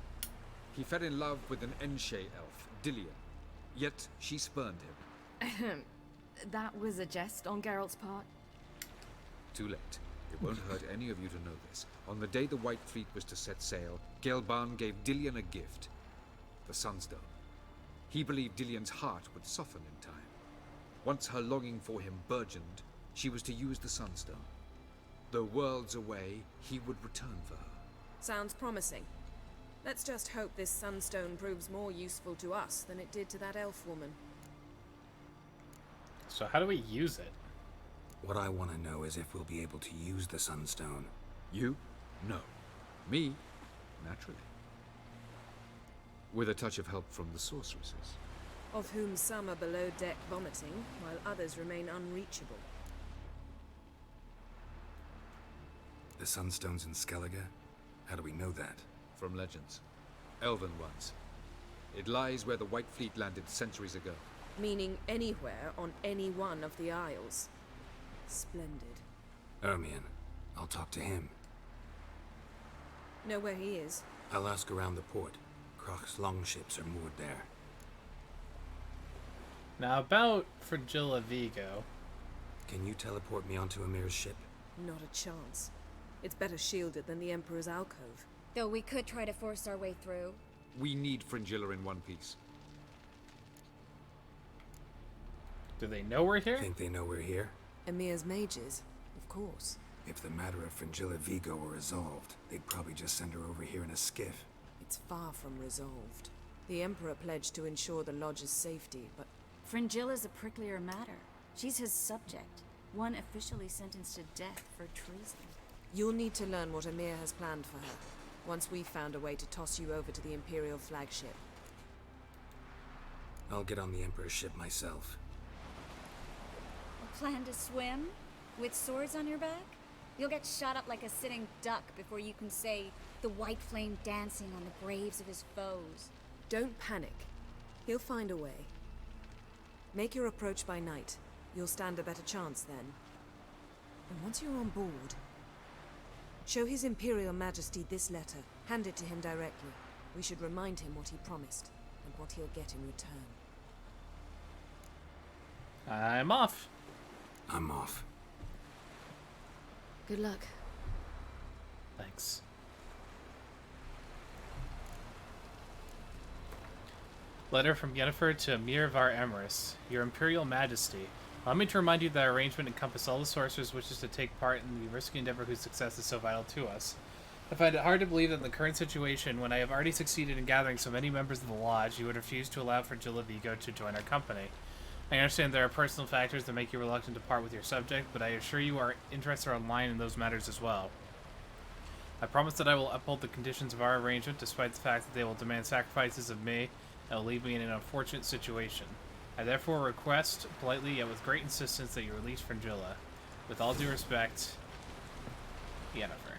He fell in love with an Enshe elf, Dillion. Yet she spurned him. That was a jest on Geralt's part. Too late. It won't hurt any of you to know this. On the day the White Fleet was to set sail, Gelban gave Dillion a gift. the Sunstone. He believed Dillion's heart would soften in time. Once her longing for him burgeoned, she was to use the Sunstone. Though worlds away, he would return for her. Sounds promising. Let's just hope this Sunstone proves more useful to us than it did to that elf woman. So how do we use it? What I want to know is if we'll be able to use the Sunstone. You? No. Me? Naturally. With a touch of help from the sorceresses. Of whom some are below deck vomiting, while others remain unreachable. The Sunstone's in Skellige? How do we know that? From legends. Elven ones. It lies where the White Fleet landed centuries ago. Meaning anywhere on any one of the Isles. Splendid. Ermion. I'll talk to him. Know where he is? I'll ask around the port. Croc's longships are moored there. Now about Fragilla Vigo. Can you teleport me onto Amir's ship? Not a chance. It's better shielded than the Emperor's alcove. Though we could try to force our way through. We need Fringilla in one piece. Do they know we're here? Think they know we're here? Emir's mages, of course. If the matter of Fringilla Vigo were resolved, they'd probably just send her over here in a skiff. It's far from resolved. The Emperor pledged to ensure the Lodge's safety, but... Fringilla's a pricklier matter. She's his subject, one officially sentenced to death for treason. You'll need to learn what Emir has planned for her, once we've found a way to toss you over to the Imperial flagship. I'll get on the Emperor's ship myself. A plan to swim? With swords on your back? You'll get shot up like a sitting duck before you can say the white flame dancing on the graves of his foes. Don't panic. He'll find a way. Make your approach by night. You'll stand a better chance then. And once you're on board, show His Imperial Majesty this letter. Hand it to him directly. We should remind him what he promised, and what he'll get in return. I'm off. I'm off. Good luck. Thanks. Letter from Yennefer to Emir Var Emrys. Your Imperial Majesty, allow me to remind you that our arrangement encompasses all the sorcerers' wishes to take part in the risky endeavor whose success is so vital to us. I find it hard to believe that in the current situation, when I have already succeeded in gathering so many members of the Lodge, you would refuse to allow Fragilla Vigo to join our company. I understand there are personal factors that make you reluctant to part with your subject, but I assure you our interests are aligned in those matters as well. I promise that I will uphold the conditions of our arrangement, despite the fact that they will demand sacrifices of me and will leave me in an unfortunate situation. I therefore request, politely yet with great insistence, that you release Fringilla. With all due respect, Yennefer.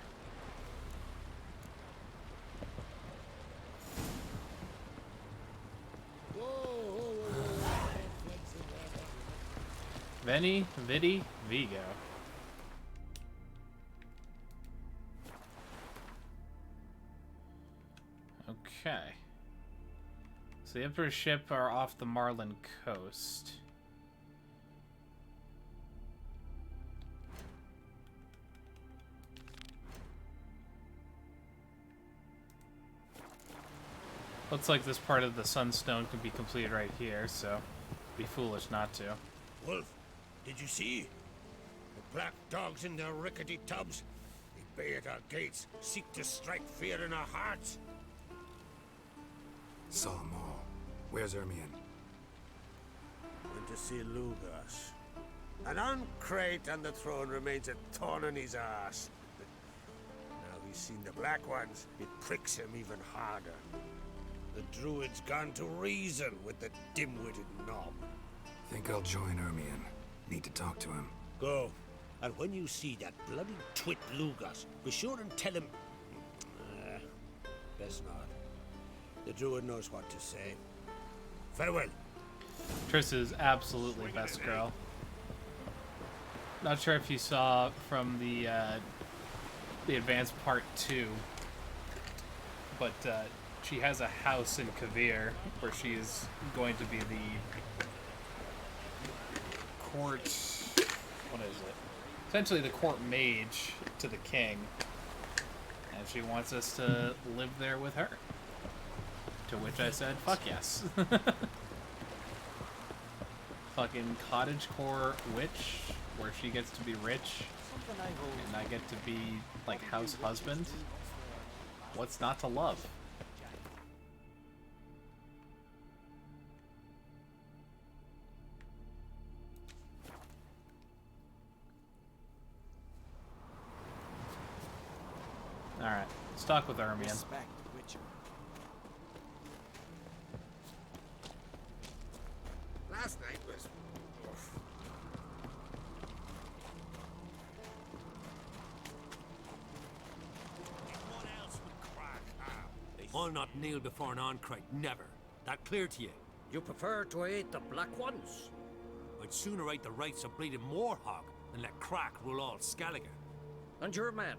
Veni, Vidi, Vigo. Okay. So the Emperor's ship are off the Marlin coast. Looks like this part of the Sunstone can be completed right here, so it'd be foolish not to. Wolf, did you see? The black dogs in their rickety tubs. They bay at our gates, seek to strike fear in our hearts. Saw them all. Where's Ermion? Went to see Lugas. An uncrate on the throne remains a thorn in his ass. Now he's seen the black ones, it pricks him even harder. The druid's gone to reason with the dim-witted knob. Think I'll join Ermion. Need to talk to him. Go. And when you see that bloody twit Lugas, be sure and tell him... best not. The druid knows what to say. Farewell. Triss is absolutely best girl. Not sure if you saw from the advanced part 2, but she has a house in Kavir where she is going to be the court... what is it? Essentially the court mage to the king. And she wants us to live there with her. To To which I said, fuck yes. Fucking cottagecore witch, where she gets to be rich, and I get to be, like, house husband. What's not to love? Alright, let's talk with Ermion. Respect, Witcher. Last night was... oof. I'll not kneel before an Oncrite, never. That clear to you? You prefer to eat the black ones? I'd sooner eat the rights of bleeding Moorhog than let Crack rule all Skellige. And your men,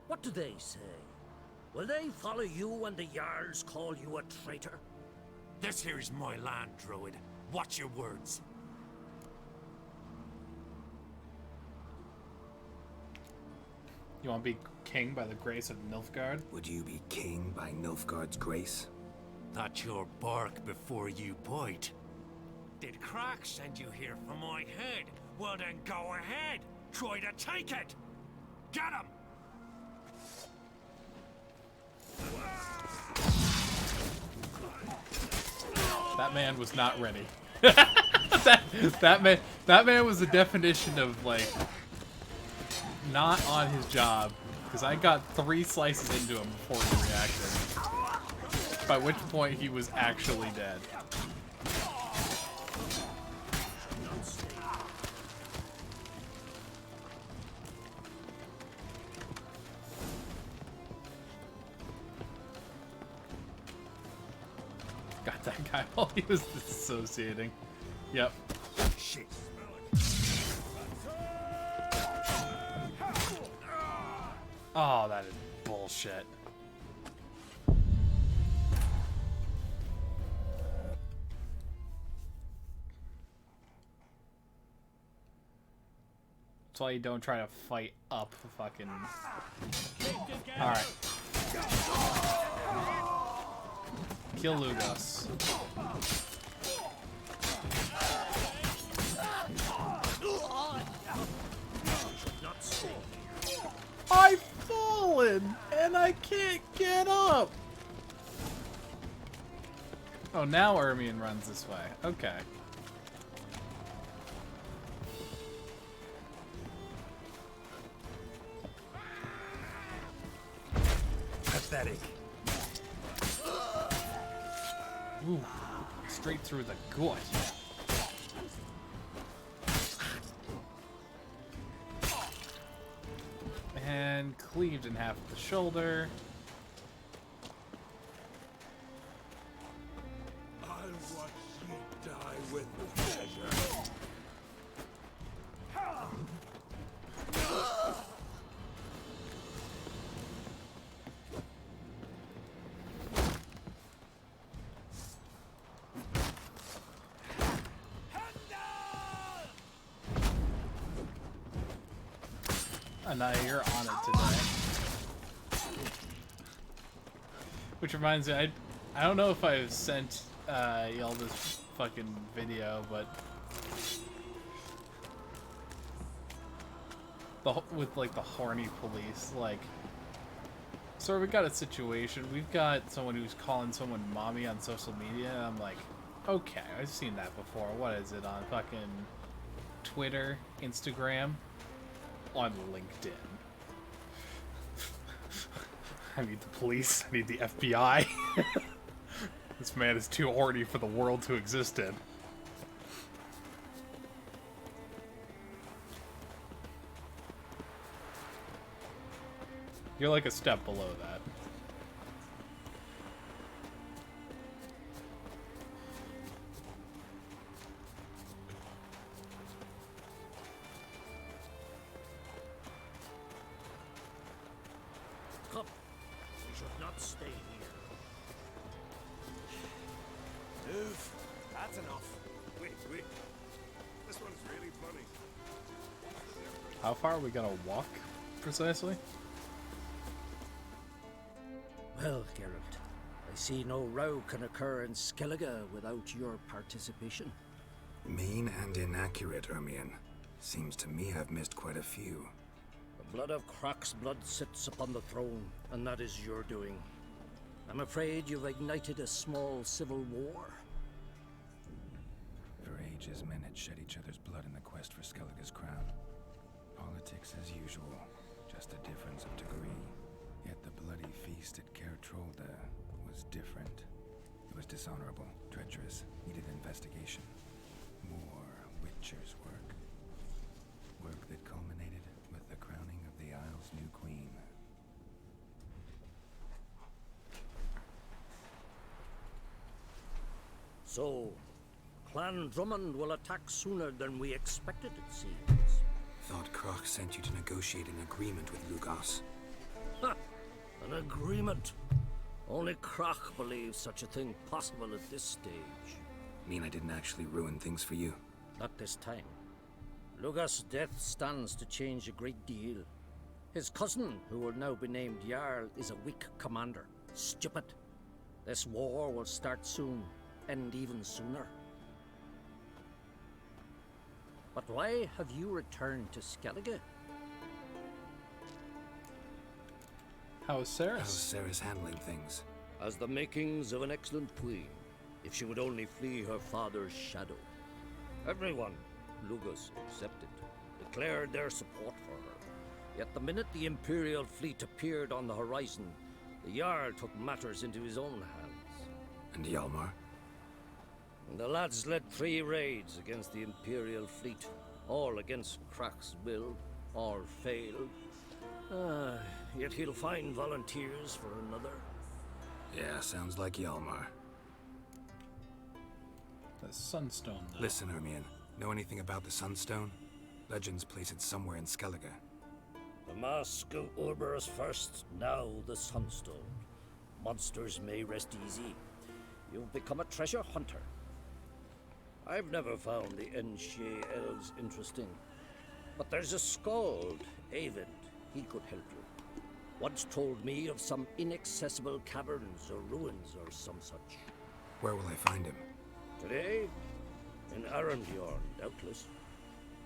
what do they say? Will they follow you when the Jarls call you a traitor? This here is my land, Druid. Watch your words. You want to be king by the grace of Nilfgaard? Would you be king by Nilfgaard's grace? That's your bark before you bite. Did Crack send you here for my head? Well then go ahead. Try to take it. Get him! That man was not ready. that man was the definition of, like, not on his job, because I got 3 slices into him before he reacted. By which point he was actually dead. Got that guy while he was dissociating. Yep. Shit. Oh, that is bullshit. That's why you don't try to fight up the fucking... Alright. Kill Lugos. I've fallen and I can't get up. Oh, now Ermion runs this way. Okay. Pathetic. Ooh, straight through the gut. And cleaved in half of the shoulder. I'll watch you die with pleasure. Now you're on it today. Which reminds me, I don't know if I've sent y'all this fucking video, but with like the horny police, like, so we got a situation. We've got someone who's calling someone mommy on social media, and I'm like, okay, I've seen that before. What is it on fucking Twitter, Instagram? On LinkedIn. I need the police. I need the FBI. This man is too horny for the world to exist in. You're like a step below that. Come. We should not stay here. Move. That's enough. Wait. This one's really funny. How far are we gonna walk, precisely? Well, Geralt, I see no row can occur in Skellige without your participation. Mean and inaccurate, Ermion. Seems to me I've missed quite a few. The blood of Croc's blood sits upon the throne, and that is your doing. I'm afraid you've ignited a small civil war. For ages, men had shed each other's blood in the quest for Skellige's crown. Politics as usual, just a difference of degree. Yet the bloody feast at Caer Trolda was different. It was dishonorable, treacherous, needed investigation. More Witcher's work. Work that culminated with the crowning of the Isle's new queen. So, Clan Drummond will attack sooner than we expected, it seems. Thought Croc sent you to negotiate an agreement with Lugos. Ha! An agreement? Only Croc believes such a thing possible at this stage. Mean I didn't actually ruin things for you? Not this time. Lugos' death stands to change a great deal. His cousin, who will now be named Jarl, is a weak commander. Stupid. This war will start soon, end even sooner. But why have you returned to Skellige? How's Ceres? How's Ceres handling things? As the makings of an excellent queen, if she would only flee her father's shadow. Everyone, Lugos excepted, declared their support for her. Yet the minute the Imperial fleet appeared on the horizon, the Jarl took matters into his own hands. And Hjalmar? The lads led 3 raids against the Imperial fleet, all against Croc's will, all failed. Yet he'll find volunteers for another. Yeah, sounds like Hjalmar. The Sunstone, though. Listen, Ermion. Know anything about the Sunstone? Legends place it somewhere in Skellige. The Mask of Urberus first, now the Sunstone. Monsters may rest easy. You've become a treasure hunter. I've never found the Enshe elves interesting. But there's a skald, Avid. He could help you. Once told me of some inaccessible caverns or ruins or some such. Where will I find him? Today? In Arendbjorn, doubtless.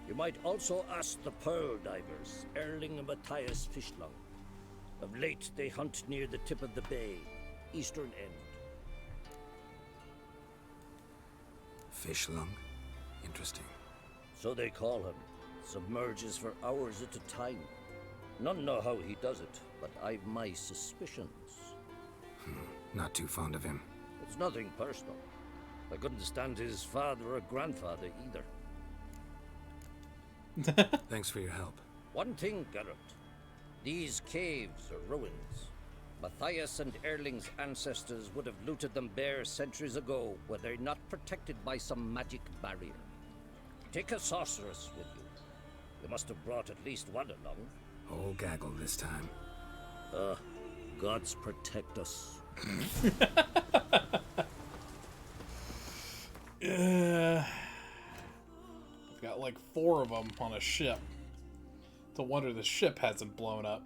You might also ask the Pearl Divers, Erling and Matthias Fishlung. Of late, they hunt near the tip of the bay, eastern end. Fishlung? Interesting. So they call him. Submerges for hours at a time. None know how he does it, but I've my suspicions. Not too fond of him. It's nothing personal. I couldn't stand his father or grandfather either. Thanks for your help. One thing, Geralt. These caves are ruins. Matthias and Erling's ancestors would have looted them bare centuries ago were they not protected by some magic barrier. Take a sorceress with you. You must have brought at least one along. Whole gaggle this time. Gods protect us. We've got like 4 of them on a ship. It's a wonder the ship hasn't blown up.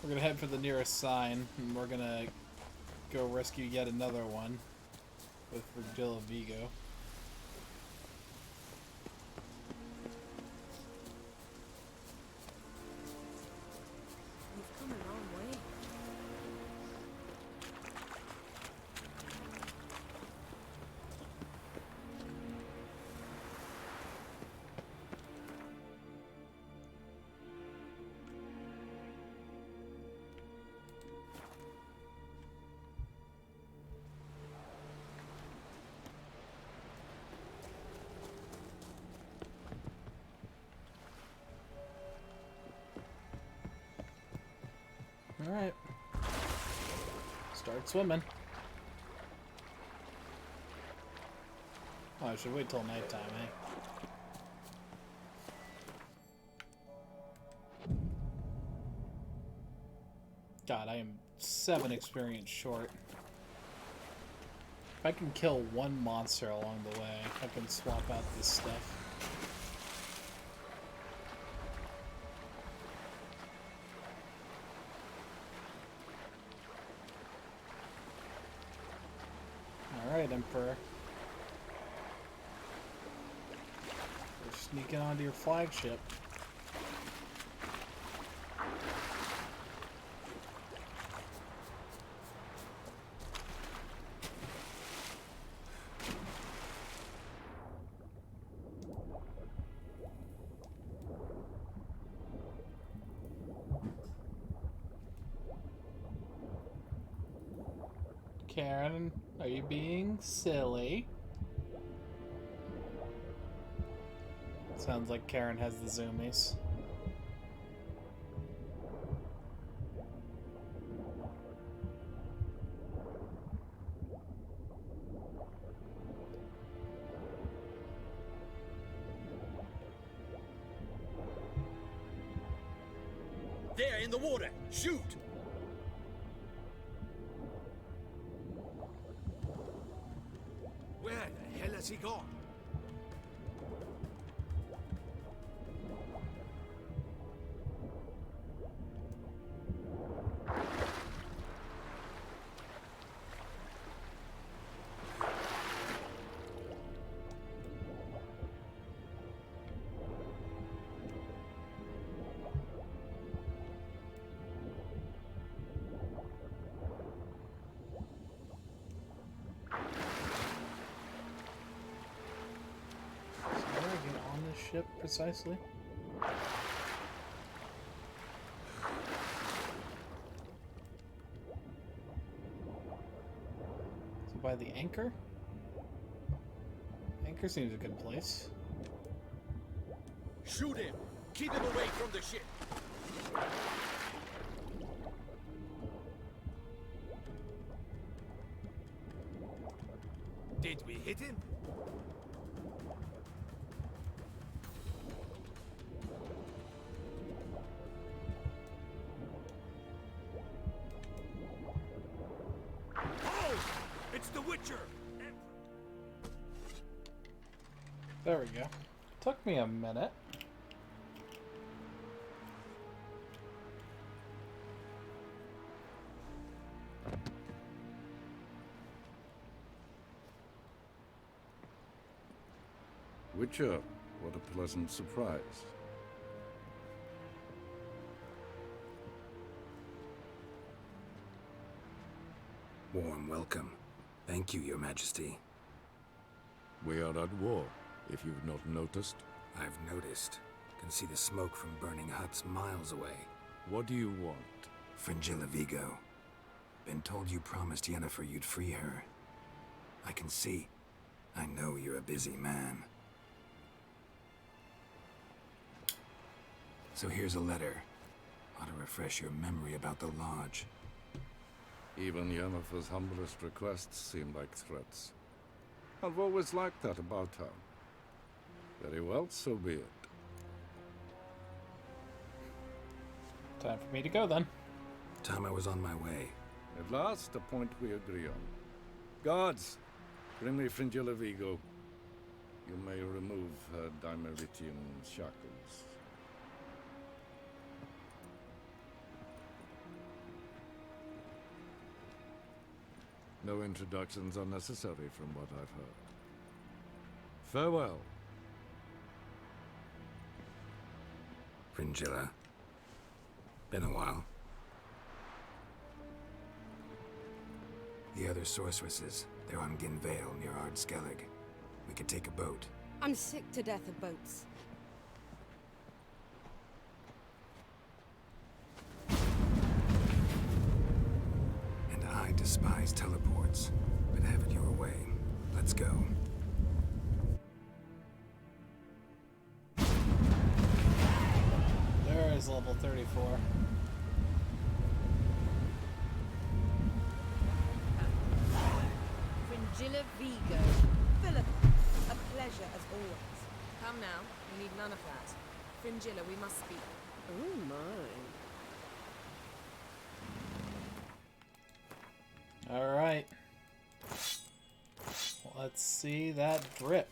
We're gonna head for the nearest sign, and we're gonna go rescue yet another one with Virgilla Vigo. You've come a long way. Alright. Start swimming. Oh, I should wait till nighttime, eh? God, I am 7 experience short. If I can kill 1 monster along the way, I can swap out this stuff. Emperor. They're sneaking onto your flagship. Karen, are you being silly? Sounds like Karen has the zoomies. There in the water! Shoot! Where the hell has he gone? Ship precisely. So by the anchor? Anchor seems a good place. Shoot him! Keep him away from the ship! Did we hit him? There we go. Took me a minute. Witcher, what a pleasant surprise. Warm welcome. Thank you, Your Majesty. We are at war, if you've not noticed. I've noticed. Can see the smoke from burning huts miles away. What do you want? Fringilla Vigo. Been told you promised Yennefer you'd free her. I can see. I know you're a busy man. So here's a letter. Ought to refresh your memory about the Lodge. Even Yennefer's humblest requests seem like threats. I've always liked that about her. Very well, so be it. Time for me to go then. Time I was on my way. At last, a point we agree on. Guards, bring me Fringilla Vigo. You may remove her Dimeritian shackles. No introductions are necessary from what I've heard. Farewell. Fringilla. Been a while. The other sorceresses, they're on Ginvale near Ard-Skellig. We could take a boat. I'm sick to death of boats. And I despise teleports, but have it your way. Let's go. There is level 34. Fringilla Vigo. Philip, a pleasure as always. Come now, we need none of that. Fringilla, we must speak. Oh my. Alright. Let's see that drip.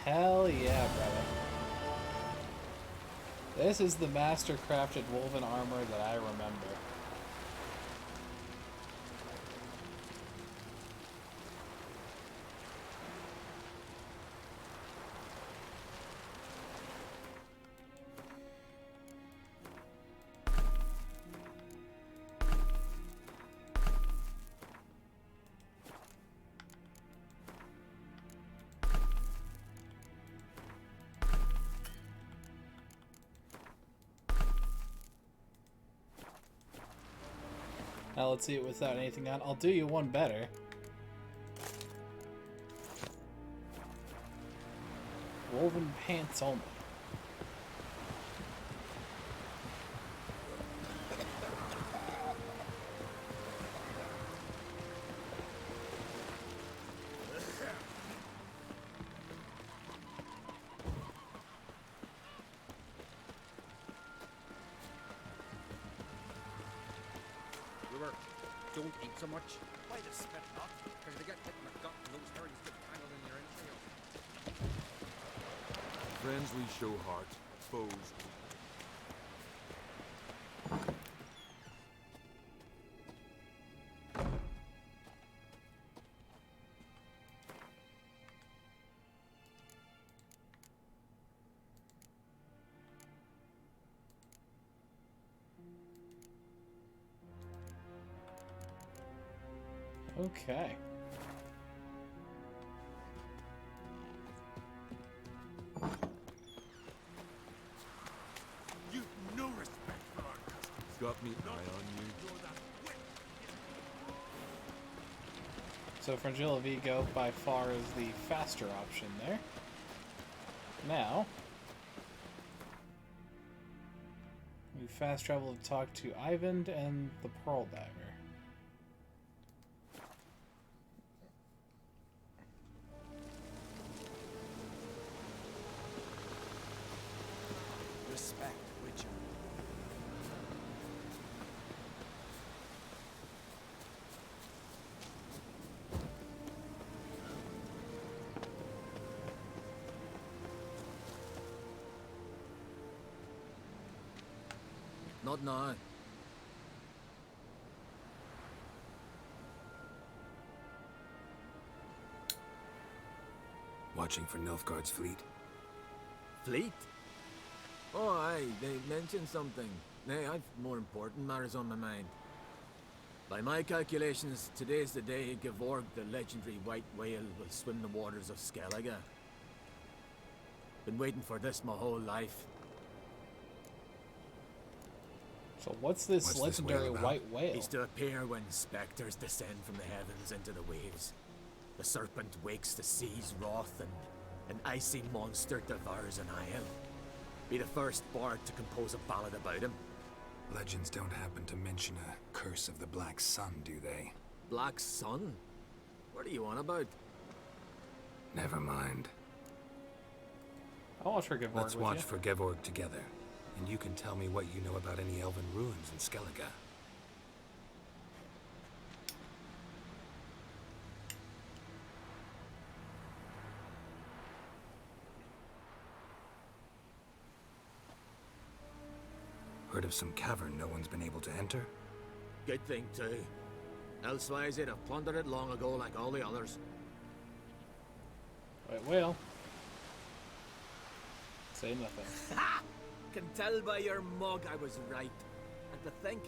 Hell yeah, brother. This is the master-crafted woven armor that I remember. Now let's see it without anything on. I'll do you one better. Woven pants only. Don't eat so much. Why the spit not? Because they get hit in the gut and those herrings get tangled in your entrails. Friends we show heart, foes. Okay. You've no respect for our customs. Got me eye on you. So Frangilla Vigo by far is the faster option there. Now, we fast travel to talk to Ivan and the Pearl Diver. Respect, Witcher. Not now. Watching for Nilfgaard's fleet. Fleet? Oh, aye, they mentioned something. Nay, I've more important matters on my mind. By my calculations, today's the day Gevorg, the legendary white whale, will swim the waters of Skellige. Been waiting for this my whole life. So what's this legendary white whale? He's to appear when specters descend from the heavens into the waves. The serpent wakes the sea's wrath, and an icy monster devours an isle. Be the first bard to compose a ballad about him. Legends don't happen to mention a curse of the Black Sun, do they? Black Sun? What are you on about? Never mind. I'll watch for Gevorg. Let's watch for Gevorg together, and you can tell me what you know about any elven ruins in Skellige. Heard of some cavern no one's been able to enter? Good thing, too. Elsewise, they'd have plundered it long ago like all the others. White whale. Say nothing. Ha! Can tell by your mug I was right. And to think,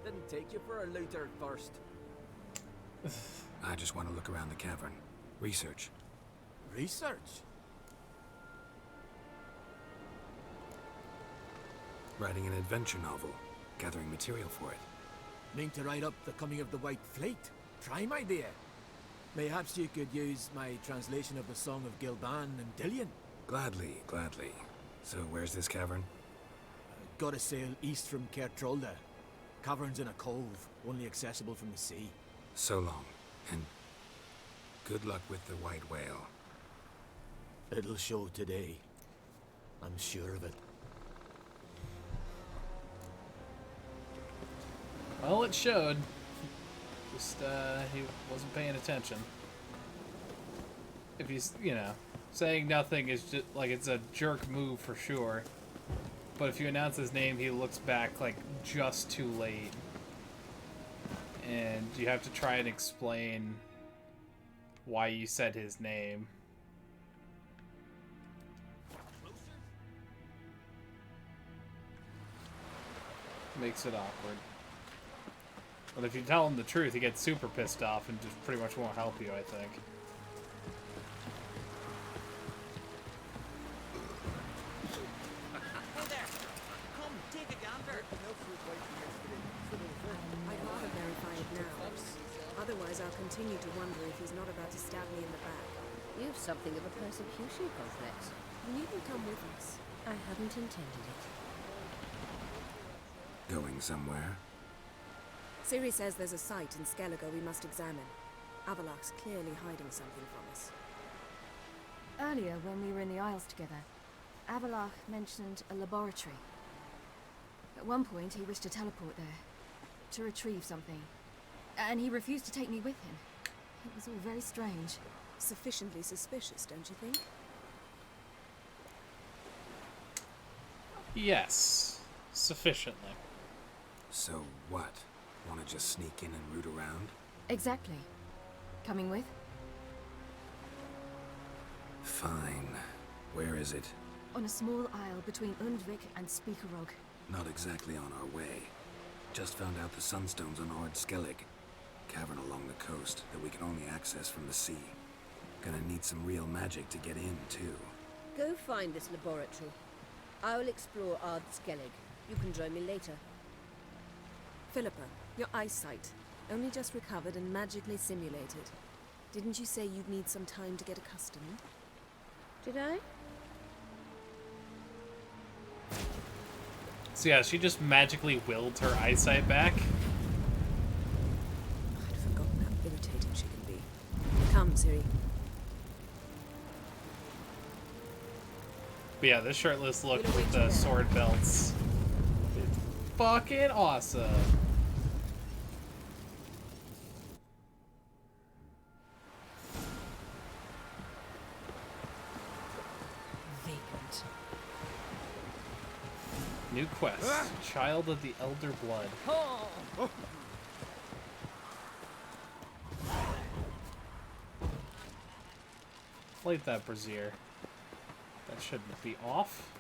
didn't take you for a looter first. I just want to look around the cavern. Research. Research? Writing an adventure novel. Gathering material for it. Mean to write up the coming of the White Fleet? Prime idea. Mayhaps you could use my translation of the Song of Gilban and Dillion. Gladly, gladly. So where's this cavern? Gotta sail east from Kertrolda. Cavern's in a cove, only accessible from the sea. So long, and good luck with the white whale. It'll show today. I'm sure of it. Well, it showed. Just, he wasn't paying attention. If he's, you know, saying nothing is just, like, it's a jerk move for sure. But if you announce his name, he looks back like just too late. And you have to try and explain why you said his name. Makes it awkward. But if you tell him the truth, he gets super pissed off and just pretty much won't help you, I think. Hey there! Come, take a gander! I'd rather verify it now. Otherwise, I'll continue to wonder if he's not about to stab me in the back. You've something of a persecution complex. You needn't come with us. I hadn't intended it. Going somewhere? Ciri says there's a site in Skellige we must examine. Avalok's clearly hiding something from us. Earlier, when we were in the Isles together, Avalok mentioned a laboratory. At one point, he wished to teleport there, to retrieve something. And he refused to take me with him. It was all very strange. Sufficiently suspicious, don't you think? Yes. Sufficiently. So what? Want to just sneak in and root around? Exactly. Coming with? Fine. Where is it? On a small isle between Undvik and Speakerog. Not exactly on our way. Just found out the sunstone's on Ord Skellig. Cavern along the coast that we can only access from the sea. Gonna need some real magic to get in, too. Go find this laboratory. I will explore Ard Skellig. You can join me later. Philippa, your eyesight. Only just recovered and magically simulated. Didn't you say you'd need some time to get accustomed? Did I? So yeah, she just magically willed her eyesight back. I'd forgotten how irritating she can be. Come, Ciri. But yeah, this shirtless look with the sword belts. It's fucking awesome. Vacant. New quest. Child of the Elder Blood. Light that brazier. That shouldn't be off.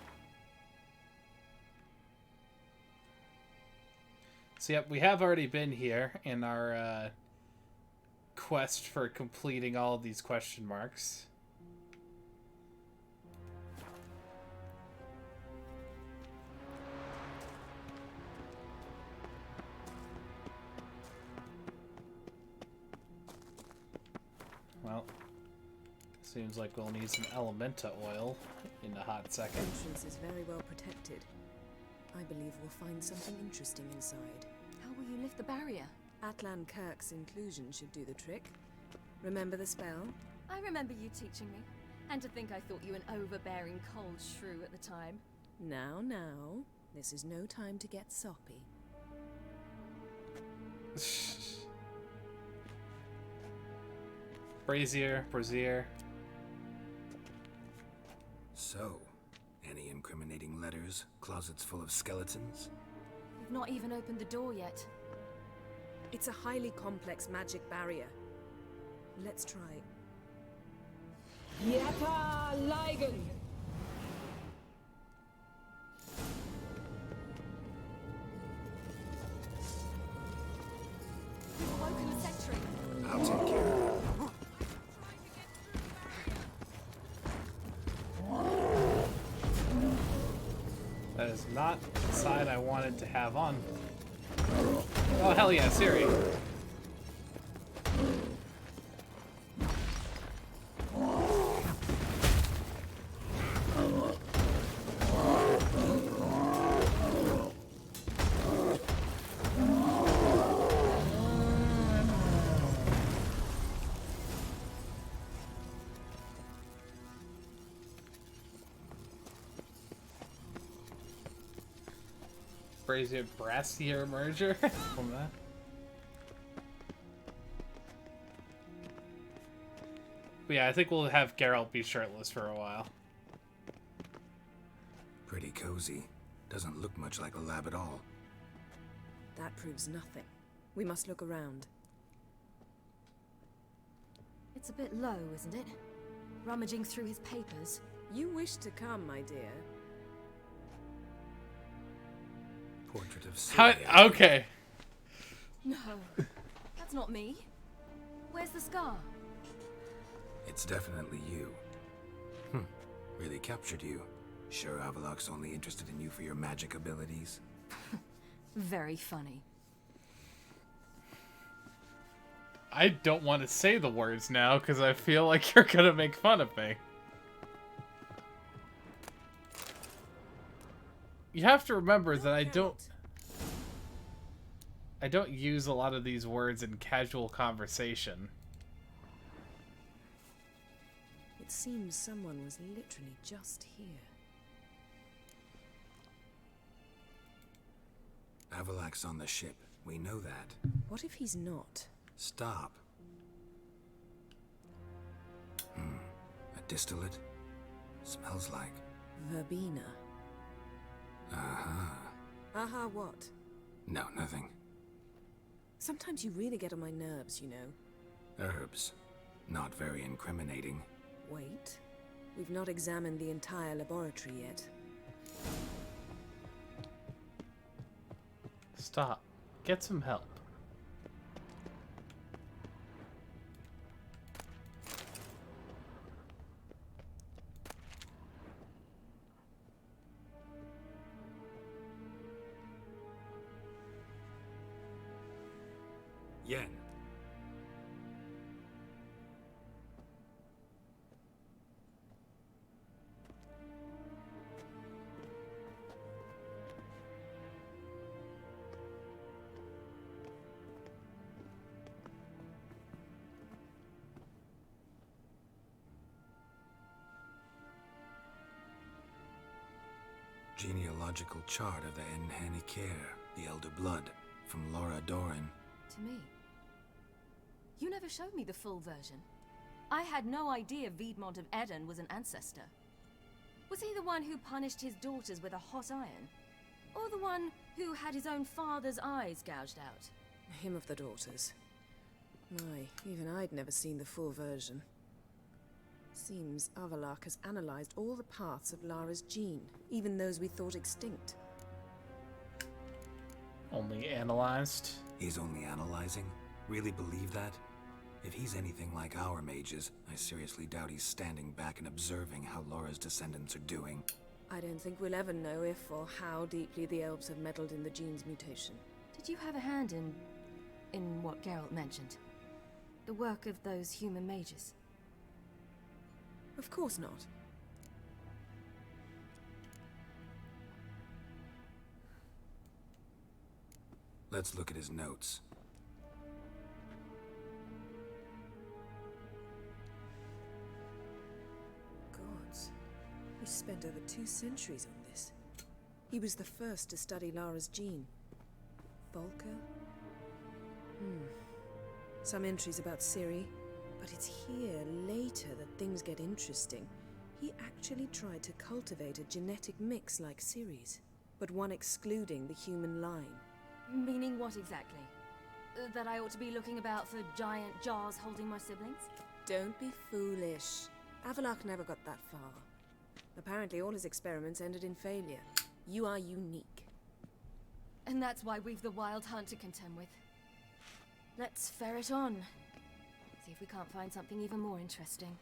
So yep, we have already been here in our quest for completing all of these question marks. Well, seems like we'll need some Elementa oil in a hot second. The entrance is very well protected. I believe we'll find something interesting inside. How will you lift the barrier? Atlan Kirk's inclusion should do the trick. Remember the spell? I remember you teaching me. And to think I thought you an overbearing cold shrew at the time. Now, now. This is no time to get soppy. Brazier. So, any incriminating letters? Closets full of skeletons? You've not even opened the door yet. It's a highly complex magic barrier. Let's try. Yata Ligen! You've awoken the sentry. I'll take care of it. That is not the side I wanted to have on. Oh, hell yeah, Ciri. Brazier Brassier merger from that. But yeah, I think we'll have Geralt be shirtless for a while. Pretty cozy. Doesn't look much like a lab at all. That proves nothing. We must look around. It's a bit low, isn't it? Rummaging through his papers. You wish to come, my dear. Portrait of How, Sylvia. okay. No, that's not me. Where's the scar? It's definitely you. Really captured you. Sure Avalok's only interested in you for your magic abilities? Very funny. I don't want to say the words now because I feel like you're gonna make fun of me. You have to remember that I don't use a lot of these words in casual conversation. It seems someone was literally just here. Avalok's on the ship. We know that. What if he's not? Stop. A distillate? Smells like... Verbena. Uh-huh. Aha, what? No, nothing. Sometimes you really get on my nerves, you know. Herbs. Not very incriminating. Wait. We've not examined the entire laboratory yet. Stop. Get some help. Yen. Genealogical chart of the Enhanikir, the Elder Blood, from Laura Doran. To me. You never showed me the full version. I had no idea Viedmont of Eden was an ancestor. Was he the one who punished his daughters with a hot iron? Or the one who had his own father's eyes gouged out? Him of the daughters. My, even I'd never seen the full version. Seems Avalok has analyzed all the parts of Lara's gene, even those we thought extinct. Only analyzed? He's only analyzing? Really believe that? If he's anything like our mages, I seriously doubt he's standing back and observing how Laura's descendants are doing. I don't think we'll ever know if or how deeply the elves have meddled in the gene's mutation. Did you have a hand in what Geralt mentioned? The work of those human mages? Of course not. Let's look at his notes. Gods. He spent over 2 centuries on this. He was the first to study Lara's gene. Volker? Some entries about Ciri. But it's here, later, that things get interesting. He actually tried to cultivate a genetic mix like Ciri's, but one excluding the human line. Meaning what exactly? That I ought to be looking about for giant jars holding my siblings? Don't be foolish. Avalok never got that far. Apparently all his experiments ended in failure. You are unique. And that's why we've the Wild Hunt to contend with. Let's ferret on. See if we can't find something even more interesting.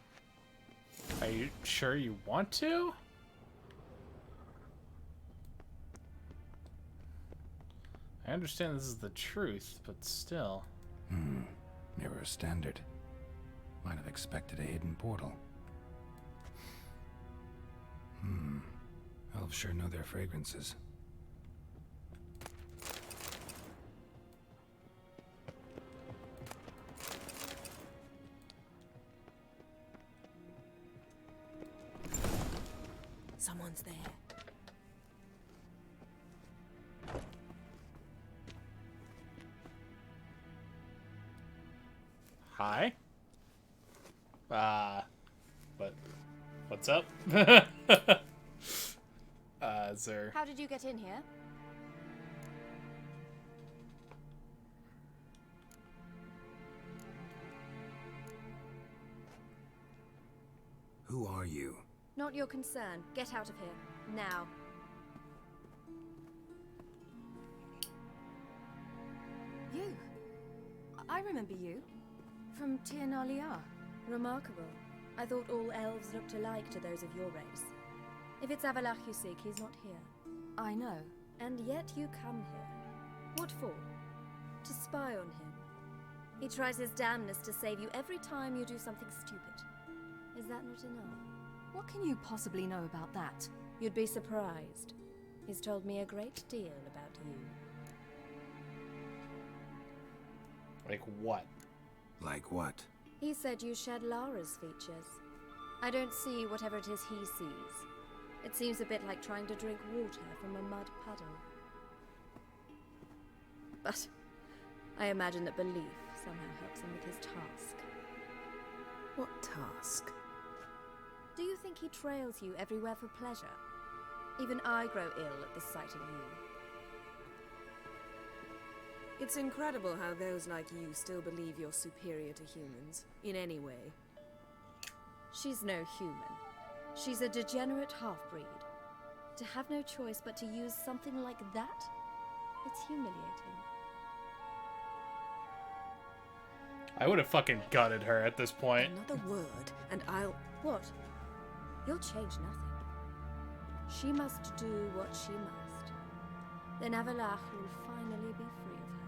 Are you sure you want to? I understand this is the truth, but still. Mirror standard. Might have expected a hidden portal. Elves sure know their fragrances. Someone's there. Hi? What's up? sir. How did you get in here? Who are you? Not your concern. Get out of here. Now. You. I remember you. From Tir na Liar. Remarkable. I thought all elves looked alike to those of your race. If it's Avalach you seek, he's not here. I know. And yet you come here. What for? To spy on him. He tries his damnedest to save you every time you do something stupid. Is that not enough? What can you possibly know about that? You'd be surprised. He's told me a great deal about you. Like what? Like what? He said you shared Lara's features. I don't see whatever it is he sees. It seems a bit like trying to drink water from a mud puddle. But I imagine that belief somehow helps him with his task. What task? Do you think he trails you everywhere for pleasure? Even I grow ill at the sight of you. It's incredible how those like you still believe you're superior to humans, in any way. She's no human. She's a degenerate half-breed. To have no choice but to use something like that? It's humiliating. I would have fucking gutted her at this point. Another word, and I'll... What? You'll change nothing. She must do what she must. Then Avalach will finally be free of her.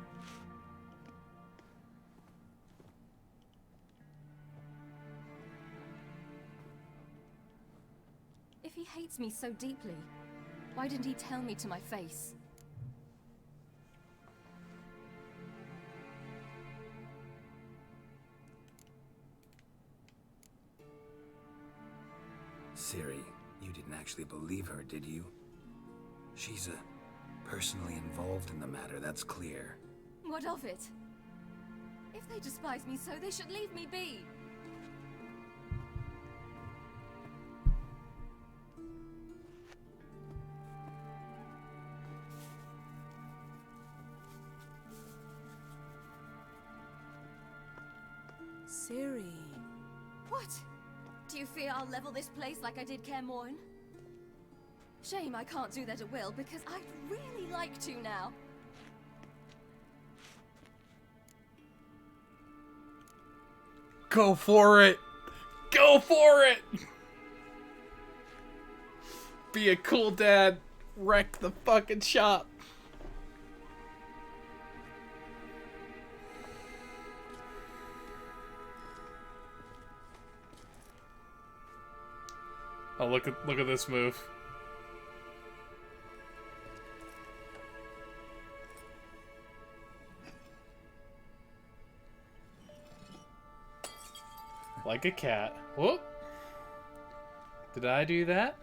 If he hates me so deeply, why didn't he tell me to my face? Ciri, you didn't actually believe her, did you? She's personally involved in the matter, that's clear. What of it? If they despise me so, they should leave me be. Ciri. What? Do you fear I'll level this place like I did Kaer Morhen? Shame I can't do that at will, because I'd really like to now. Go for it! Go for it! Be a cool dad. Wreck the fucking shop. Oh, look at this move. Like a cat. Whoop. Did I do that?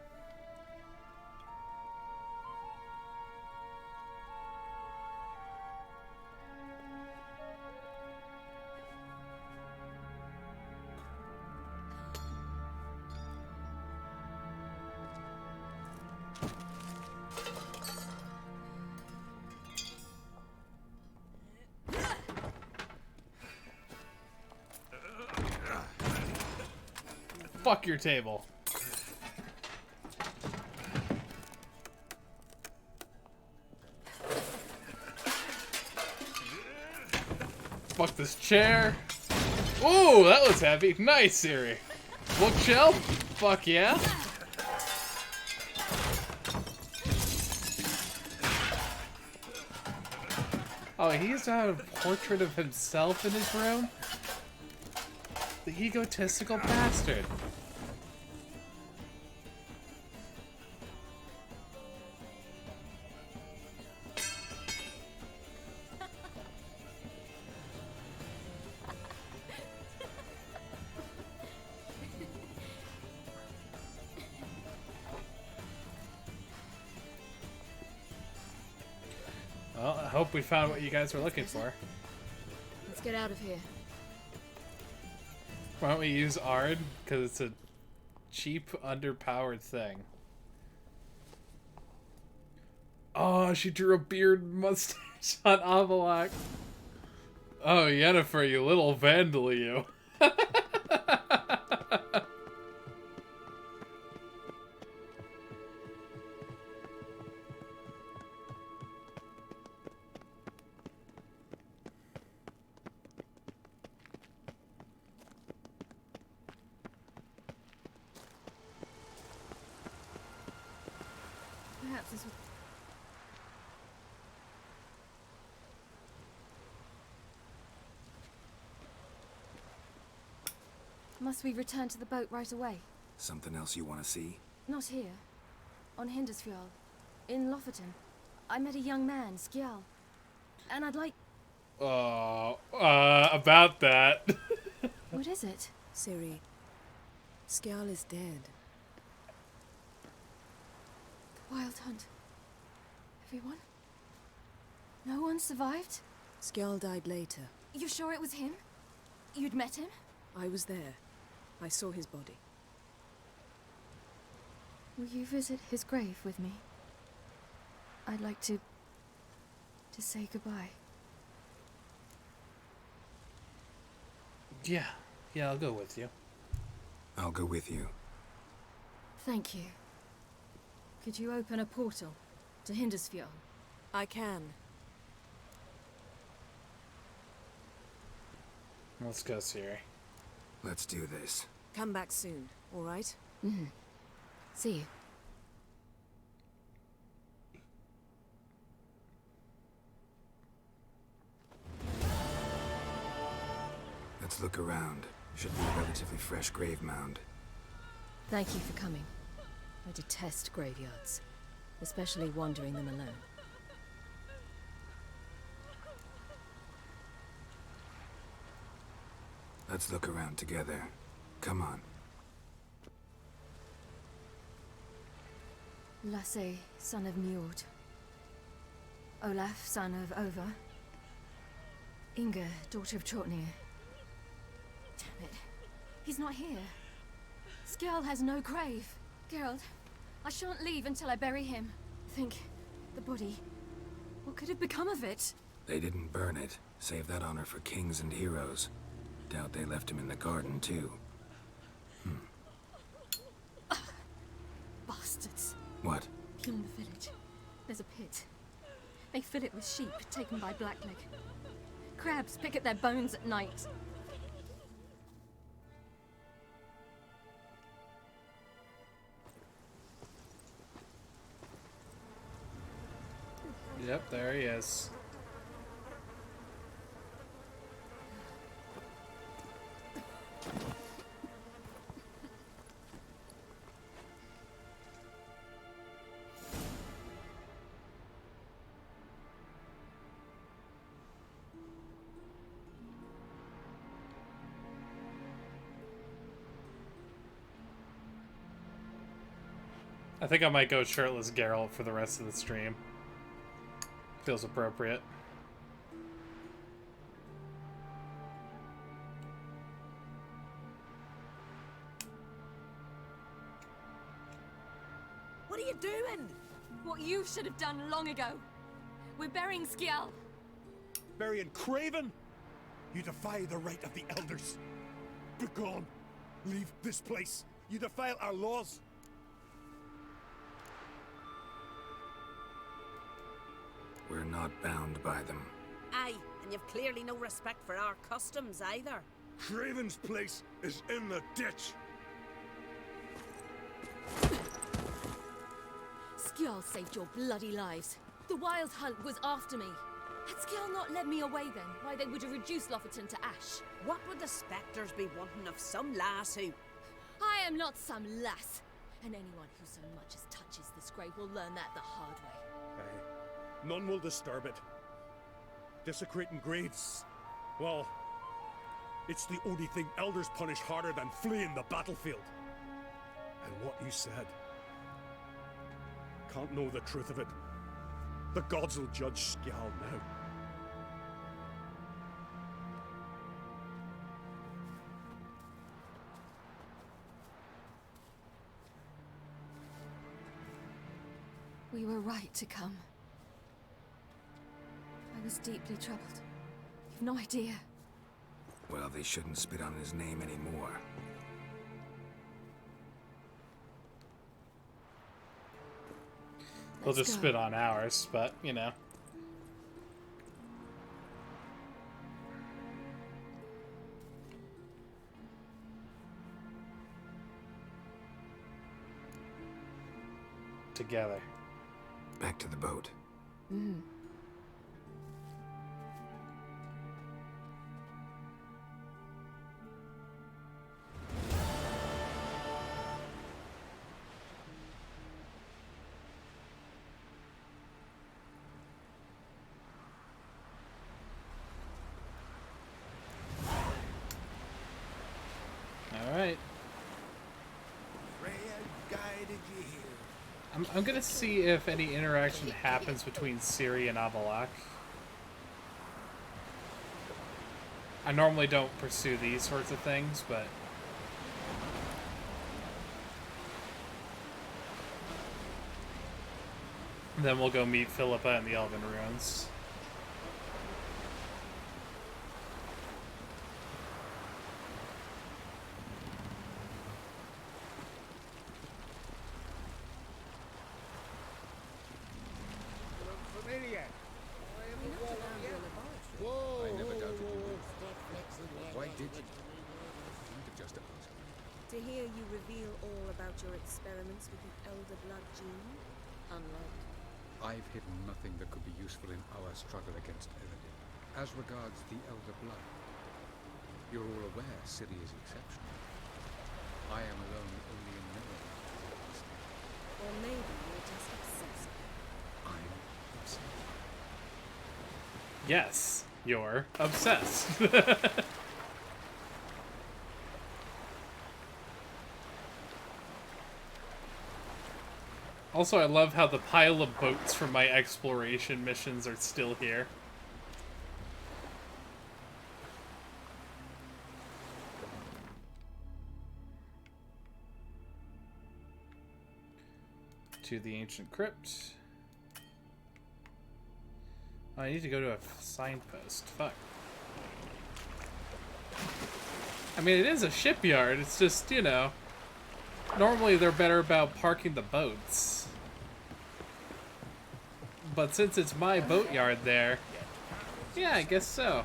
Fuck your table. Fuck this chair. Ooh, that was heavy. Nice, Ciri. Bookshelf? Fuck yeah. Oh, he's got a portrait of himself in his room? The egotistical bastard. Well, I hope we found what you guys were looking for. Let's get out of here. Why don't we use Ard? Because it's a cheap, underpowered thing. Oh, she drew a beard mustache on Avalok. Oh, Yennefer, you little vandal, you. Perhaps this was... Must we return to the boat right away? Something else you want to see? Not here. On Hindersfjall. In Lofoten. I met a young man, Skjal. And I'd like... About that. What is it? Ciri, Skjal is dead. The Wild Hunt. Everyone? No one survived? Skjal died later. You sure it was him? You'd met him? I was there. I saw his body. Will you visit his grave with me? I'd like to say goodbye. Yeah, I'll go with you. I'll go with you. Thank you. Could you open a portal to Hindersfjall? I can. Let's go, Ciri. Let's do this. Come back soon, all right? Mm-hmm. See you. Let's look around. Should be a relatively fresh grave mound. Thank you for coming. I detest graveyards, especially wandering them alone. Let's look around together. Come on. Lasse, son of Njord. Olaf, son of Over. Inga, daughter of Trotnir. Damn it. He's not here. Skjal has no grave. Geralt, I shan't leave until I bury him. Think, the body. What could have become of it? They didn't burn it. Save that honor for kings and heroes. Doubt they left him in the garden, too. Bastards. What? Beyond the village, there's a pit. They fill it with sheep taken by Blackleg. Crabs pick at their bones at night. Yep, there he is. I think I might go shirtless Geralt for the rest of the stream. Feels appropriate. What are you doing? What you should have done long ago. We're burying Skjal. Burying Craven? You defy the right of the elders. Begone. Leave this place. You defile our laws. We're not bound by them. Aye, and you've clearly no respect for our customs either. Craven's place is in the ditch. Skjal saved your bloody lives. The Wild Hunt was after me. Had Skjal not led me away then, why they would have reduced Lofoten to ash. What would the spectres be wanting of some lass who... I am not some lass. And anyone who so much as touches this grave will learn that the hard way. Aye. None will disturb it. Desecrating graves, well, it's the only thing elders punish harder than fleeing the battlefield. And what you said, can't know the truth of it. The gods will judge Skjal now. We were right to come. was deeply troubled. You've no idea. Well, they shouldn't spit on his name anymore. They'll just spit on ours, but, you know. Together. Back to the boat. Mm. Alright. Freya guided you here. I'm gonna see if any interaction happens between Ciri and Avallac'h. I normally don't pursue these sorts of things, but... then we'll go meet Philippa in the Elven Ruins. Familiar. I am a wall of you. I never doubted you would. Why did you? Seemed to just ask. To hear you reveal all about your experiments with the Elder Blood gene, unlike. I've hidden nothing that could be useful in our struggle against Eredin. As regards the Elder Blood, you're all aware Ciri is exceptional. I am alone only in knowing. Or maybe you're just obsessed. I'm obsessed. Yes, you're obsessed. Also, I love how the pile of boats from my exploration missions are still here. To the ancient crypt. Oh, I need to go to a signpost. Fuck. I mean, it is a shipyard. It's just, you know... normally they're better about parking the boats. But since it's my boatyard there... yeah, I guess so.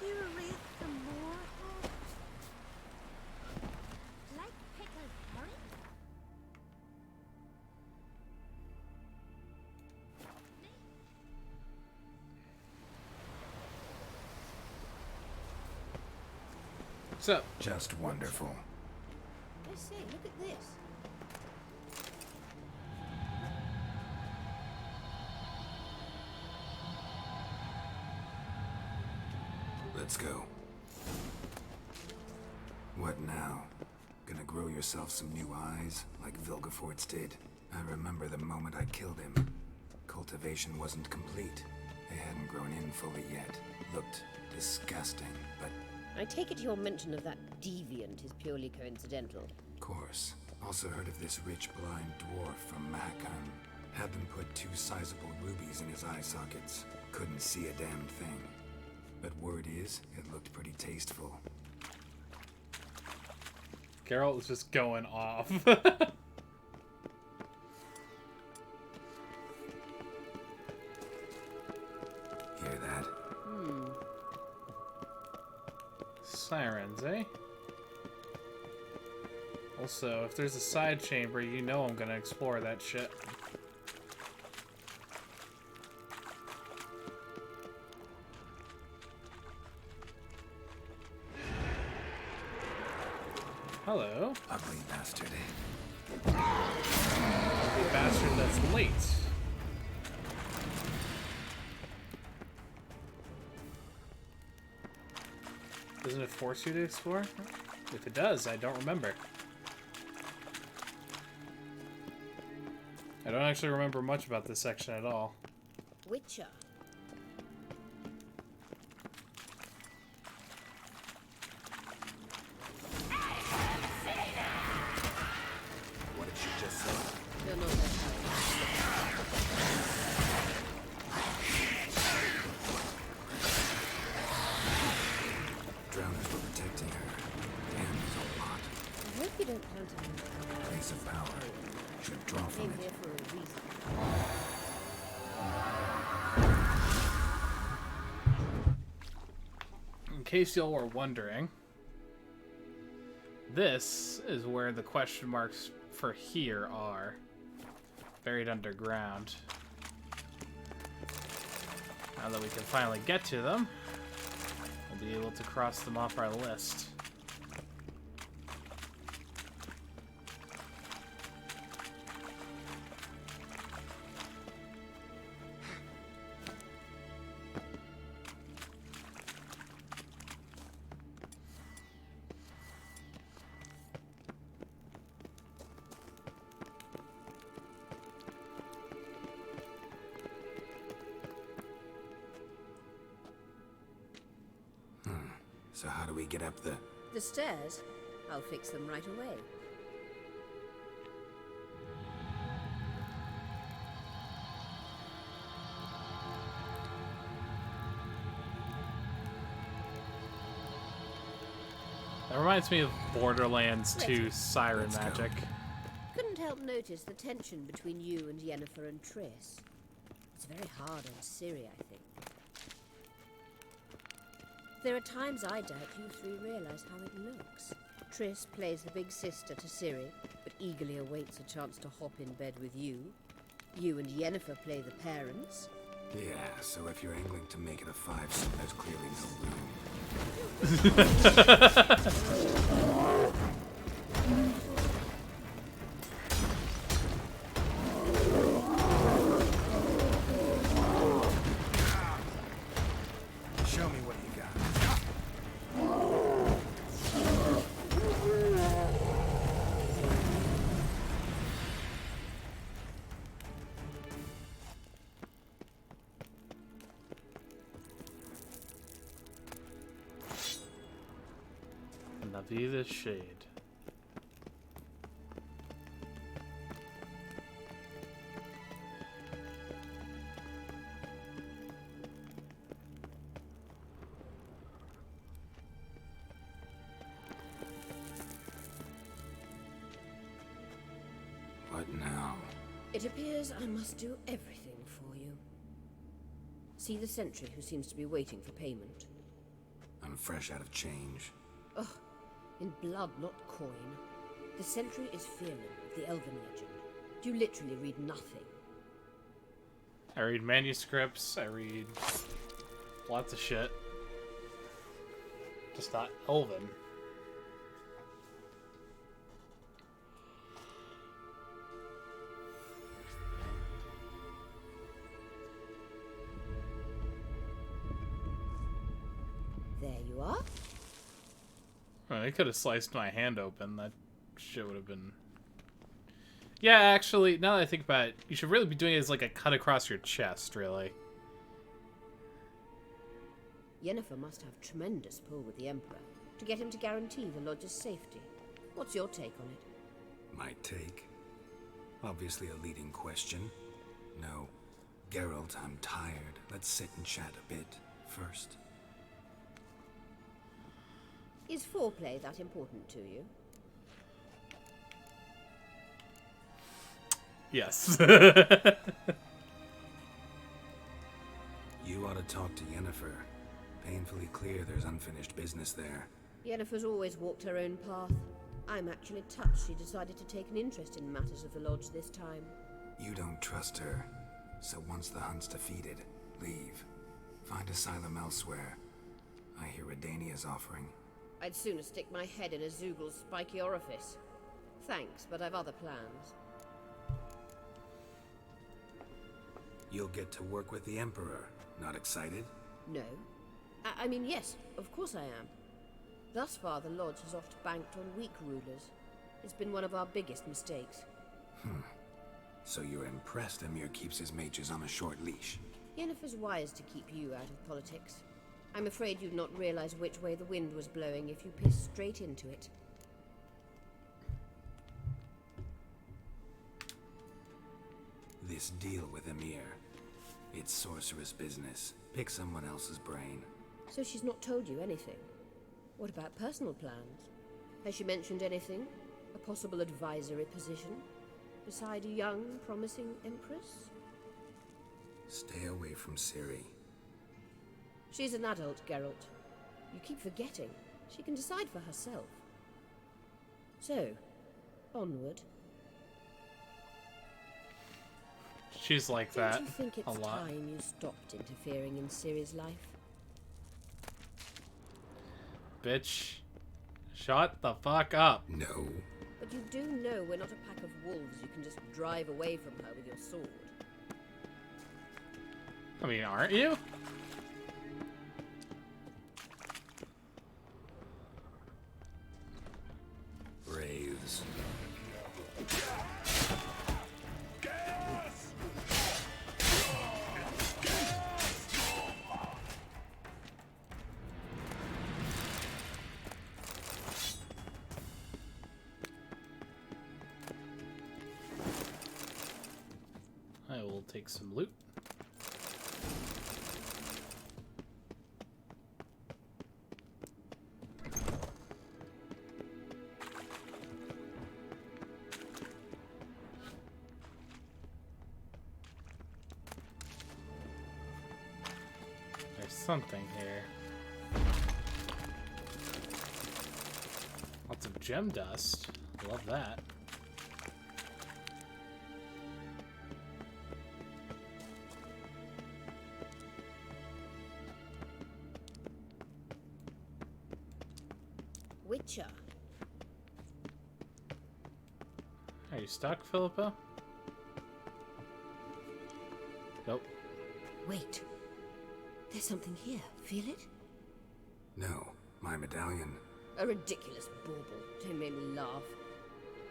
You're a wraith from Moorhawk? Like pickled herring? What's up? Just wonderful. I say, look at this. Let's go. What now? Gonna grow yourself some new eyes, like Vilgefortz did? I remember the moment I killed him. Cultivation wasn't complete. They hadn't grown in fully yet. Looked disgusting, but... I take it your mention of that deviant is purely coincidental. of course. Also heard of this rich blind dwarf from Mahakam. Had them put 2 sizable rubies in his eye sockets. Couldn't see a damn thing. But word is, it looked pretty tasteful. Geralt is just going off. Hear that? Sirens, eh? Also, if there's a side chamber, you know I'm gonna explore that shit. Hello. Ugly bastard. Ugly bastard that's late. Doesn't it force you to explore? If it does, I don't remember. I don't actually remember much about this section at all. Witcher. What did she just say? You're not that piece of power. Should draw from Came here it. for a reason. In case y'all were wondering, this is where the question marks for here are. Buried underground. Now that we can finally get to them, we'll be able to cross them off our list. So how do we get up the... The stairs? I'll fix them right away. That reminds me of Borderlands 2 Siren Magic. Couldn't help notice the tension between you and Yennefer and Triss. It's very hard on Ciri, I think. There are times I doubt you three realize how it looks. Triss plays the big sister to Ciri, but eagerly awaits a chance to hop in bed with you. You and Yennefer play the parents. Yeah, so if you're angling to make it a 5, there's clearly no room. Show me what you got. Be the shade. What now? It appears I must do everything for you. See the sentry who seems to be waiting for payment. I'm fresh out of change. Ugh. In blood, not coin. The sentry is Fearlin of the Elven legend. You literally read nothing. I read manuscripts, I read lots of shit. Just not Elven. There you are. Well, they could have sliced my hand open. That shit would have been... Yeah, actually, now that I think about it, you should really be doing it as like a cut across your chest, really. Yennefer must have tremendous pull with the Emperor to get him to guarantee the Lodge's safety. What's your take on it? My take? Obviously a leading question. No. Geralt, I'm tired. Let's sit and chat a bit first. Is foreplay that important to you? Yes. You ought to talk to Yennefer. Painfully clear there's unfinished business there. Yennefer's always walked her own path. I'm actually touched she decided to take an interest in matters of the Lodge this time. You don't trust her. So once the hunt's defeated, leave. Find asylum elsewhere. I hear Redania's offering. I'd sooner stick my head in a Zoogl's spiky orifice. Thanks, but I've other plans. You'll get to work with the Emperor. Not excited? No. I mean, yes, of course I am. Thus far, the Lodge has oft banked on weak rulers. It's been one of our biggest mistakes. So you're impressed Emir keeps his mages on a short leash? Yennefer's wise to keep you out of politics. I'm afraid you'd not realize which way the wind was blowing if you pissed straight into it. This deal with Emir. It's sorceress business. Pick someone else's brain. So she's not told you anything? What about personal plans? Has she mentioned anything? A possible advisory position? Beside a young, promising empress? Stay away from Ciri. She's an adult, Geralt. You keep forgetting. She can decide for herself. So, onward. She's like that Don't you think it's a lot. time you stopped interfering in Ciri's life? Bitch. Shut the fuck up. No. But you do know we're not a pack of wolves you can just drive away from her with your sword. I mean, aren't you? Braves. I will take some loot. There's something here. Lots of gem dust. Love that. Witcher. Are you stuck, Philippa? Nope. Wait. There's something here. Feel it? No, my medallion. A ridiculous bauble. Don't make me laugh.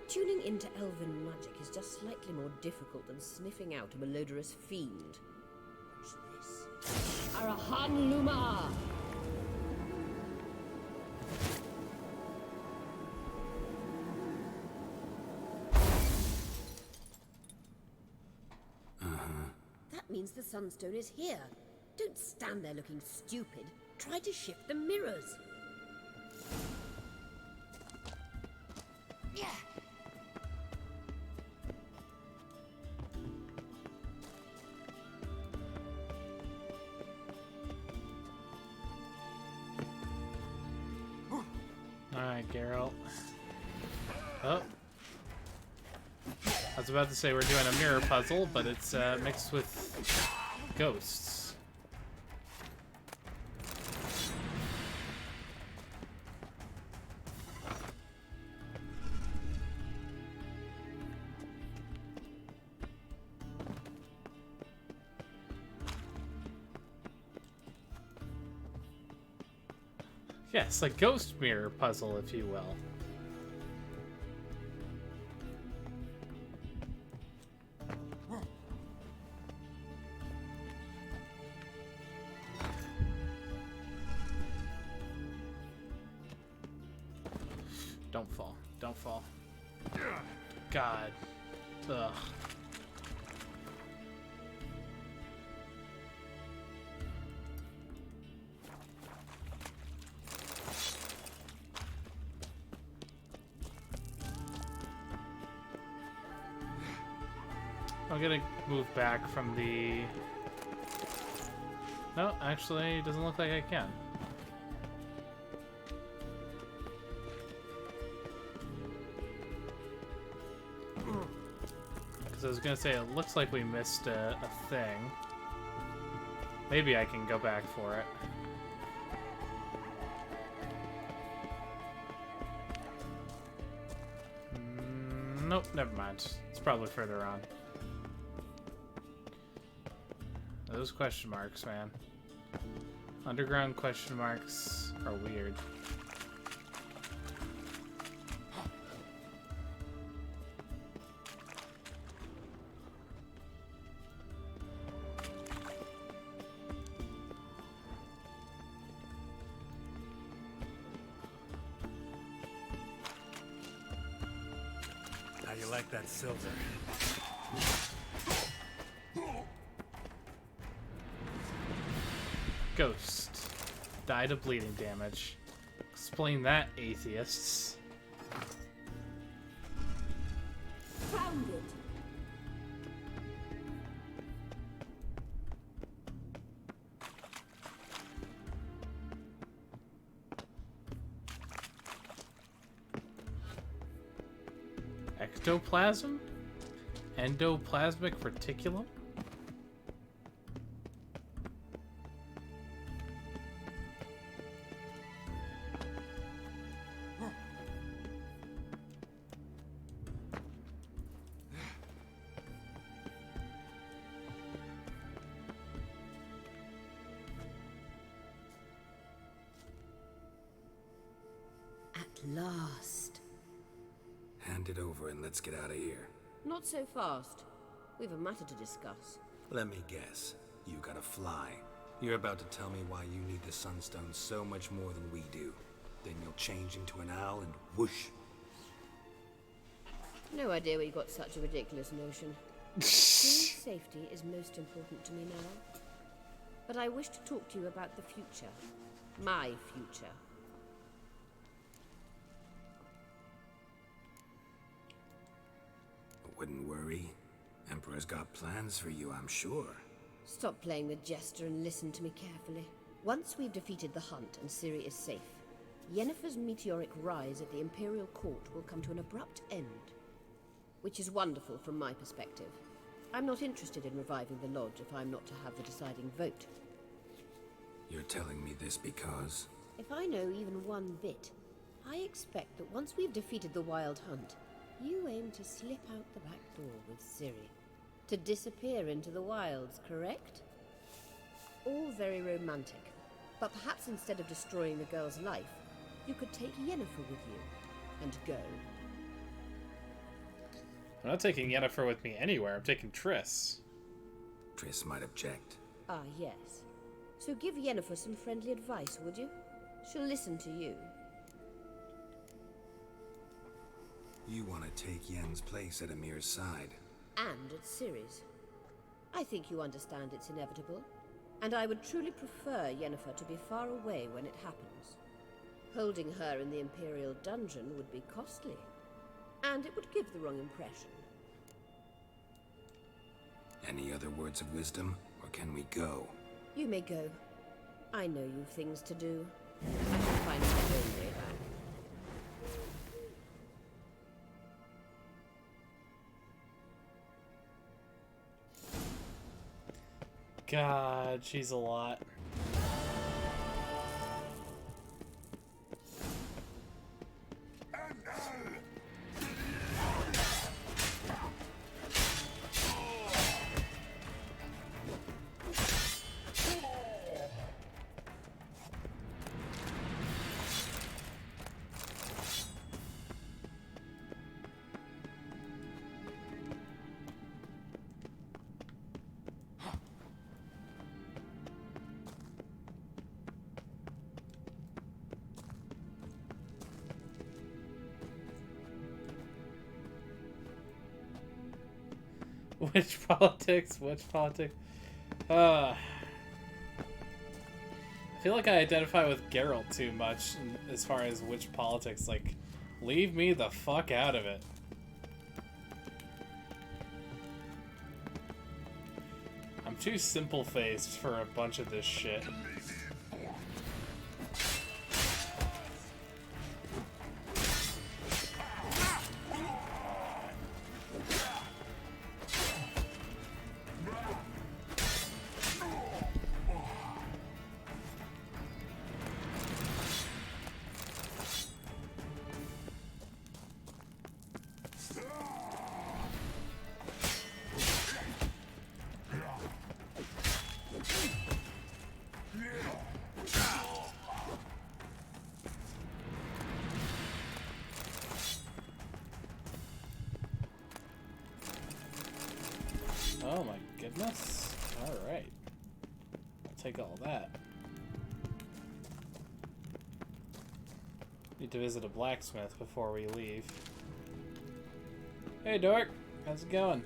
Tuning into elven magic is just slightly more difficult than sniffing out a malodorous fiend. Watch this. Arahan Luma! That means the Sunstone is here. Don't stand there looking stupid. Try to shift the mirrors. Yeah. Alright, Geralt. Oh. I was about to say we're doing a mirror puzzle, but it's mixed with ghosts. Yes, a ghost mirror puzzle, if you will. Don't fall. Don't fall. God. Ugh. I'm gonna move back from the... No, actually, it doesn't look like I can. Because I was gonna say, it looks like we missed a thing. Maybe I can go back for it. Nope, never mind. It's probably further on. Those question marks, man. Underground question marks are weird. How you like that silver? Ghost. Died of bleeding damage. Explain that, atheists. ectoplasm? Endoplasmic reticulum? At last. Hand it over and let's get out of here. Not so fast. We've a matter to discuss. Let me guess. You gotta fly. You're about to tell me why you need the Sunstone so much more than we do. Then you'll change into an owl and whoosh. No idea where you got such a ridiculous notion. Ciri's safety is most important to me now. But I wish to talk to you about the future. My future. Wouldn't worry. Emperor's got plans for you, I'm sure. Stop playing the jester and listen to me carefully. Once we've defeated the hunt and Ciri is safe, Yennefer's meteoric rise at the Imperial Court will come to an abrupt end. Which is wonderful from my perspective. I'm not interested in reviving the Lodge if I'm not to have the deciding vote. You're telling me this because... If I know even one bit, I expect that once we've defeated the Wild Hunt, you aim to slip out the back door with Ciri. To disappear into the wilds, correct? All very romantic. But perhaps instead of destroying the girl's life, you could take Yennefer with you and go. I'm not taking Yennefer with me anywhere. I'm taking Triss. Triss might object. Ah, yes. So give Yennefer some friendly advice, would you? She'll listen to you. You want to take Yen's place at Amir's side. And at Ciri's. I think you understand it's inevitable. And I would truly prefer Yennefer to be far away when it happens. Holding her in the Imperial dungeon would be costly. And it would give the wrong impression. Any other words of wisdom, or can we go? You may go. I know you've things to do. I can find my own way back. God, she's a lot. Which politics? Which politics? I feel like I identify with Geralt too much as far as which politics. Like, leave me the fuck out of it. I'm too simple-faced for a bunch of this shit. Oh my goodness. Alright. I'll take all that. Need to visit a blacksmith before we leave. Hey Dork, how's it going?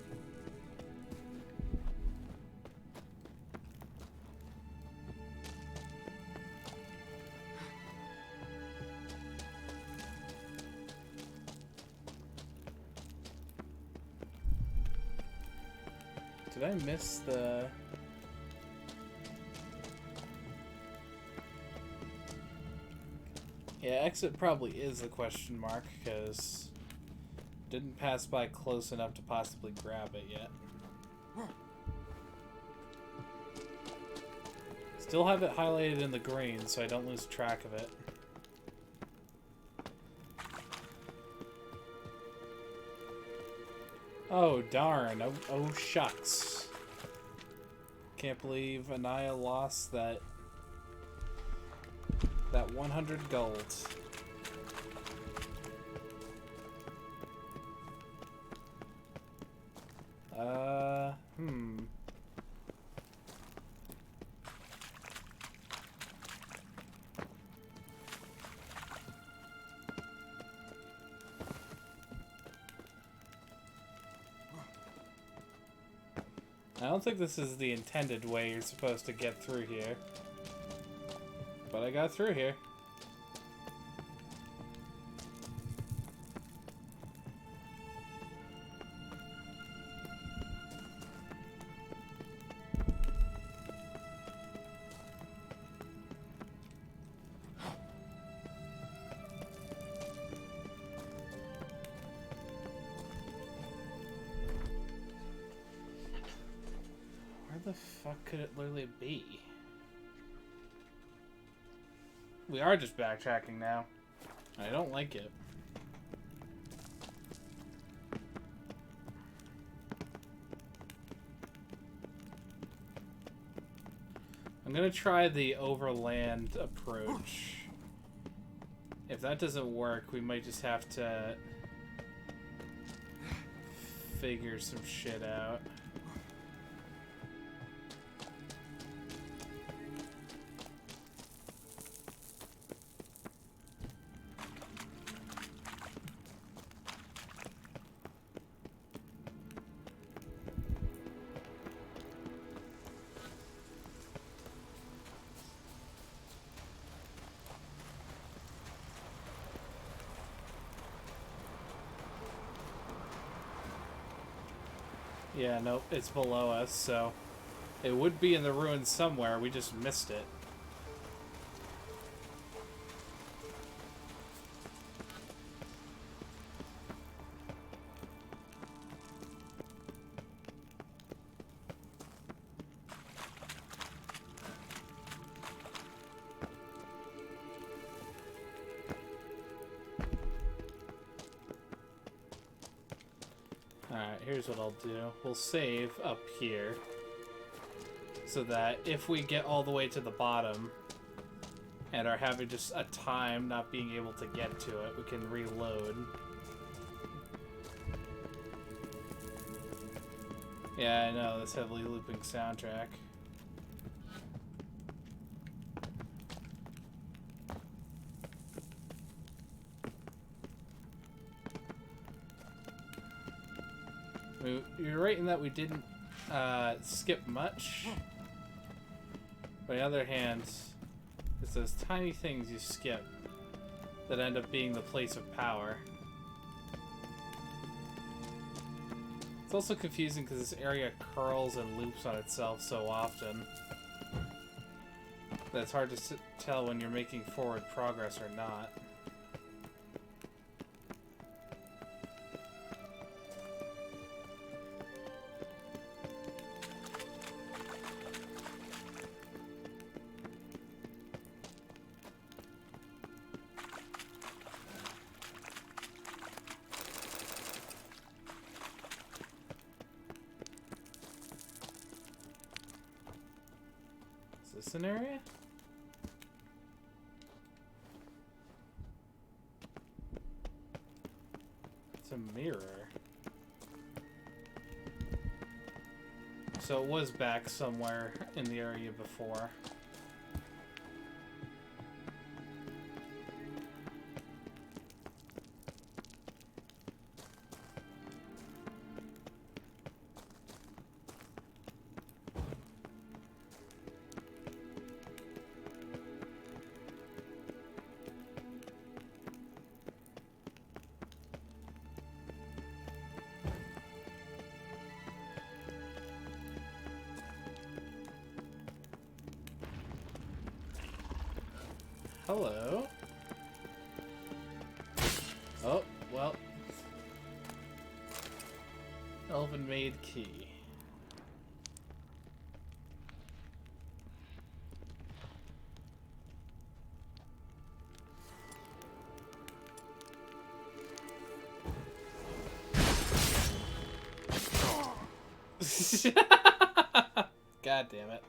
Did I miss the... Yeah, exit probably is a question mark, because Didn't pass by close enough to possibly grab it yet. Still have it highlighted in the green so I don't lose track of it. Oh darn, oh shucks. Can't believe Anaya lost that 100 gold. I don't think this is the intended way you're supposed to get through here. But I got through here. Where the fuck could it literally be? We are just backtracking now. I don't like it. I'm gonna try the overland approach. If that doesn't work, we might just have to figure some shit out. Yeah, nope, it's below us, so it would be in the ruins somewhere, we just missed it. Alright, here's what I'll do. We'll save up here so that if we get all the way to the bottom and are having just a time not being able to get to it, we can reload. Yeah, I know, this heavily looping soundtrack. You're right in that we didn't skip much. On the other hand, it's those tiny things you skip that end up being the place of power. It's also confusing because this area curls and loops on itself so often that it's hard to tell when you're making forward progress or not. Is this an area? It's a mirror. So it was back somewhere in the area before. Hello. Oh, well. Elven Maid Key. God damn it.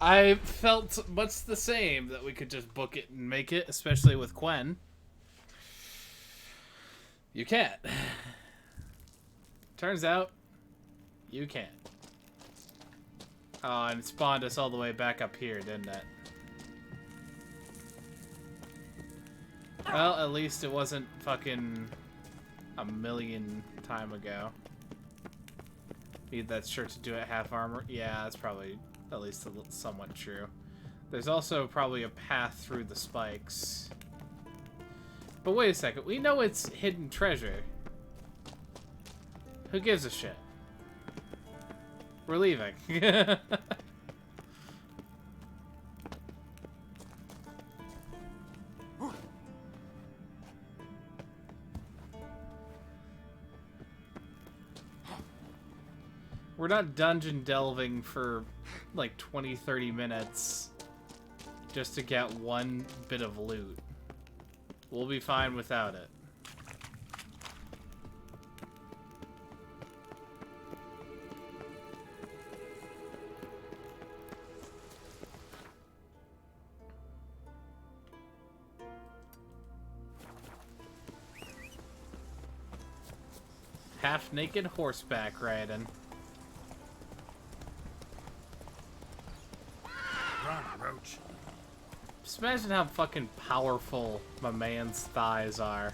I felt much the same, that we could just book it and make it, especially with Quen. You can't. Turns out, you can't. Oh, and it spawned us all the way back up here, didn't it? Well, at least it wasn't fucking a million time ago. Need that shirt to do it half armor? Yeah, that's probably at least somewhat true. There's also probably a path through the spikes. But wait a second, we know it's hidden treasure. Who gives a shit? We're leaving. We're not dungeon delving for like 20-30 minutes just to get one bit of loot. We'll be fine without it. Half-naked horseback riding. Run, Roach. Just imagine how fucking powerful my man's thighs are.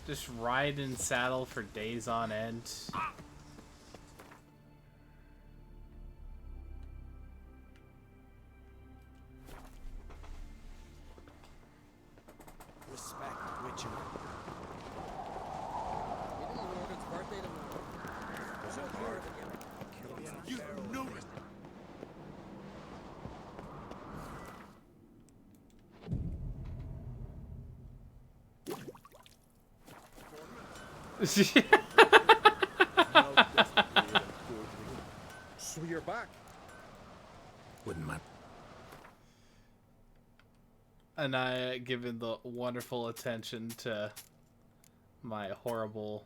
Just ride in saddle for days on end. Respect Witcher. You didn't know it's birthday tomorrow. Was that hard? You know it. So you're back. Wouldn't mind. And I given the wonderful attention to my horrible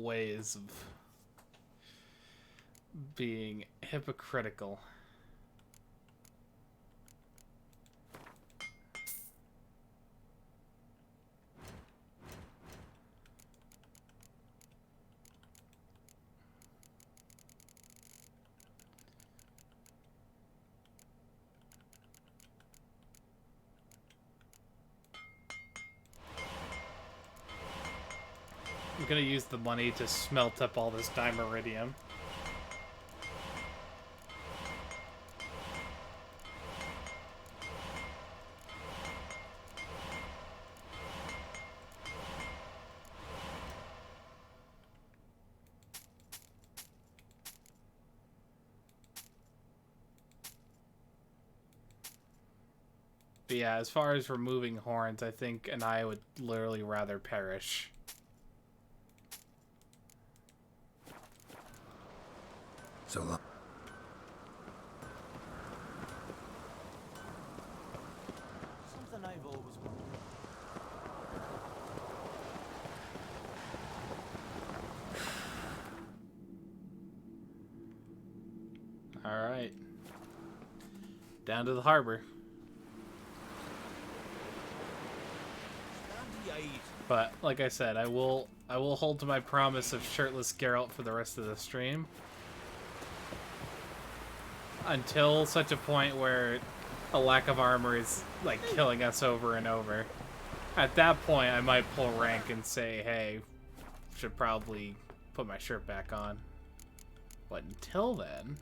ways of being hypocritical. I'm gonna use the money to smelt up all this dimeridium. But yeah, as far as removing horns, I think and I would literally rather perish. So long. Something I've always wanted. All right. Down to the harbor. But like I said, I will hold to my promise of shirtless Geralt for the rest of the stream. Until such a point where a lack of armor is like killing us over and over. At that point, I might pull rank and say, hey, should probably put my shirt back on. But until then...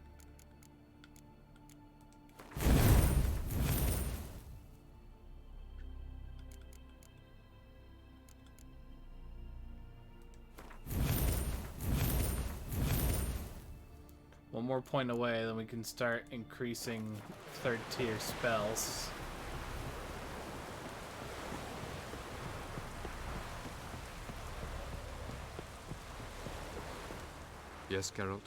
we'll One more point away, then we can start increasing third tier spells. Yes, Geralt?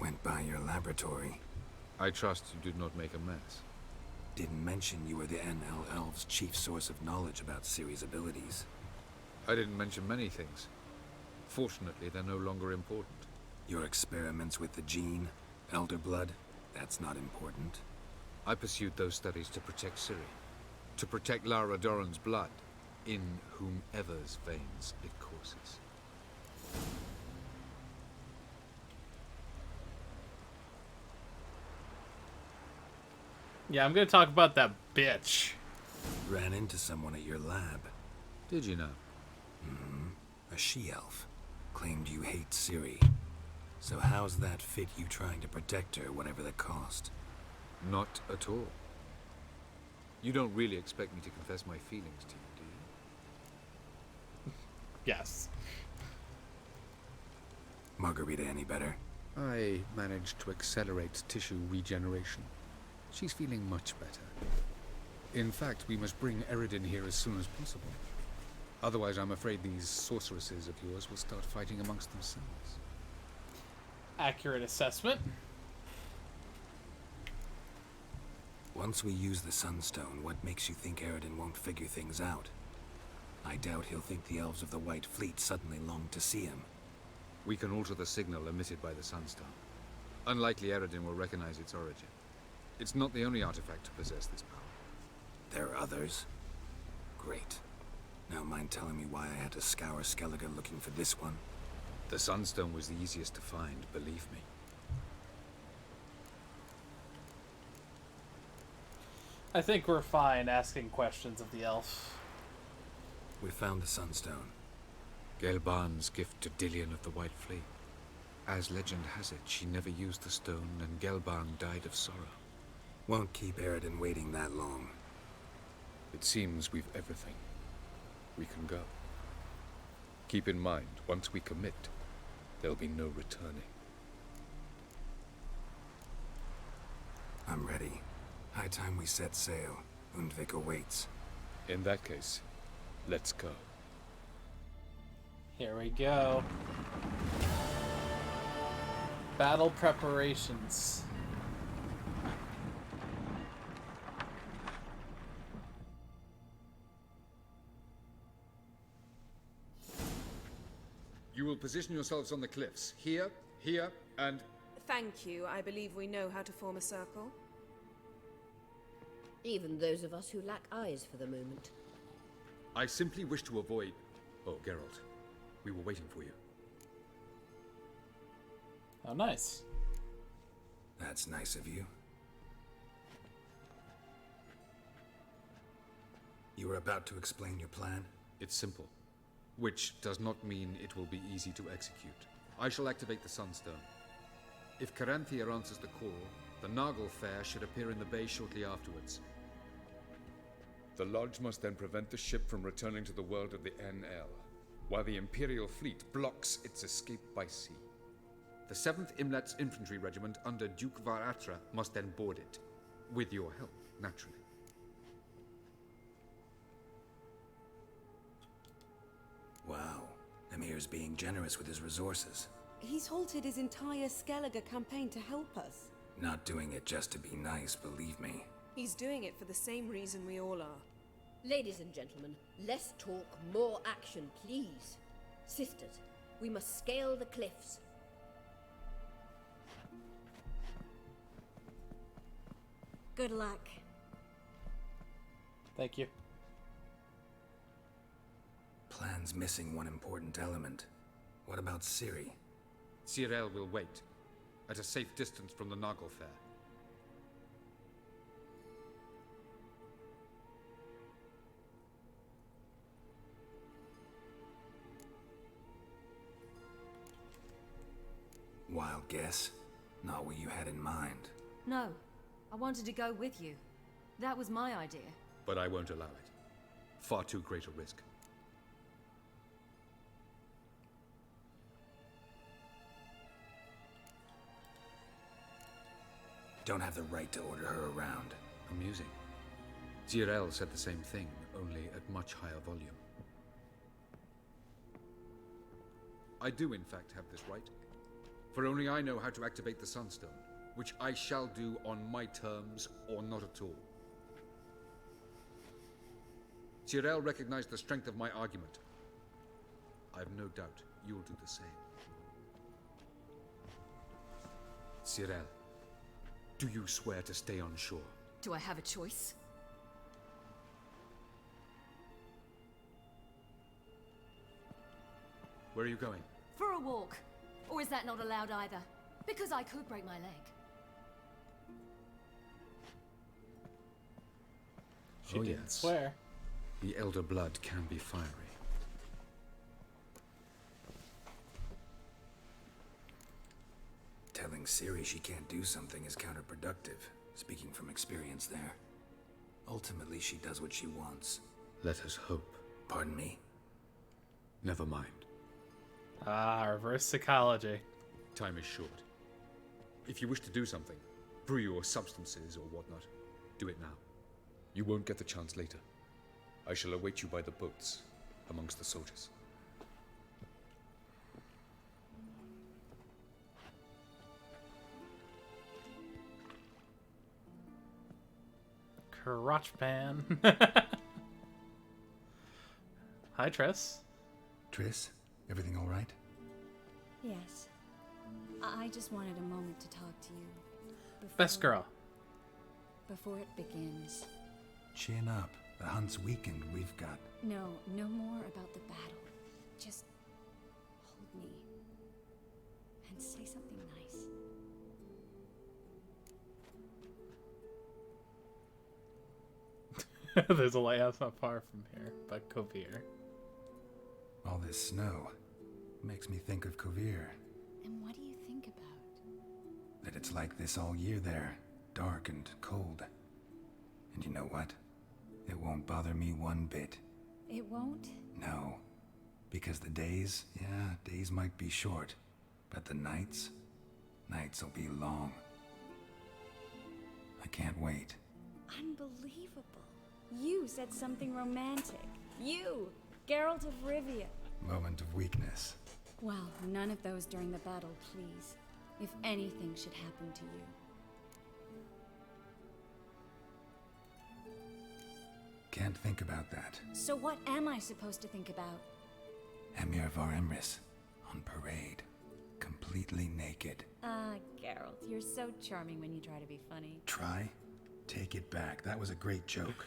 Went by your laboratory. I trust you did not make a mess. Didn't mention you were the NL Elves' chief source of knowledge about Ciri's abilities. I didn't mention many things. Fortunately, they're no longer important. Your experiments with the gene, Elder Blood, that's not important. I pursued those studies to protect Ciri. To protect Lara Doran's blood, in whomever's veins it courses. Yeah, I'm gonna talk about that bitch. Ran into someone at your lab. Did you know? A she-elf. Claimed you hate Ciri. So how's that fit you trying to protect her, whatever the cost? Not at all. You don't really expect me to confess my feelings to you, do you? Yes. Margarita any better? I managed to accelerate tissue regeneration. She's feeling much better. In fact, we must bring Eredin here as soon as possible. Otherwise, I'm afraid these sorceresses of yours will start fighting amongst themselves. Accurate assessment. Once we use the Sunstone, what makes you think Eredin won't figure things out? I doubt he'll think the elves of the White Fleet suddenly long to see him. We can alter the signal emitted by the Sunstone. Unlikely Eredin will recognize its origin. It's not the only artifact to possess this power. There are others? Great. Now mind telling me why I had to scour Skellige looking for this one? The Sunstone was the easiest to find, believe me. I think we're fine asking questions of the elf. We found the Sunstone. Gelban's gift to Dillion of the White Fleet. As legend has it, she never used the stone, and Gelban died of sorrow. Won't keep Eredin waiting that long. It seems we've everything. We can go. Keep in mind, once we commit, there'll be no returning. I'm ready. High time we set sail. Undvik awaits. In that case, let's go. Here we go. Battle preparations. You will position yourselves on the cliffs. Here, here, and... Thank you. I believe we know how to form a circle. Even those of us who lack eyes for the moment. I simply wish to avoid... Oh, Geralt. We were waiting for you. Oh, nice. That's nice of you. You were about to explain your plan? It's simple. Which does not mean it will be easy to execute. I shall activate the Sunstone. If Caranthia answers the call, the Nagel Fair should appear in the bay shortly afterwards. The Lodge must then prevent the ship from returning to the world of the NL, while the Imperial fleet blocks its escape by sea. The 7th Imlet's Infantry Regiment under Duke Varatra must then board it. With your help, naturally. Wow. Emir's being generous with his resources. He's halted his entire Skellige campaign to help us. Not doing it just to be nice, believe me. He's doing it for the same reason we all are. Ladies and gentlemen, less talk, more action, please. Sisters, we must scale the cliffs. Good luck. Thank you. Plan's missing one important element. What about Ciri? Cyril will wait, at a safe distance from the Nagel Fair. Wild guess? Not what you had in mind. No, I wanted to go with you. That was my idea. But I won't allow it. Far too great a risk. Don't have the right to order her around. Amusing. Zirel said the same thing, only at much higher volume. I do, in fact, have this right. For only I know how to activate the Sunstone, which I shall do on my terms or not at all. Zirel recognized the strength of my argument. I've no doubt you'll do the same. Zirel, do you swear to stay on shore? Do I have a choice? Where are you going? For a walk. Or is that not allowed either? Because I could break my leg. She didn't swear. The elder blood can be fiery. Telling Ciri she can't do something is counterproductive, speaking from experience there. Ultimately, she does what she wants. Let us hope. Pardon me? Never mind. Ah, reverse psychology. Time is short. If you wish to do something, brew your substances or whatnot, do it now. You won't get the chance later. I shall await you by the boats, amongst the soldiers. Crotch pan. Hi, Triss. Triss, everything all right? Yes. I just wanted a moment to talk to you. Best girl. Before it begins. Chin up. The hunt's weakened. We've got... No, no more about the battle. Just hold me. And say something nice. There's a lighthouse not far from here, but Kovir. All this snow makes me think of Kovir. And what do you think about? That it's like this all year there. Dark and cold. And you know what? It won't bother me one bit. It won't? No. Because the days, days might be short. But the nights will be long. I can't wait. Unbelievable. You said something romantic. You, Geralt of Rivia. Moment of weakness. Well, none of those during the battle, please. If anything should happen to you. Can't think about that. So what am I supposed to think about? Emir Var Emrys on parade. Completely naked. Ah, Geralt, you're so charming when you try to be funny. Try? Take it back. That was a great joke.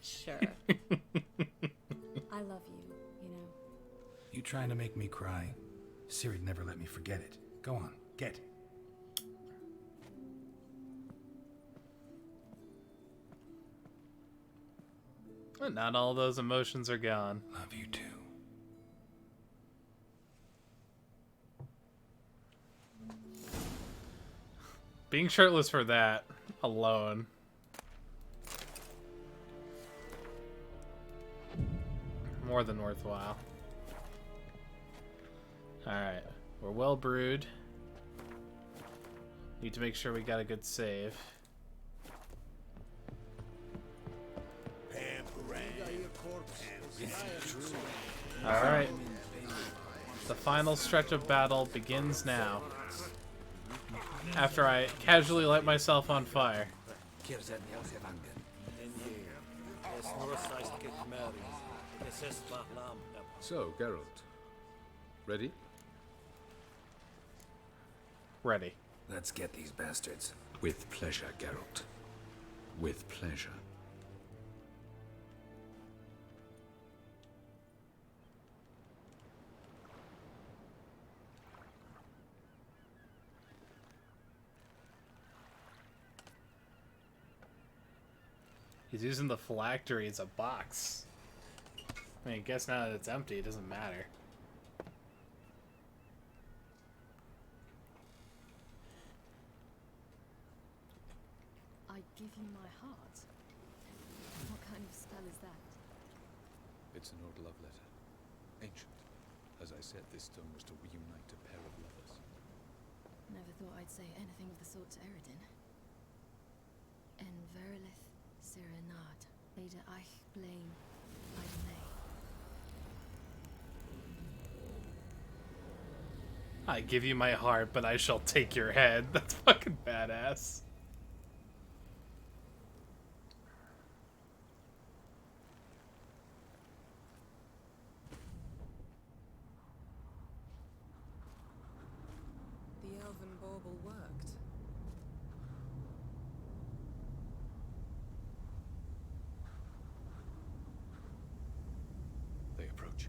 Sure. I love you, you know. You trying to make me cry? Ciri'd never let me forget it. Go on, get. Not all those emotions are gone. Love you too. Being shirtless for that alone. More than worthwhile. Alright, we're well brewed. Need to make sure we got a good save. Alright. The final stretch of battle begins now. After I casually light myself on fire. So, Geralt. Ready? Ready. Let's get these bastards. With pleasure, Geralt. With pleasure. He's using the phylactery as a box. I mean, I guess now that it's empty, it doesn't matter. I give you my heart? What kind of spell is that? It's an old love letter. Ancient. As I said, this stone was to reunite a pair of lovers. Never thought I'd say anything of the sort to Eredin. Verilith Serenad, Leda Eich Blaine, I give you my heart, but I shall take your head. That's fucking badass. The elven bauble worked. They approach.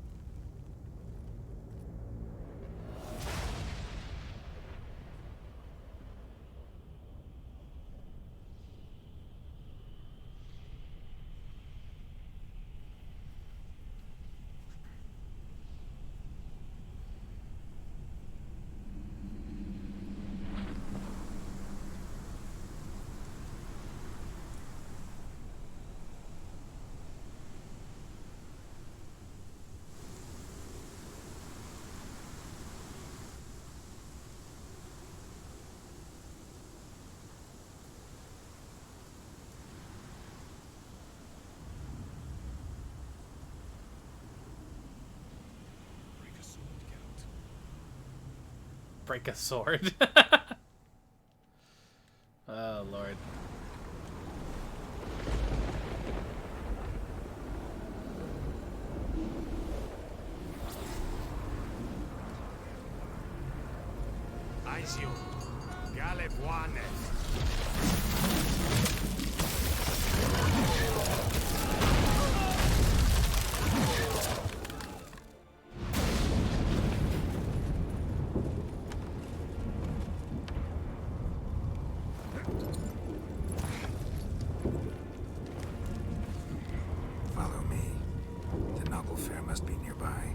Break a sword. Oh, Lord. Aizio, Galebuane. Follow me. The noble fair must be nearby.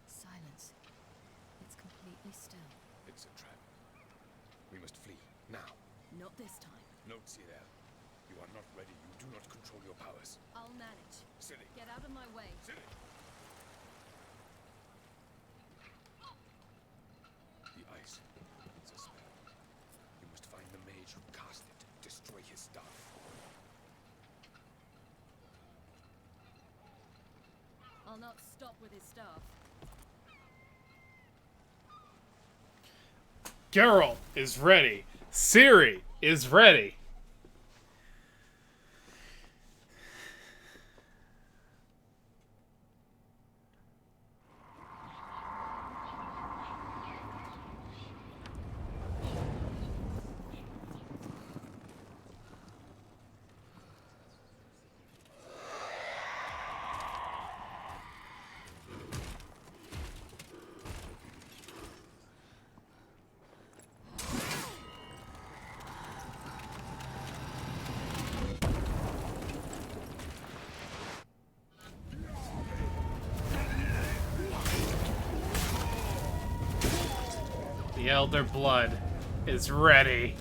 Silence. It's completely still. It's a trap. We must flee, now. Not this time. Note, Cyril. You are not ready. You do not control your powers. I'll manage. Silly. Get out of my way. Silly. The ice. It's a spell. You must find the mage who cast it. Destroy his staff. I'll not stop with his staff. Geralt is ready. Ciri is ready. The Elder Blood is ready.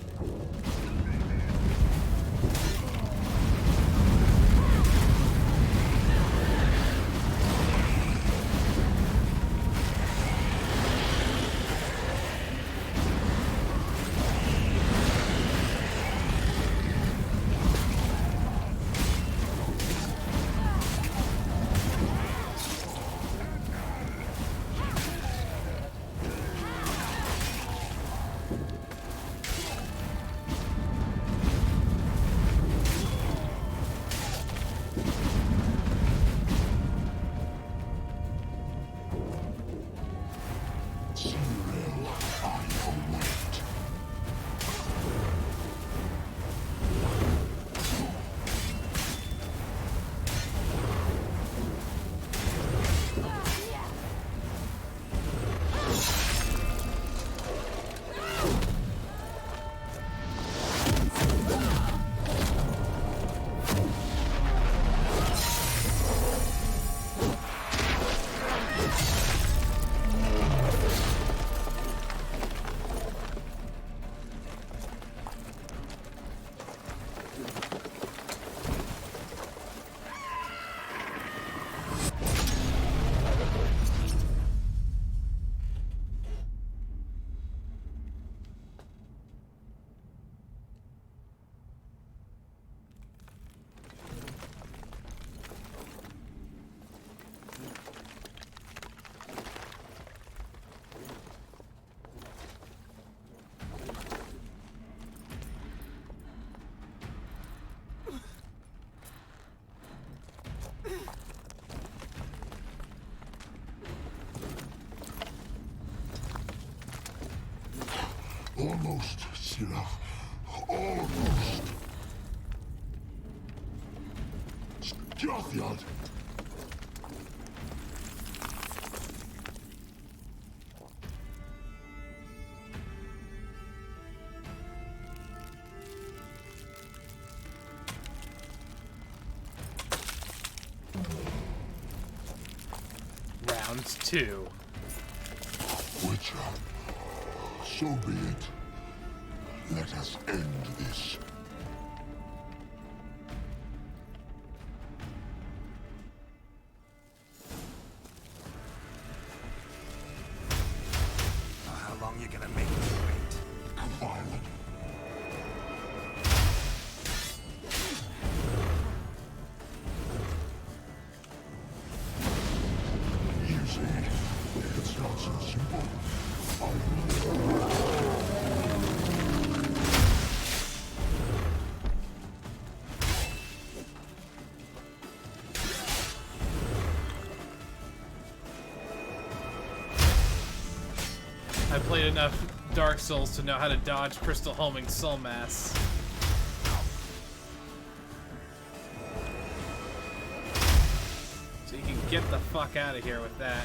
Almost, Sirach. Almost. Jathiad. Round 2. Witcher, so be it. Let us end this. How long you gonna make me wait? Violent. You see, it's not so simple. I played enough Dark Souls to know how to dodge Crystal Homing Soul Mass. So you can get the fuck out of here with that.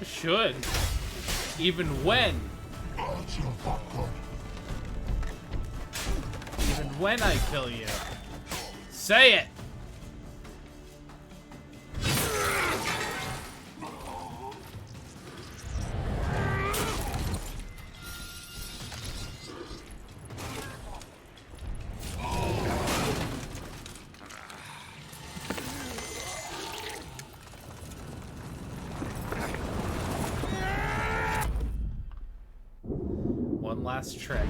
Should. Even when. Even when I kill you. Say it! Last trick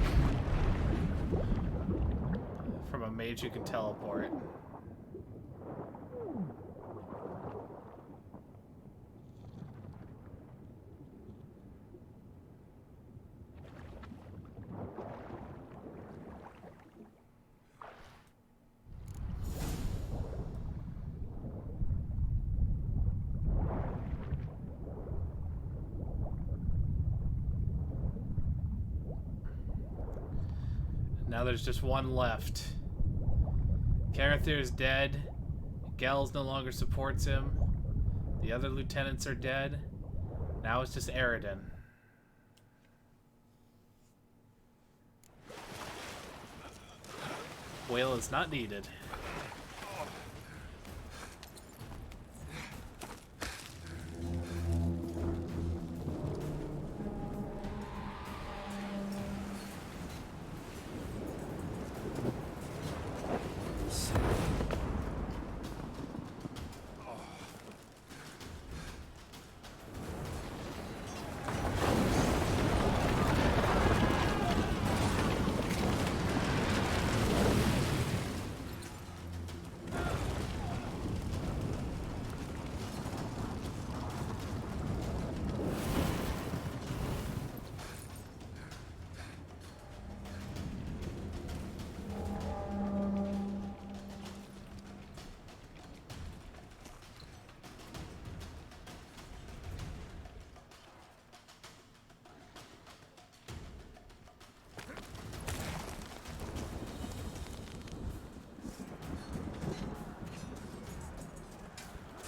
from a mage who can teleport. Now there's just one left. Caranthir is dead. Gels no longer supports him. The other lieutenants are dead. Now it's just Aridin. Whale is not needed.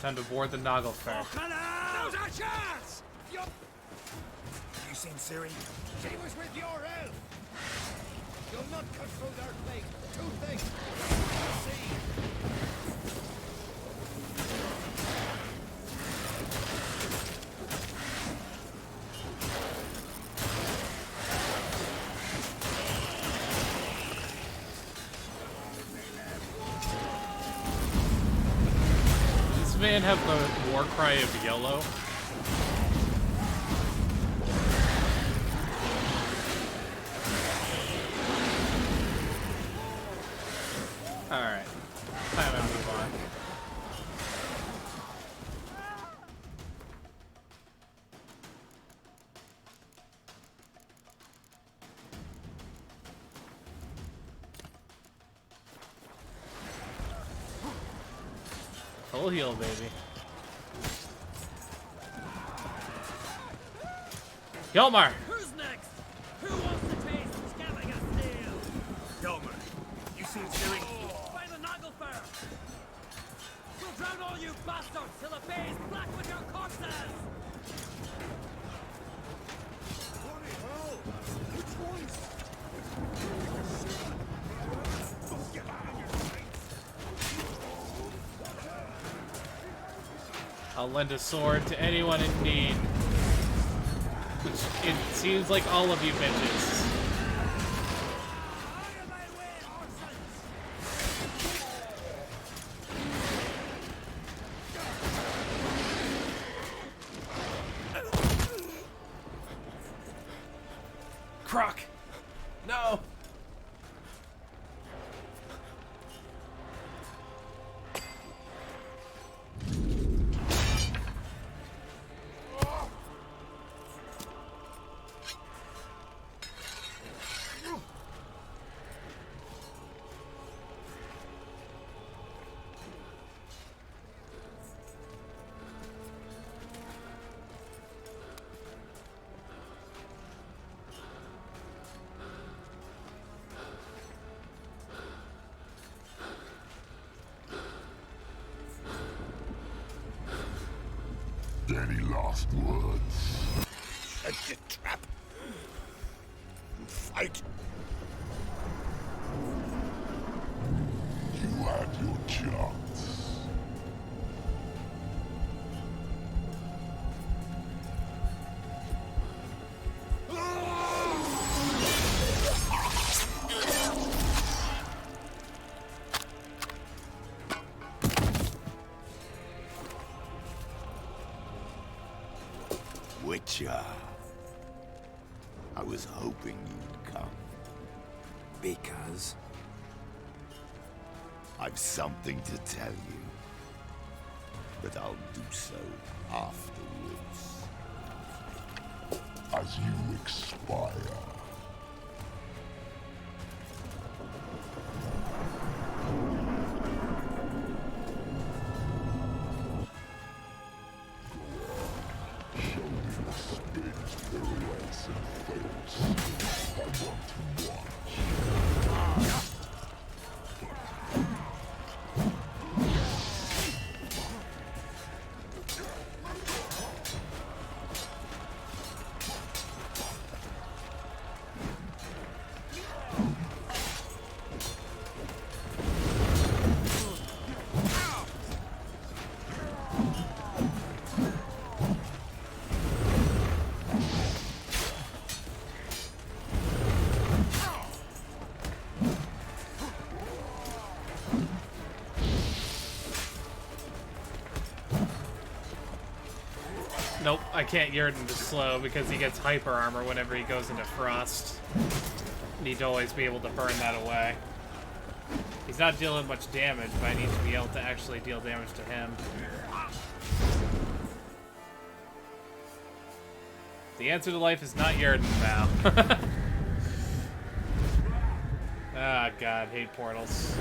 Time to board the Nagelfar. Now's our chance! You seen Ciri? She was with your elf! You'll not cut through their plate. Two things. See. can't have the war cry of yellow. Alright. Time to move on. Full heal, baby. Yelmar! Who's next? Who wants to taste Skellige steel? Yelmer, you seem silly. By the Nagelfar! We'll drown all you bastards till the bay is black with your corpses! Bloody hell! Which ones? Don't get out of your sights! I'll lend a sword to anyone in need. Which it seems like all of you bitches. Croc! No! Any last words? Set the trap. Fight. You had your chance. Witcher. I was hoping you'd come. Because? I've something to tell you. But I'll do so afterwards. As you expire. Nope, I can't Yerden to slow because he gets hyper armor whenever he goes into frost. Need to always be able to burn that away. He's not dealing much damage, but I need to be able to actually deal damage to him. The answer to life is not Yerden, Val. Ah, God, hate portals.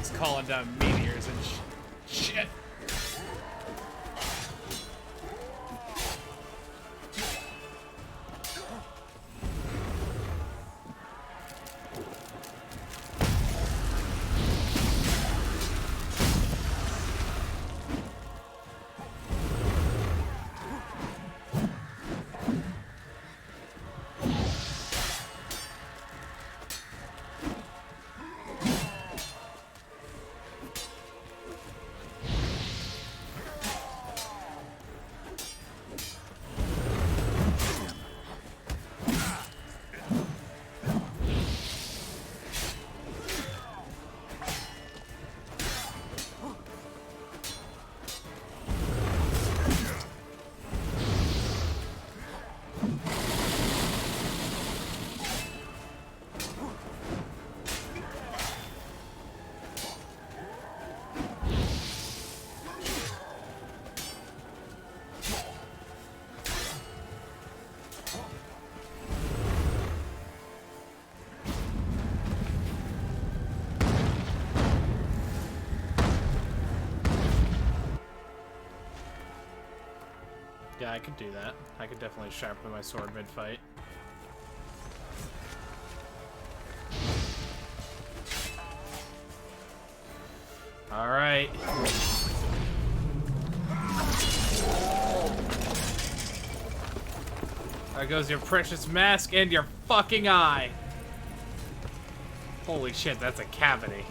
It's calling down meteors and shit. Yeah, I could do that. I could definitely sharpen my sword mid-fight. Alright. There goes your precious mask and your fucking eye. Holy shit, that's a cavity.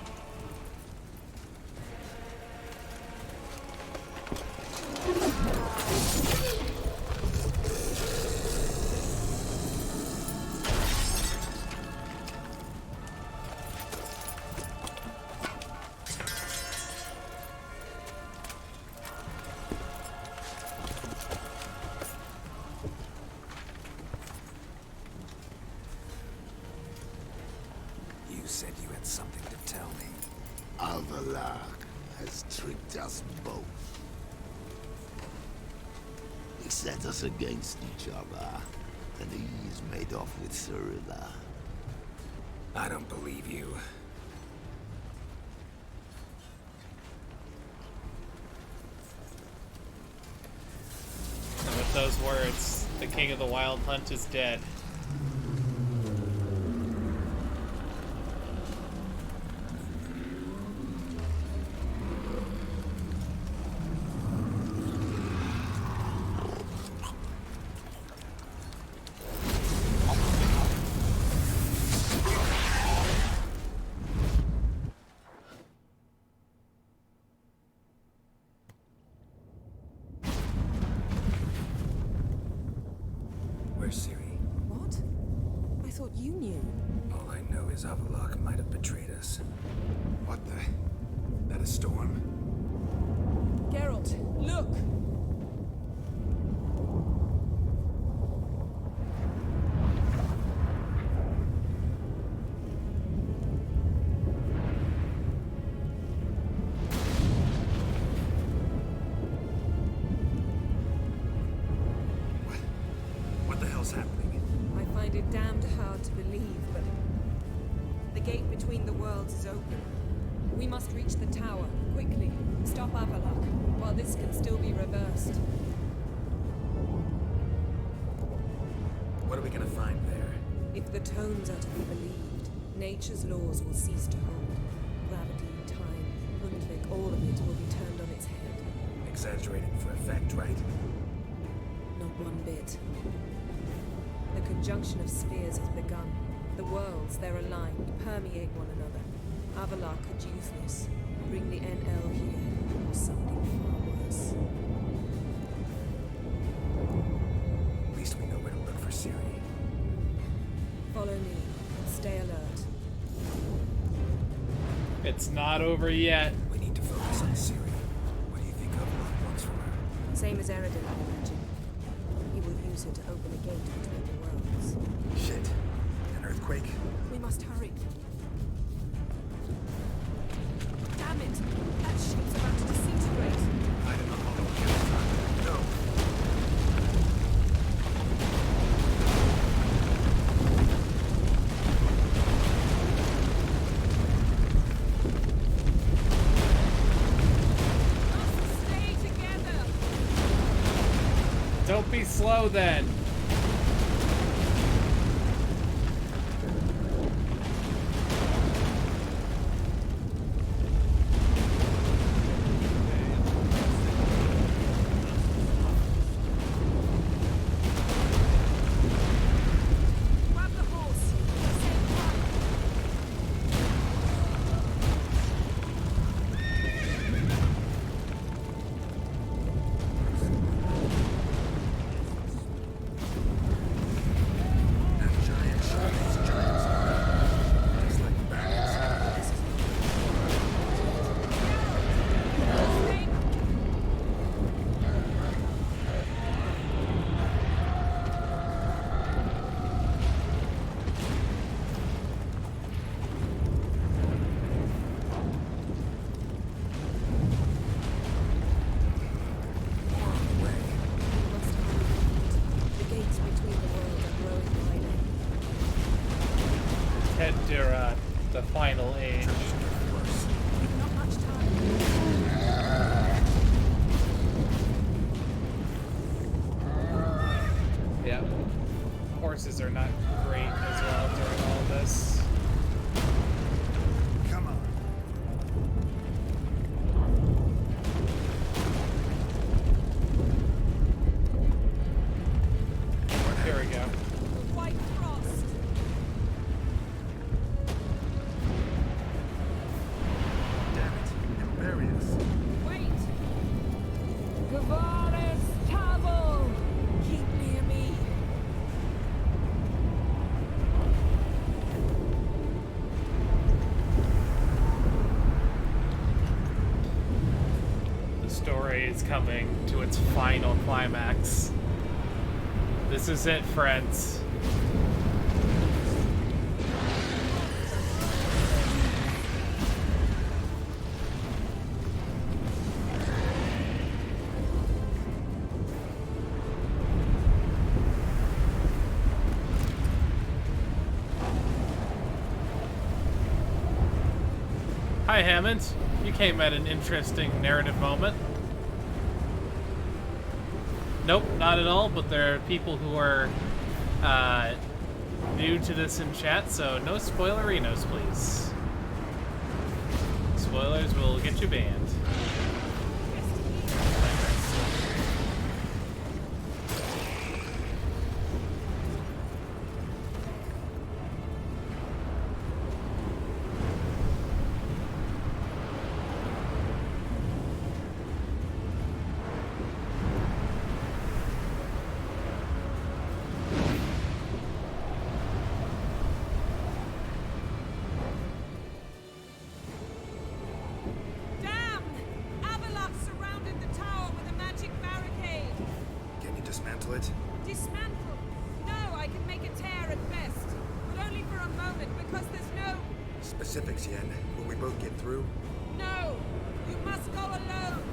You said you had something to tell me. Alvalar has tricked us both. He set us against each other, and he's made off with Cyrilla. I don't believe you. And with those words, the king of the Wild Hunt is dead. Where's Ciri? What? I thought you knew. All I know is Avallac'h might have betrayed us. What the? That a storm? Geralt, look! What the hell's happening? I find it damned hard to believe, but the gate between the worlds is open. We must reach the tower, quickly. Stop Avallac'h, while this can still be reversed. What are we gonna find there? If the tomes are to be believed, nature's laws will cease to hold. Gravity, time, Undvik, all of it will be turned on its head. Exaggerating for effect, right? Not one bit. The conjunction of spheres has begun. The worlds, they're aligned, permeate one another. Avallac'h could use this. Bring the NL here, or something far worse. At least we know where to look for Ciri. Follow me, and stay alert. It's not over yet. We need to focus on Ciri. What do you think Avallac'h wants from her? Same as Eredin, I imagine. He will use it to open a gate between the worlds. Shit. An earthquake? We must hurry. Damn it! That ship's about to disintegrate. I don't know how long we have time. No. Stay together! Don't be slow then. Grab the horse! Save time! The gates between the worlds are growing wider. Tedira, the final age. Not much time. Yeah. Horses are not great as well during all of this. Come on. Here we go. The White Frost. Damn it. Imperious. Wait! Gavaris Tavo! Keep near me. The story is coming to its final climax. This is it, friends. Hi, Hammond. You came at an interesting narrative moment. Nope, not at all, but there are people who are new to this in chat, so no spoilerinos, please. Spoilers will get you banned. Damn! Avalok surrounded the tower with a magic barricade. Can you dismantle it? Dismantle? No, I can make a tear at best. But only for a moment, because there's no... Specifics, Yen. Will we both get through? No! You must go alone!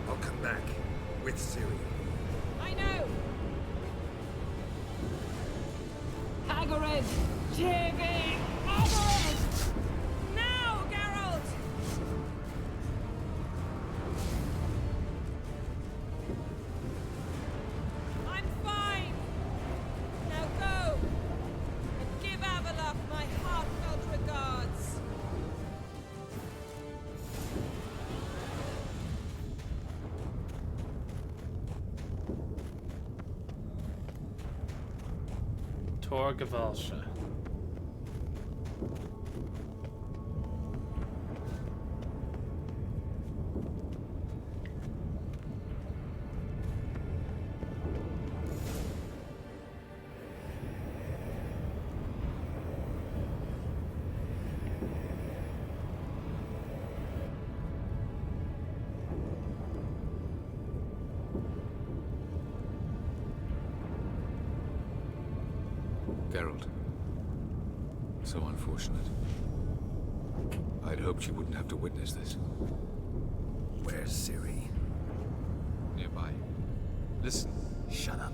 I'll come back. With Ciri. I know! Hagrid! TV! Hagrid! Now, Geralt! I'm fine! Now go! And give Avalok my heartfelt regards! Tor Gavalsha. Geralt. So unfortunate. I'd hoped you wouldn't have to witness this. Where's Ciri? Nearby. Listen. Shut up.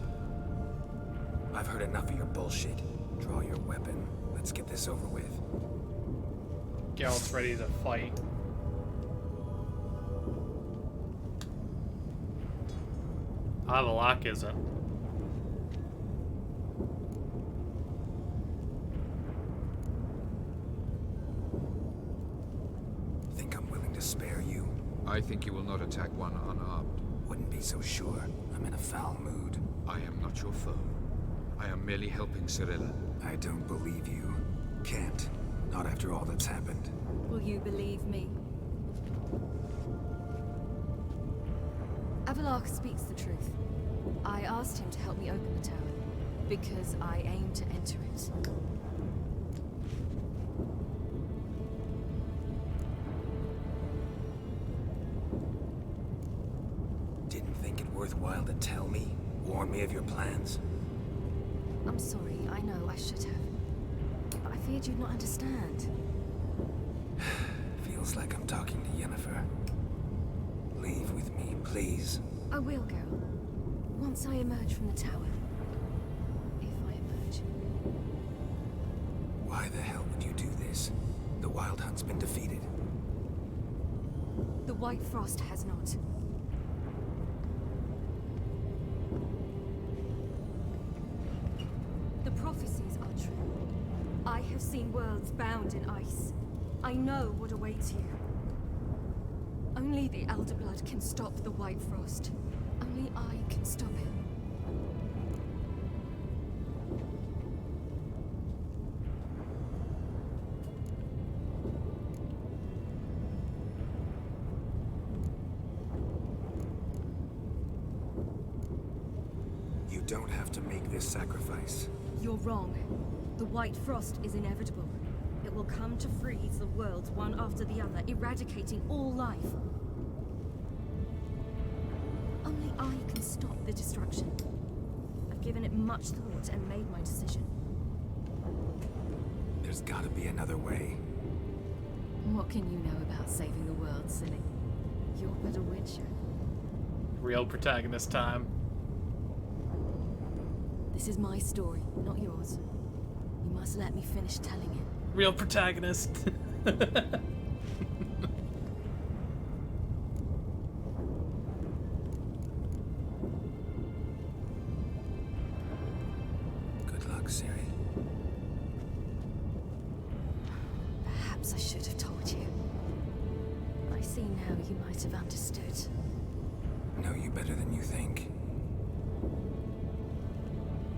I've heard enough of your bullshit. Draw your weapon. Let's get this over with. Geralt's ready to fight. Avalok isn't. Think I'm willing to spare you? I think you will not attack one unarmed. Wouldn't be so sure. I'm in a foul mood. I am not your foe. I am merely helping Cirilla. I don't believe you. Can't. Not after all that's happened. Will you believe me? Avalok speaks the truth. I asked him to help me open the tower, because I aim to enter it. Didn't think it worthwhile to tell me? Warn me of your plans? I'm sorry, I know, I should have. But I feared you'd not understand. Feels like I'm talking to Yennefer. Leave with me, please. I will go. Once I emerge from the tower. If I emerge. Why the hell would you do this? The Wild Hunt's been defeated. The White Frost has not. prophecies are true. I have seen worlds bound in ice. I know what awaits you. Only the Elder Blood can stop the White Frost. Only I can stop it. You don't have to make this sacrifice. You're wrong. The White Frost is inevitable. It will come to freeze the worlds one after the other, eradicating all life. Only I can stop the destruction. I've given it much thought and made my decision. There's gotta be another way. What can you know about saving the world, silly? You're but a witcher. Real protagonist time. This is my story, not yours. You must let me finish telling it. Real protagonist. Good luck, Siri. Perhaps I should have told you. I see now you might have understood. Know you better than you think.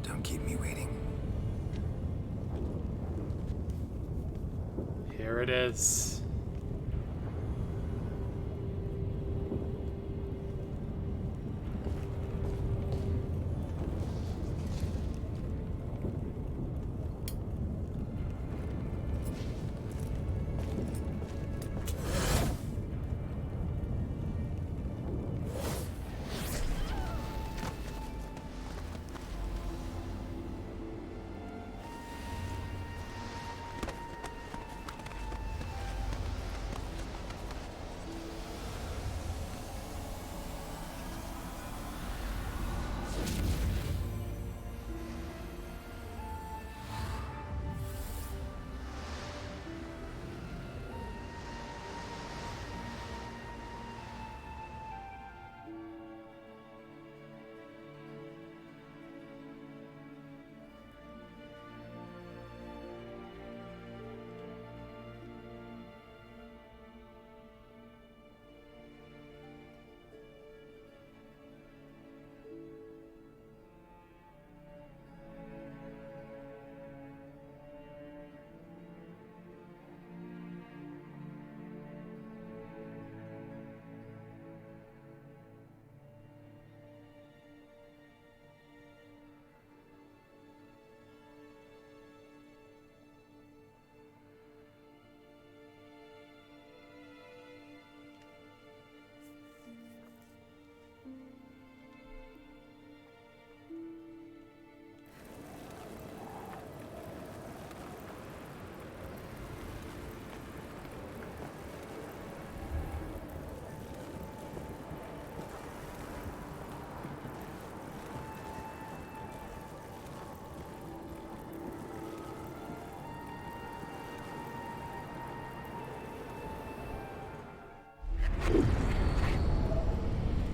Don't keep me waiting. Here it is.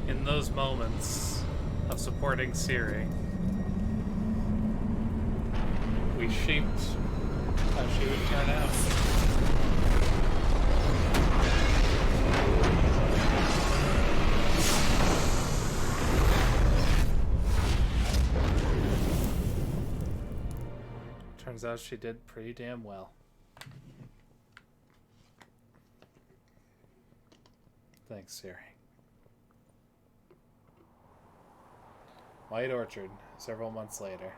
In those moments of supporting Ciri, we shaped how she would turn out. Turns out she did pretty damn well. Thanks, Ciri. White Orchard, several months later.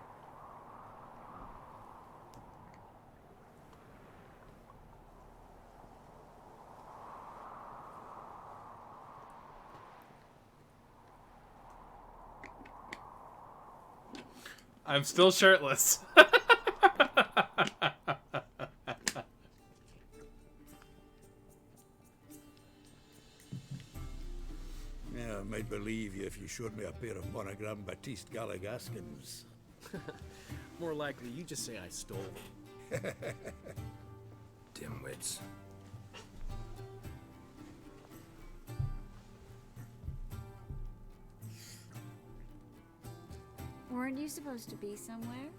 I'm still shirtless. Yeah, I might believe you if you showed me a pair of monogram Batiste Galligaskins. More likely, you just say I stole them. Dimwits. Weren't you supposed to be somewhere?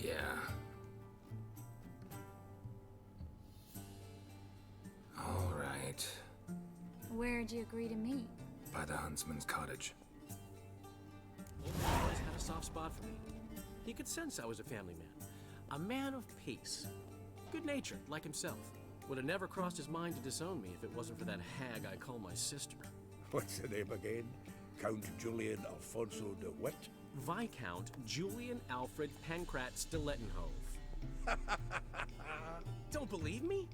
Yeah. All right. Where'd you agree to meet? By the huntsman's cottage. Old man always had a soft spot for me. He could sense I was a family man. A man of peace. Good-natured, like himself. Would have never crossed his mind to disown me if it wasn't for that hag I call my sister. What's the name again? Count Julian Alfonso de what? Viscount Julian Alfred Pancrat Stilettenhove. Don't believe me?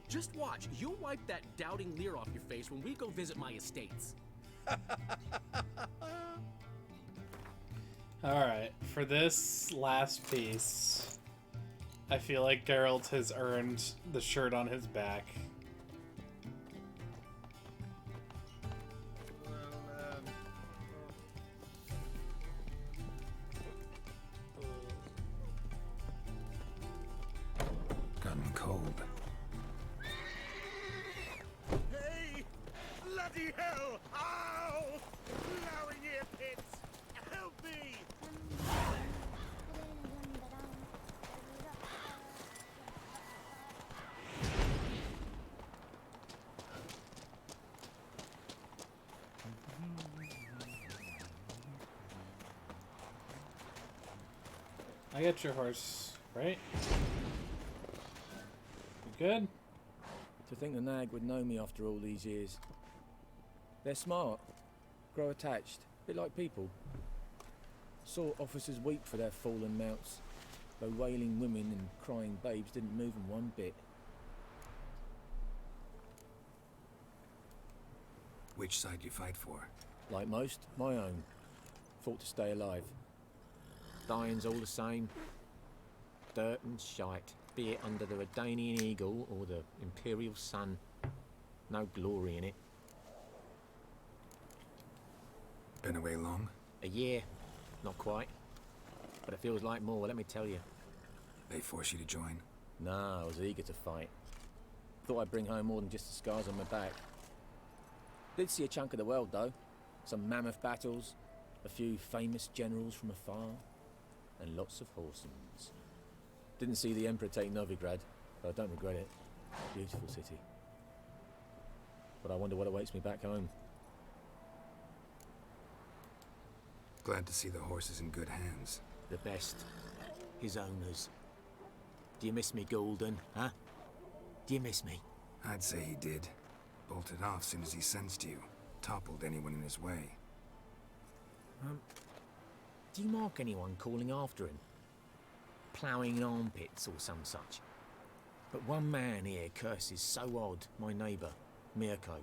Just watch. You'll wipe that doubting leer off your face when we go visit my estates. Alright, for this last piece, I feel like Geralt has earned the shirt on his back. Gotten cold. Hey! Bloody hell! Ow! Plowing ear pits! Help me! I got your horse, right? You good? To think the nag would know me after all these years. They're smart, grow attached, a bit like people. Saw officers weep for their fallen mounts, though wailing women and crying babes didn't move them one bit. Which side you fight for? Like most, my own. Fought to stay alive. Dying's all the same. Dirt and shite, be it under the Redanian Eagle or the Imperial Sun. No glory in it. Been away long? A year. Not quite. But it feels like more, let me tell you. They force you to join? Nah, I was eager to fight. Thought I'd bring home more than just the scars on my back. Did see a chunk of the world, though. Some mammoth battles, a few famous generals from afar, and lots of horsens. Didn't see the Emperor take Novigrad, but I don't regret it. Beautiful city. But I wonder what awaits me back home. Glad to see the horse is in good hands. The best. His owners. Do you miss me, Golden, huh? Do you miss me? I'd say he did. Bolted off soon as he sensed you. Toppled anyone in his way. Do you mark anyone calling after him? Ploughing in armpits or some such? But one man here curses so odd, my neighbour, Mirko.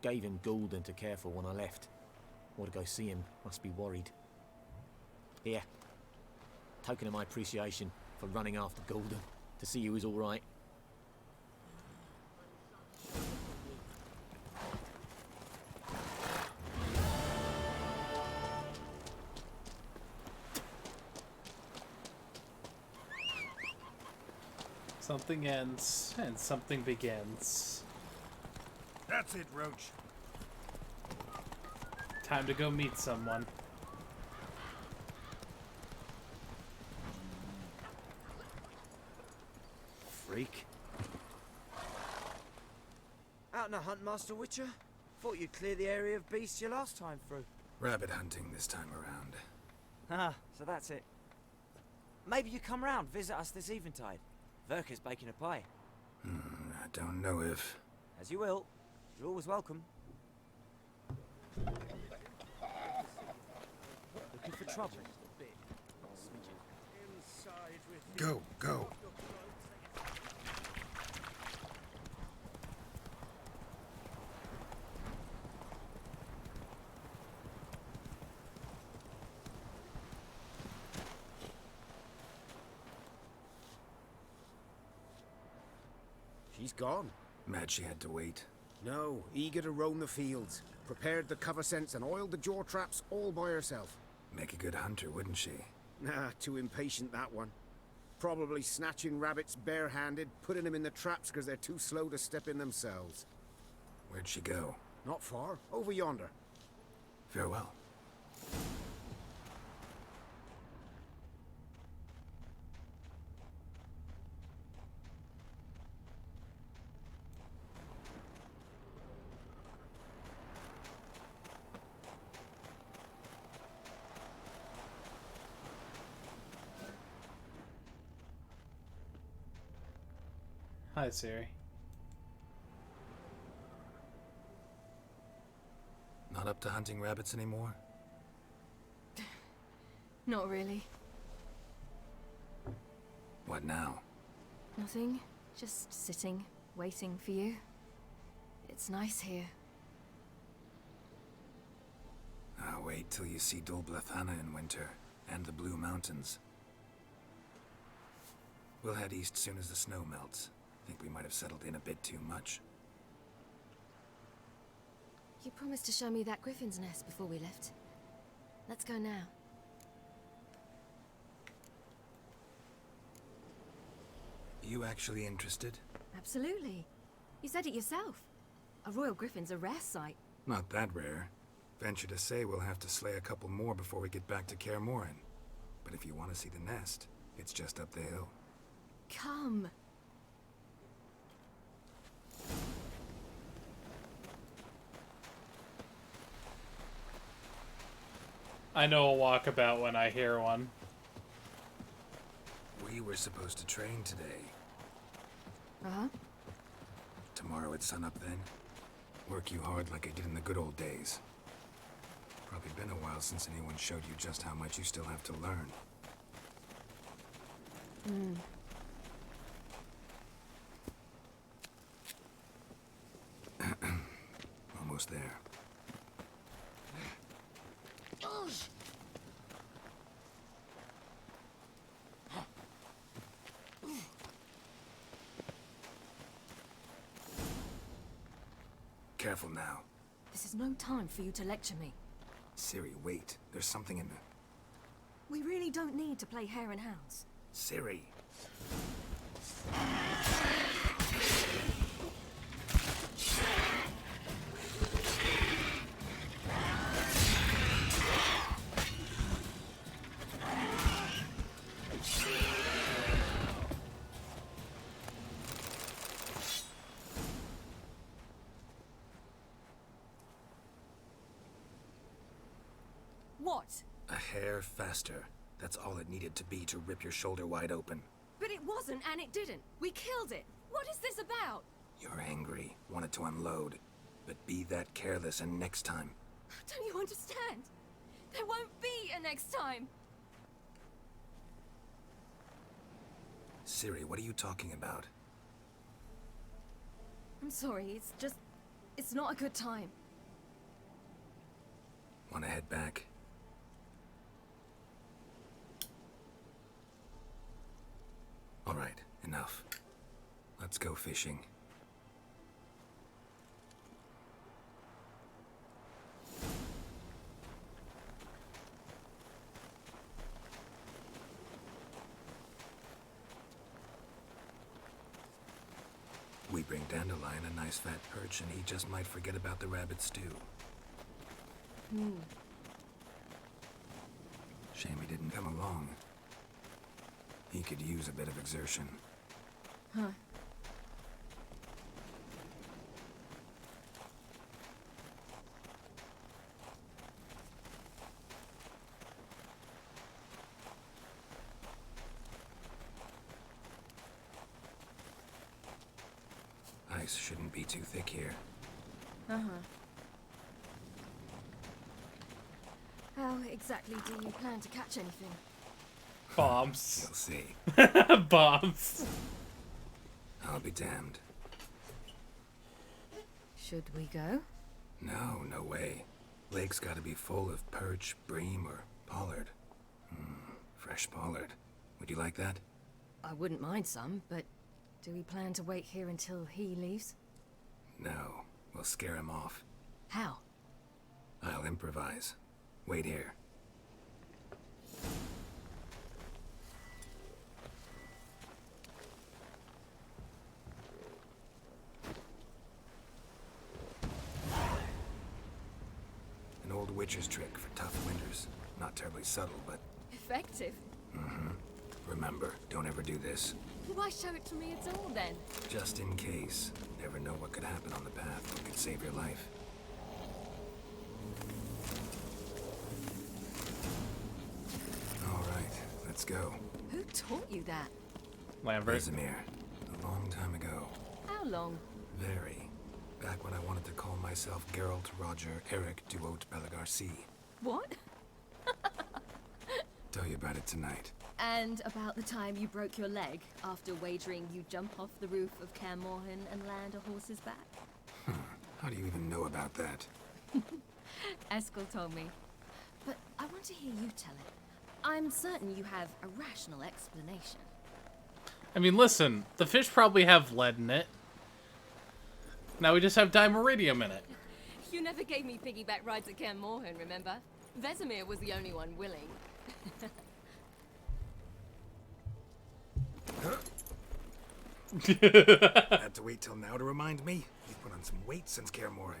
Gave him Golden to care for when I left. Want to go see him, must be worried. Here. Token of my appreciation for running after Golden, to see he was all right. Something ends and something begins. That's it, Roach. Time to go meet someone. Freak. Out on a hunt, Master Witcher? Thought you'd clear the area of beasts your last time through. Rabbit hunting this time around. Ah, so that's it. Maybe you come round, visit us this eventide. Verka's baking a pie. I don't know if... As you will. You're always welcome. Looking for trouble? Go, go. She's gone. Mad she had to wait. No, eager to roam the fields. Prepared the cover scents and oiled the jaw traps all by herself. Make a good hunter, wouldn't she? Nah, too impatient, that one. Probably snatching rabbits barehanded, putting them in the traps because they're too slow to step in themselves. Where'd she go? Not far. Over yonder. Farewell. Hi, Siri. Not up to hunting rabbits anymore? Not really. What now? Nothing. Just sitting, waiting for you. It's nice here. I'll wait till you see Dol Blethana in winter, and the Blue Mountains. We'll head east soon as the snow melts. Think we might have settled in a bit too much. You promised to show me that griffin's nest before we left. Let's go now. You actually interested? Absolutely. You said it yourself. A royal griffin's a rare sight. Not that rare. Venture to say we'll have to slay a couple more before we get back to Kaer Morhen. But if you want to see the nest, it's just up the hill. Come. I know a walkabout when I hear one. We were supposed to train today. Uh-huh. Tomorrow at sunup then. Work you hard like I did in the good old days. Probably been a while since anyone showed you just how much you still have to learn. Hmm. Almost there. Careful now. This is no time for you to lecture me. Ciri, wait. There's something in the... We really don't need to play hare and hounds. Ciri. What? A hair faster. That's all it needed to be to rip your shoulder wide open. But it wasn't, and it didn't. We killed it. What is this about? You're angry, wanted to unload. But be that careless and next time. Don't you understand? There won't be a next time. Ciri, what are you talking about? I'm sorry, it's just... It's not a good time. Want to head back? All right, enough. Let's go fishing. We bring Dandelion a nice fat perch and he just might forget about the rabbit stew. Hmm. Shame he didn't come along. He could use a bit of exertion. Huh. Ice shouldn't be too thick here. Uh-huh. How exactly do you plan to catch anything? Bombs. You'll see. Bombs. I'll be damned. Should we go? No, no way. Lake's gotta be full of perch, bream, or pollard. Fresh pollard. Would you like that? I wouldn't mind some, but do we plan to wait here until he leaves? No. We'll scare him off. How? I'll improvise. Wait here. An old witcher's trick for tough winters. Not terribly subtle, but... Effective? Remember, don't ever do this. Why show it to me at all, then? Just in case. Never know what could happen on the path that could save your life. All right, let's go. Who taught you that? Lambert. Vesemir. A long long time ago. How long? Very. Back when I wanted to call myself Geralt Roger Eric Duote Belagarcy. What? Tell you about it tonight. And about the time you broke your leg after wagering you'd jump off the roof of Kaer Morhen and land a horse's back? How do you even know about that? Eskel told me. But I want to hear you tell it. I'm certain you have a rational explanation. I mean, listen, the fish probably have lead in it. Now we just have dimeridium in it. You never gave me piggyback rides at Kaer Morhen, remember? Vesemir was the only one willing. Had to wait till now to remind me? You've put on some weight since Kaer Morhen.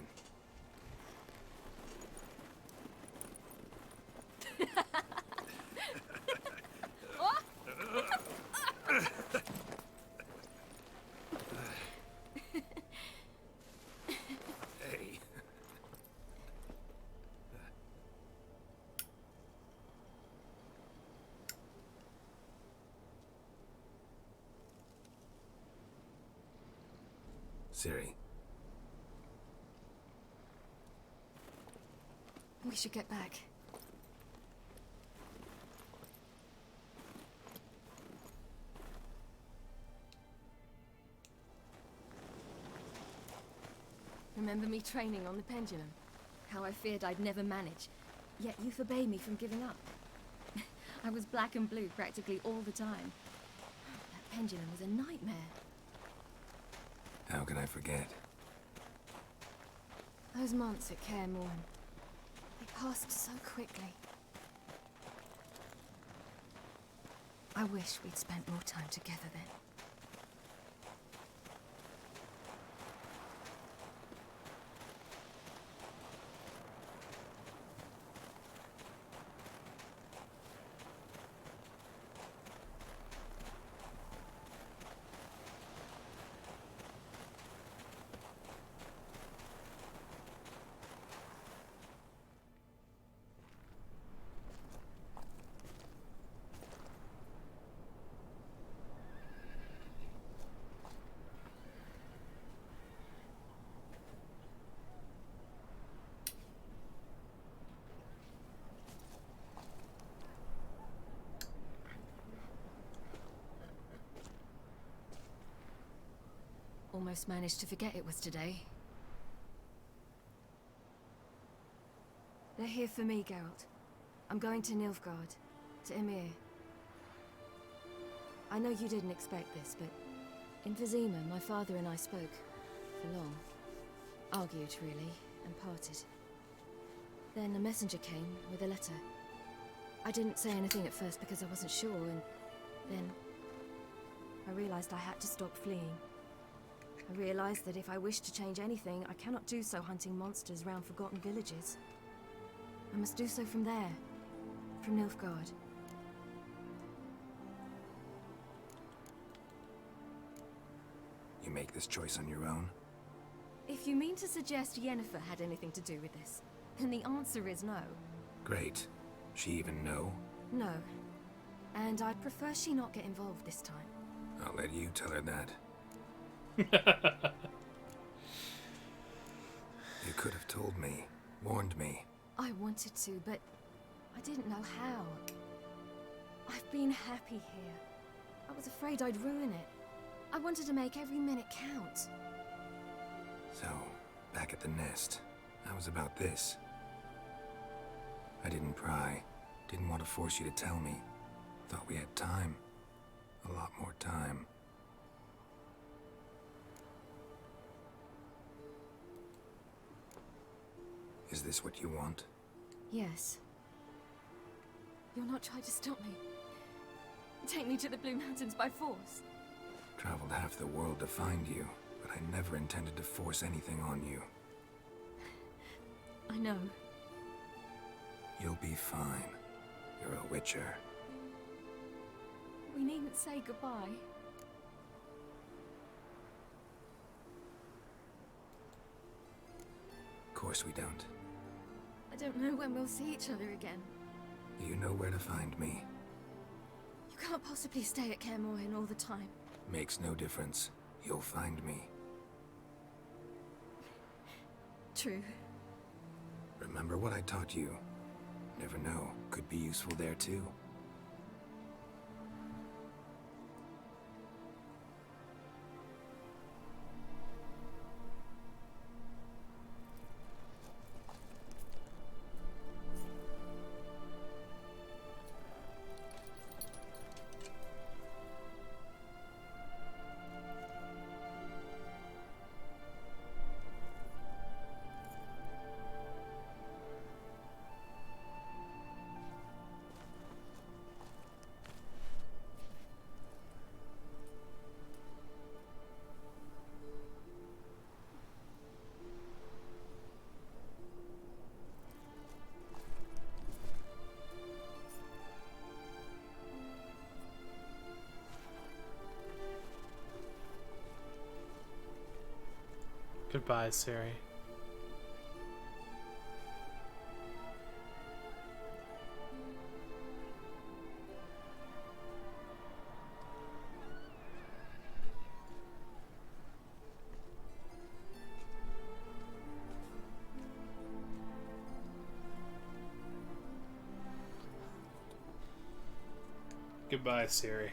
Hey. Ciri. We should get back. Remember me training on the pendulum? How I feared I'd never manage, yet you forbade me from giving up. I was black and blue practically all the time. That pendulum was a nightmare. How can I forget? Those months at Kaer Morhen, they passed so quickly. I wish we'd spent more time together then. Almost managed to forget it was today. They're here for me, Geralt. I'm going to Nilfgaard, to Emir. I know you didn't expect this, but in Vizima, my father and I spoke for long. Argued, really, and parted. Then a messenger came with a letter. I didn't say anything at first because I wasn't sure, and then I realized I had to stop fleeing. I realized that if I wish to change anything, I cannot do so hunting monsters round forgotten villages. I must do so from there, from Nilfgaard. You make this choice on your own? If you mean to suggest Yennefer had anything to do with this, then the answer is no. Great. She even know? No. And I'd prefer she not get involved this time. I'll let you tell her that. You could have told me, warned me. I wanted to, but I didn't know how. I've been happy here. I was afraid I'd ruin it. I wanted to make every minute count. So, back at the nest, how was about this? I didn't pry. Didn't want to force you to tell me. Thought we had time. A lot more time. Is this what you want? Yes. You'll not try to stop me. Take me to the Blue Mountains by force. Traveled half the world to find you, but I never intended to force anything on you. I know. You'll be fine. You're a witcher. We needn't say goodbye. Of course we don't. I don't know when we'll see each other again. You know where to find me. You can't possibly stay at Kaer Morhen all the time. Makes no difference. you'll find me. True. Remember what I taught you. Never know, could be useful there too. Goodbye, Siri. Goodbye, Siri.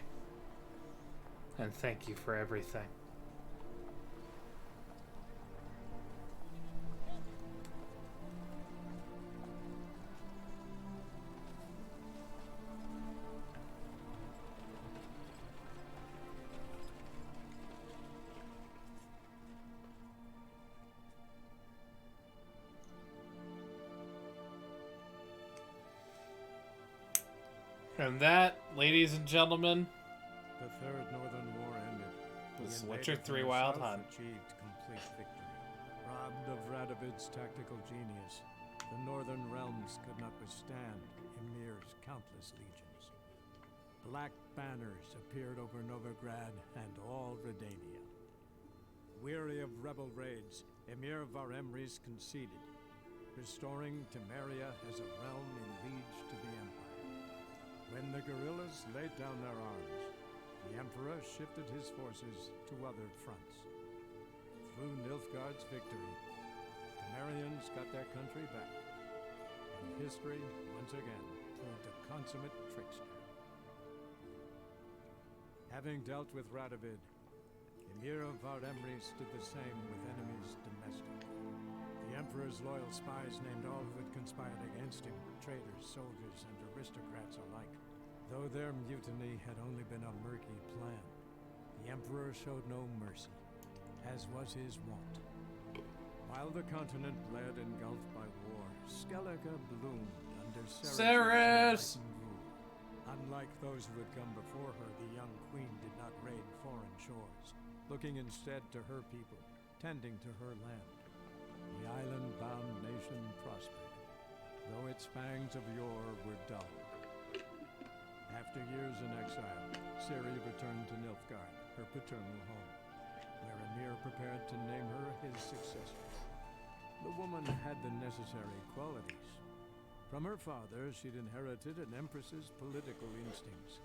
And thank you for everything. And that, ladies and gentlemen, The Third Northern War ended. was The Witcher invader 3 from the Wild south Hunt. achieved complete victory. Robbed of Radovid's tactical genius, the Northern Realms could not withstand Ymir's countless legions. Black banners appeared over Novigrad and all Redania. Weary of rebel raids, Ymir Varemres conceded, restoring Temeria as a realm in liege to the Empire. When the guerrillas laid down their arms, the Emperor shifted his forces to other fronts. Through Nilfgaard's victory, Temerians got their country back, and history once again proved a consummate trickster. Having dealt with Radovid, Ymir of Varemres did the same with enemies domestic. The Emperor's loyal spies named all who had conspired against him, traitors, soldiers, and aristocrats alike. Though their mutiny had only been a murky plan, the Emperor showed no mercy, as was his wont. While the continent bled engulfed by war, Skellige bloomed under Ceres' rule. Unlike those who had come before her, the young queen did not raid foreign shores, looking instead to her people, tending to her land. The island-bound nation prospered, though its fangs of yore were dull. After years in exile, Ciri returned to Nilfgaard, her paternal home, where Ymir prepared to name her his successor. The woman had the necessary qualities. From her father, she'd inherited an empress's political instincts.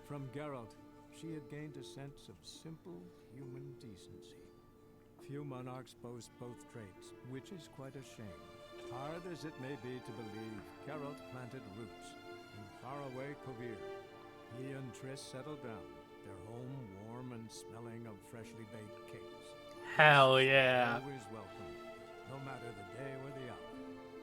From Geralt, she had gained a sense of simple human decency. Few monarchs boast both traits, which is quite a shame. Hard as it may be to believe, Geralt planted roots in faraway Kovir. He and Triss settled down, their home warm and smelling of freshly baked cakes. Hell yeah. Always welcome, no matter the day or the hour.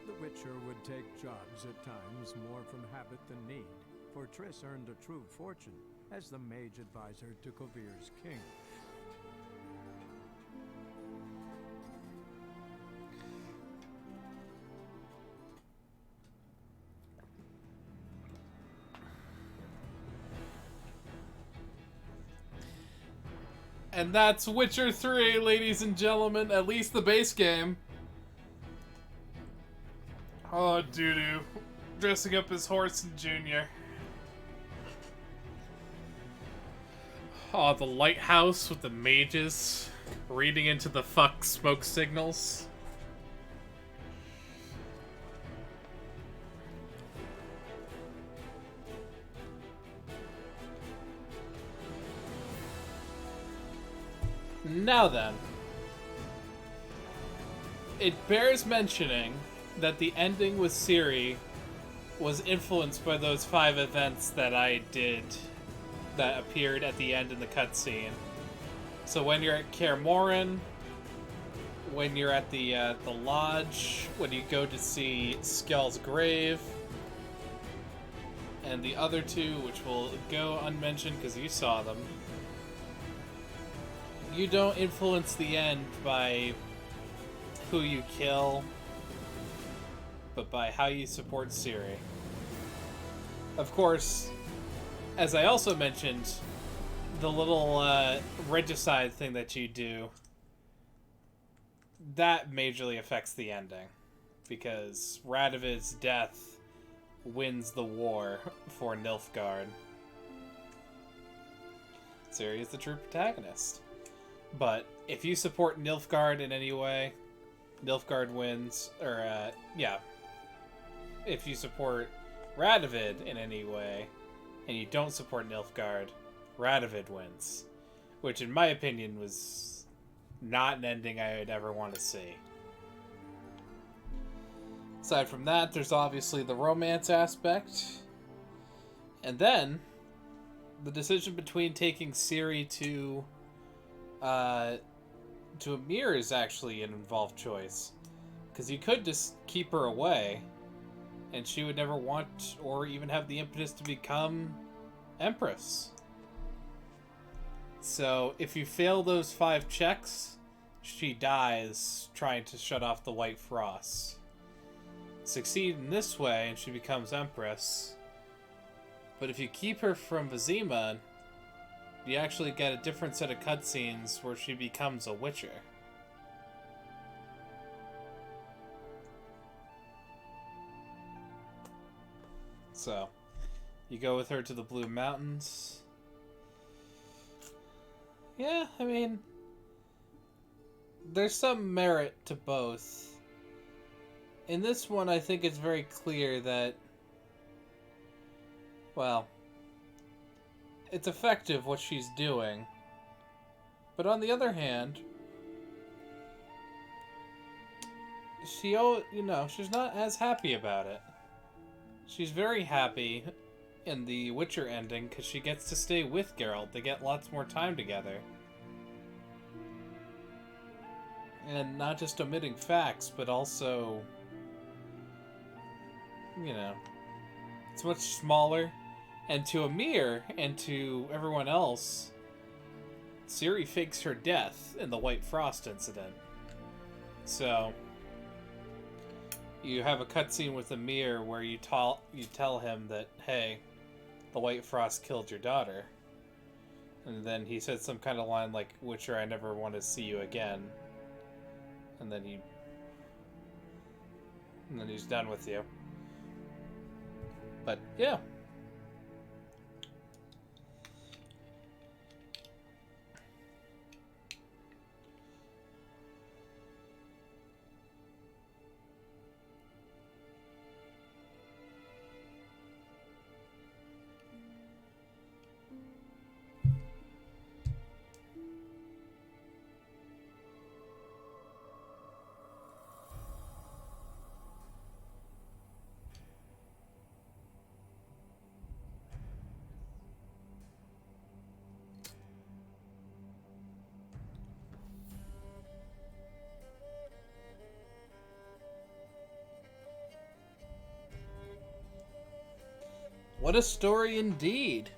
The Witcher would take jobs at times more from habit than need, for Triss earned a true fortune as the mage advisor to Kovir's king. And that's Witcher 3, ladies and gentlemen. At least the base game. Oh, doo-doo. Dressing up as Horson Jr. Oh, the lighthouse with the mages reading into the fuck smoke signals. Now then, it bears mentioning that the ending with Ciri was influenced by those 5 events that I did that appeared at the end in the cutscene. So when you're at Kaer Morhen, when you're at the lodge, when you go to see Skjald's grave, and the other 2, which will go unmentioned because you saw them, you don't influence the end by who you kill, but by how you support Ciri. Of course, as I also mentioned, the little regicide thing that you do, that majorly affects the ending, because Radovid's death wins the war for Nilfgaard. Ciri is the true protagonist. But if you support Nilfgaard in any way, Nilfgaard wins. Or, yeah. If you support Radovid in any way, and you don't support Nilfgaard, Radovid wins. Which, in my opinion, was not an ending I would ever want to see. Aside from that, there's obviously the romance aspect. And then, the decision between taking Ciri to Emir is actually an involved choice. Because you could just keep her away, and she would never want or even have the impetus to become Empress. So, if you fail those 5 checks, she dies trying to shut off the White Frost. Succeed in this way, and she becomes Empress. But if you keep her from Vizima, you actually get a different set of cutscenes where she becomes a Witcher. So, you go with her to the Blue Mountains. Yeah, I mean, there's some merit to both. In this one, I think it's very clear that, well, it's effective what she's doing. But on the other hand, she's not as happy about it. She's very happy in the Witcher ending because she gets to stay with Geralt. They get lots more time together. And not just omitting facts, but also, it's much smaller. And to Emir and to everyone else, Ciri fakes her death in the White Frost incident. So, you have a cutscene with Emir where you tell him that, hey, the White Frost killed your daughter. And then he said some kind of line like, Witcher, I never want to see you again. And then he's done with you. But, yeah. What a story indeed.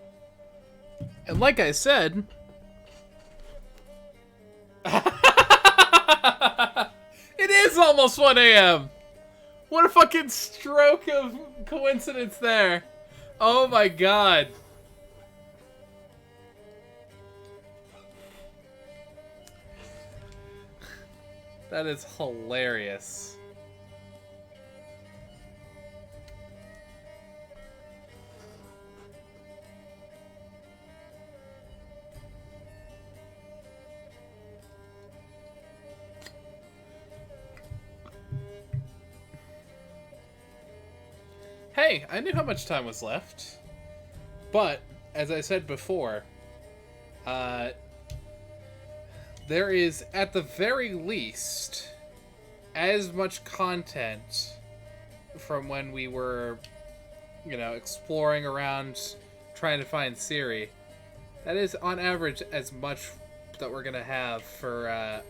And like I said, it is almost 1 a.m. What a fucking stroke of coincidence there. Oh my god. That is hilarious. Hey, I knew how much time was left. But, as I said before, there is, at the very least, as much content from when we were, you know, exploring around trying to find Ciri. That is, on average, as much that we're going to have for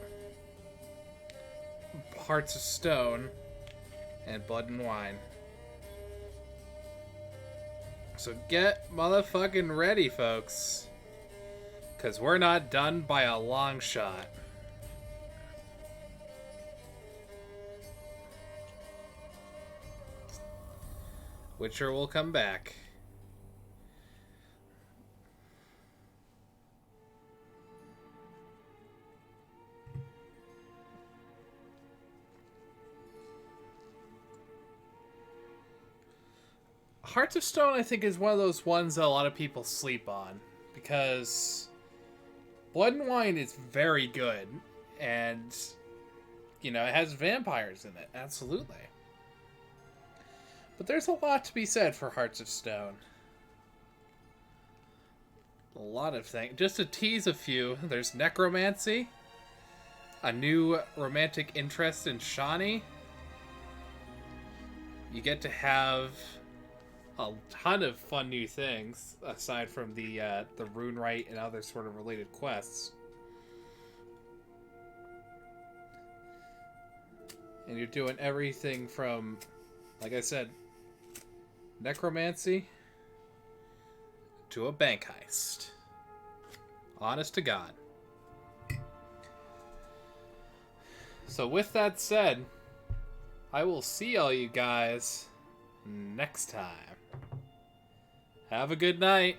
Hearts of Stone and Blood and Wine. So get motherfucking ready, folks. Because we're not done by a long shot. Witcher will come back. Hearts of Stone, I think, is one of those ones that a lot of people sleep on. Because Blood and Wine is very good. And, you know, it has vampires in it. Absolutely. But there's a lot to be said for Hearts of Stone. A lot of things. Just to tease a few, there's necromancy. A new romantic interest in Shani. You get to have a ton of fun new things, aside from the rune rite and other sort of related quests. And you're doing everything from, like I said, necromancy to a bank heist. Honest to God. So with that said, I will see all you guys next time. Have a good night.